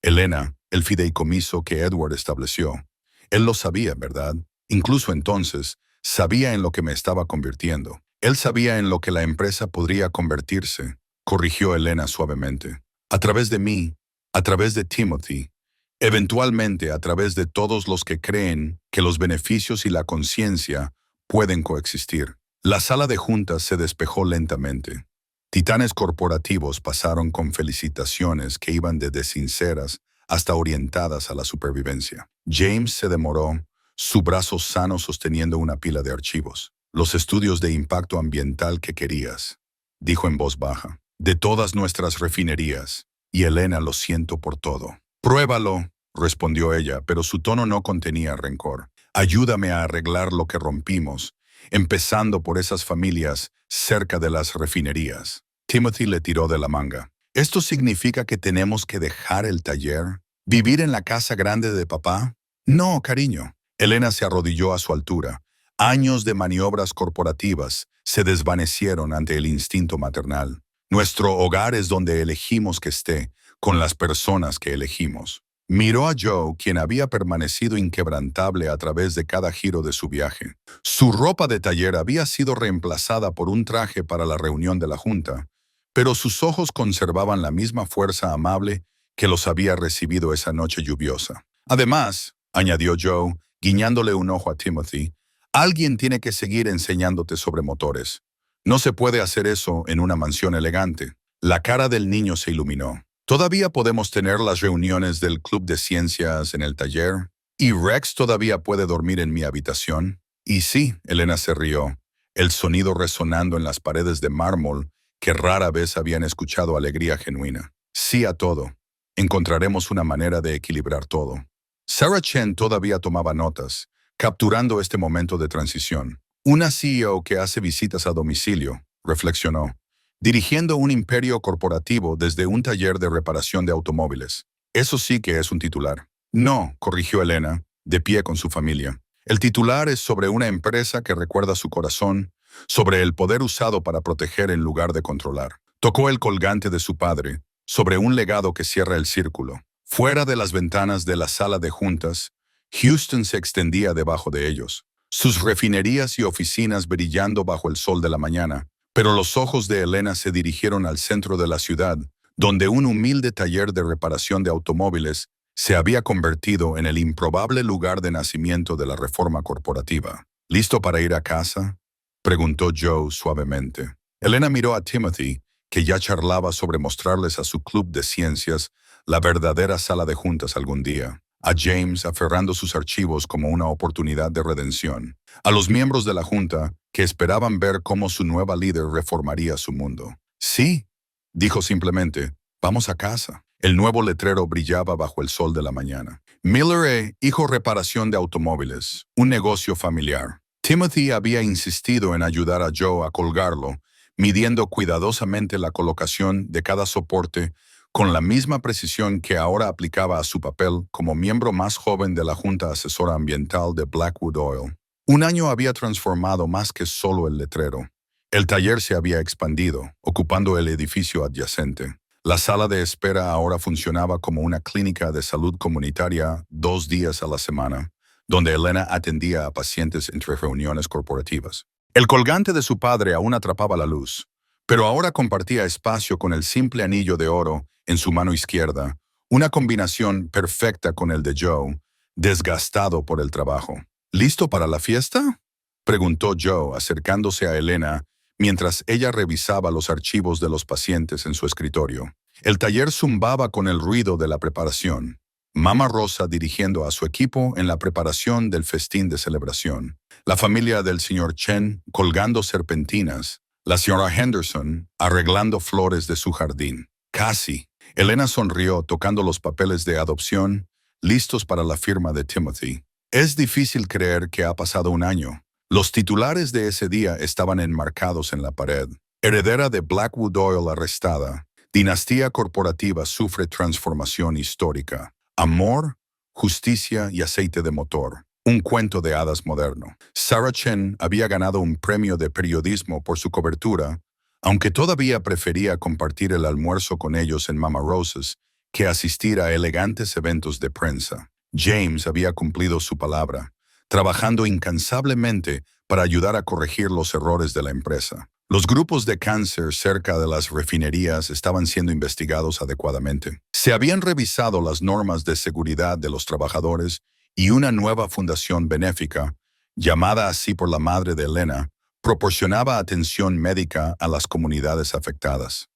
«Elena, el fideicomiso que Edward estableció. Él lo sabía, ¿verdad? Incluso entonces, sabía en lo que me estaba convirtiendo. Él sabía en lo que la empresa podría convertirse», corrigió Elena suavemente. «A través de mí, a través de Timothy, eventualmente a través de todos los que creen que los beneficios y la conciencia pueden coexistir». La sala de juntas se despejó lentamente. Titanes corporativos pasaron con felicitaciones que iban desde sinceras hasta orientadas a la supervivencia. James se demoró, su brazo sano sosteniendo una pila de archivos. «Los estudios de impacto ambiental que querías», dijo en voz baja. «De todas nuestras refinerías. Y Elena, lo siento por todo». «Pruébalo», respondió ella, pero su tono no contenía rencor. «Ayúdame a arreglar lo que rompimos, empezando por esas familias cerca de las refinerías». Timothy le tiró de la manga. «¿Esto significa que tenemos que dejar el taller? ¿Vivir en la casa grande de papá?» «No, cariño». Elena se arrodilló a su altura. Años de maniobras corporativas se desvanecieron ante el instinto maternal. Nuestro hogar es donde elegimos que esté, con las personas que elegimos. Miró a Joe, quien había permanecido inquebrantable a través de cada giro de su viaje. Su ropa de taller había sido reemplazada por un traje para la reunión de la junta, pero sus ojos conservaban la misma fuerza amable que los había recibido esa noche lluviosa. «Además», añadió Joe, guiñándole un ojo a Timothy, «alguien tiene que seguir enseñándote sobre motores. No se puede hacer eso en una mansión elegante». La cara del niño se iluminó. «¿Todavía podemos tener las reuniones del club de ciencias en el taller? ¿Y Rex todavía puede dormir en mi habitación?» «Y sí», Elena se rió, el sonido resonando en las paredes de mármol que rara vez habían escuchado alegría genuina. «Sí a todo. Encontraremos una manera de equilibrar todo». Sarah Chen todavía tomaba notas, capturando este momento de transición. «Una CEO que hace visitas a domicilio», reflexionó, «dirigiendo un imperio corporativo desde un taller de reparación de automóviles. Eso sí que es un titular». «No», corrigió Elena, de pie con su familia. «El titular es sobre una empresa que recuerda su corazón, sobre el poder usado para proteger en lugar de controlar». Tocó el colgante de su padre, sobre un legado que cierra el círculo. Fuera de las ventanas de la sala de juntas, Houston se extendía debajo de ellos, sus refinerías y oficinas brillando bajo el sol de la mañana, Pero los ojos de Elena se dirigieron al centro de la ciudad, donde un humilde taller de reparación de automóviles se había convertido en el improbable lugar de nacimiento de la reforma corporativa. ¿Listo para ir a casa?, preguntó Joe suavemente. Elena miró a Timothy, que ya charlaba sobre mostrarles a su club de ciencias la verdadera sala de juntas algún día, a James aferrando sus archivos como una oportunidad de redención, a los miembros de la junta que esperaban ver cómo su nueva líder reformaría su mundo. Sí, dijo simplemente, vamos a casa. El nuevo letrero brillaba bajo el sol de la mañana. Miller Hijo Reparación de Automóviles, un negocio familiar. Timothy había insistido en ayudar a Joe a colgarlo, midiendo cuidadosamente la colocación de cada soporte con la misma precisión que ahora aplicaba a su papel como miembro más joven de la Junta Asesora Ambiental de Blackwood Oil. Un año había transformado más que solo el letrero. El taller se había expandido, ocupando el edificio adyacente. La sala de espera ahora funcionaba como una clínica de salud comunitaria 2 días a la semana, donde Elena atendía a pacientes entre reuniones corporativas. El colgante de su padre aún atrapaba la luz, pero ahora compartía espacio con el simple anillo de oro en su mano izquierda, una combinación perfecta con el de Joe, desgastado por el trabajo. ¿Listo para la fiesta?, preguntó Joe, acercándose a Elena mientras ella revisaba los archivos de los pacientes en su escritorio. El taller zumbaba con el ruido de la preparación. Mama Rosa dirigiendo a su equipo en la preparación del festín de celebración. La familia del señor Chen colgando serpentinas. La señora Henderson arreglando flores de su jardín. Casi. Elena sonrió tocando los papeles de adopción, listos para la firma de Timothy. Es difícil creer que ha pasado un año. Los titulares de ese día estaban enmarcados en la pared. Heredera de Blackwood Oil arrestada. Dinastía corporativa sufre transformación histórica. Amor, justicia y aceite de motor. Un cuento de hadas moderno. Sarah Chen había ganado un premio de periodismo por su cobertura, aunque todavía prefería compartir el almuerzo con ellos en Mama Rosa's que asistir a elegantes eventos de prensa. James había cumplido su palabra, trabajando incansablemente para ayudar a corregir los errores de la empresa. Los grupos de cáncer cerca de las refinerías estaban siendo investigados adecuadamente. Se habían revisado las normas de seguridad de los trabajadores y una nueva fundación benéfica, llamada así por la madre de Elena, proporcionaba atención médica a las comunidades afectadas.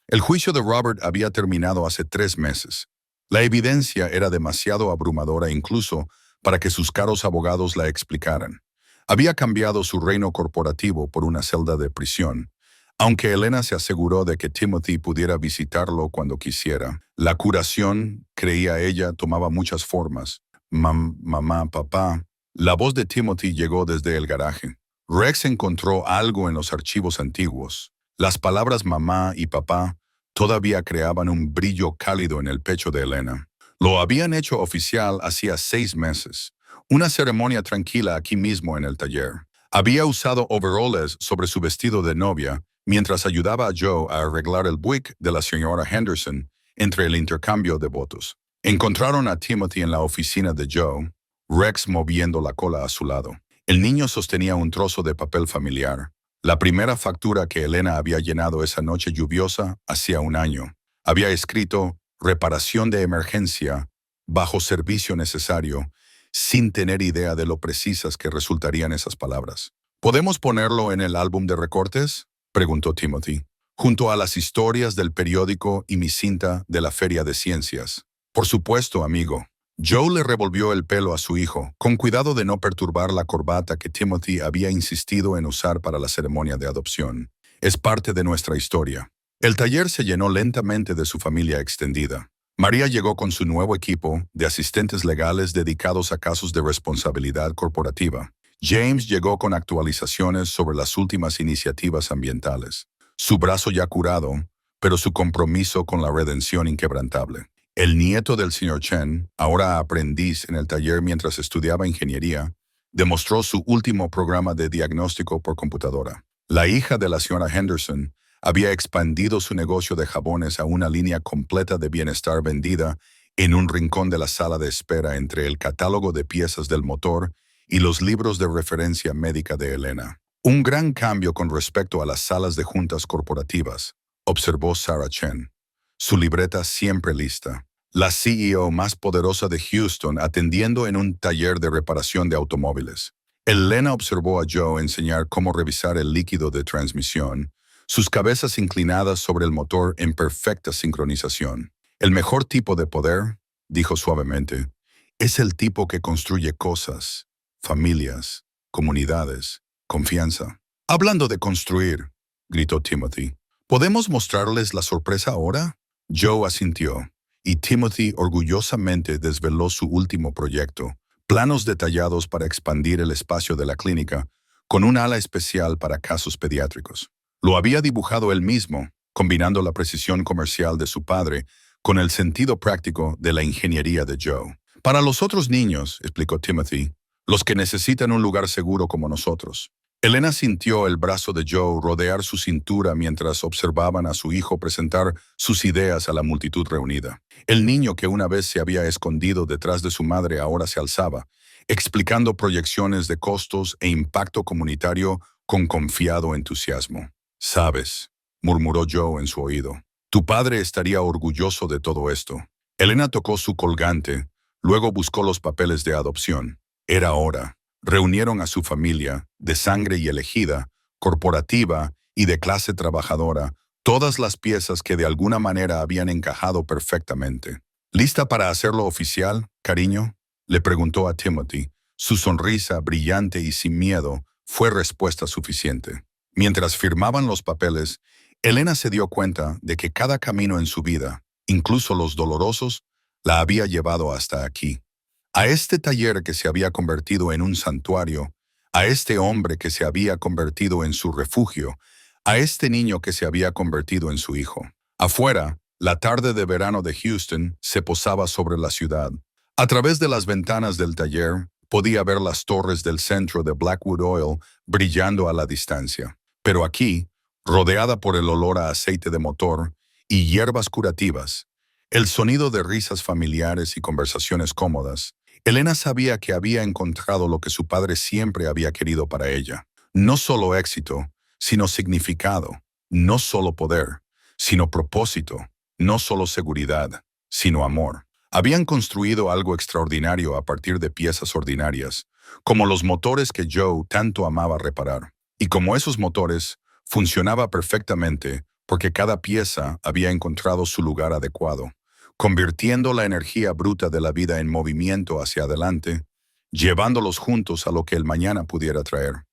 El juicio de Robert había terminado hace 3 meses. La evidencia era demasiado abrumadora incluso para que sus caros abogados la explicaran. Había cambiado su reino corporativo por una celda de prisión, aunque Elena se aseguró de que Timothy pudiera visitarlo cuando quisiera. La curación, creía ella, tomaba muchas formas. Mamá, papá. La voz de Timothy llegó desde el garaje. Rex encontró algo en los archivos antiguos. Las palabras mamá y papá todavía creaban un brillo cálido en el pecho de Elena. Lo habían hecho oficial hacía 6 meses. Una ceremonia tranquila aquí mismo en el taller. Había usado overoles sobre su vestido de novia mientras ayudaba a Joe a arreglar el buick de la señora Henderson entre el intercambio de votos. Encontraron a Timothy en la oficina de Joe, Rex moviendo la cola a su lado. El niño sostenía un trozo de papel familiar, la primera factura que Elena había llenado esa noche lluviosa hacía 1 año. Había escrito reparación de emergencia, bajo servicio necesario, sin tener idea de lo precisas que resultarían esas palabras. ¿Podemos ponerlo en el álbum de recortes?, preguntó Timothy, junto a las historias del periódico y mi cinta de la Feria de Ciencias. Por supuesto, amigo. Joe le revolvió el pelo a su hijo, con cuidado de no perturbar la corbata que Timothy había insistido en usar para la ceremonia de adopción. Es parte de nuestra historia. El taller se llenó lentamente de su familia extendida. María llegó con su nuevo equipo de asistentes legales dedicados a casos de responsabilidad corporativa. James llegó con actualizaciones sobre las últimas iniciativas ambientales. Su brazo ya curado, pero su compromiso con la redención inquebrantable. El nieto del señor Chen, ahora aprendiz en el taller mientras estudiaba ingeniería, demostró su último programa de diagnóstico por computadora. La hija de la señora Henderson había expandido su negocio de jabones a una línea completa de bienestar vendida en un rincón de la sala de espera entre el catálogo de piezas del motor y los libros de referencia médica de Elena. Un gran cambio con respecto a las salas de juntas corporativas, observó Sarah Chen, su libreta siempre lista. La CEO más poderosa de Houston atendiendo en un taller de reparación de automóviles. Elena observó a Joe enseñar cómo revisar el líquido de transmisión, sus cabezas inclinadas sobre el motor en perfecta sincronización. El mejor tipo de poder, dijo suavemente, es el tipo que construye cosas, familias, comunidades, confianza. Hablando de construir, gritó Timothy, ¿podemos mostrarles la sorpresa ahora? Joe asintió, y Timothy orgullosamente desveló su último proyecto, planos detallados para expandir el espacio de la clínica con un ala especial para casos pediátricos. Lo había dibujado él mismo, combinando la precisión comercial de su padre con el sentido práctico de la ingeniería de Joe. Para los otros niños, explicó Timothy, los que necesitan un lugar seguro como nosotros. Elena sintió el brazo de Joe rodear su cintura mientras observaban a su hijo presentar sus ideas a la multitud reunida. El niño que una vez se había escondido detrás de su madre ahora se alzaba, explicando proyecciones de costos e impacto comunitario con confiado entusiasmo. «Sabes», murmuró Joe en su oído, «tu padre estaría orgulloso de todo esto». Elena tocó su colgante, luego buscó los papeles de adopción. Era hora. Reunieron a su familia, de sangre y elegida, corporativa y de clase trabajadora, todas las piezas que de alguna manera habían encajado perfectamente. ¿Lista para hacerlo oficial, cariño?, le preguntó a Timothy. Su sonrisa, brillante y sin miedo, fue respuesta suficiente. Mientras firmaban los papeles, Elena se dio cuenta de que cada camino en su vida, incluso los dolorosos, la había llevado hasta aquí. A este taller que se había convertido en un santuario, a este hombre que se había convertido en su refugio, a este niño que se había convertido en su hijo. Afuera, la tarde de verano de Houston se posaba sobre la ciudad. A través de las ventanas del taller, podía ver las torres del centro de Blackwood Oil brillando a la distancia. Pero aquí, rodeada por el olor a aceite de motor y hierbas curativas, el sonido de risas familiares y conversaciones cómodas, Elena sabía que había encontrado lo que su padre siempre había querido para ella. No solo éxito, sino significado. No solo poder, sino propósito. No solo seguridad, sino amor. Habían construido algo extraordinario a partir de piezas ordinarias, como los motores que Joe tanto amaba reparar. Y como esos motores, funcionaba perfectamente porque cada pieza había encontrado su lugar adecuado, convirtiendo la energía bruta de la vida en movimiento hacia adelante, llevándolos juntos a lo que el mañana pudiera traer.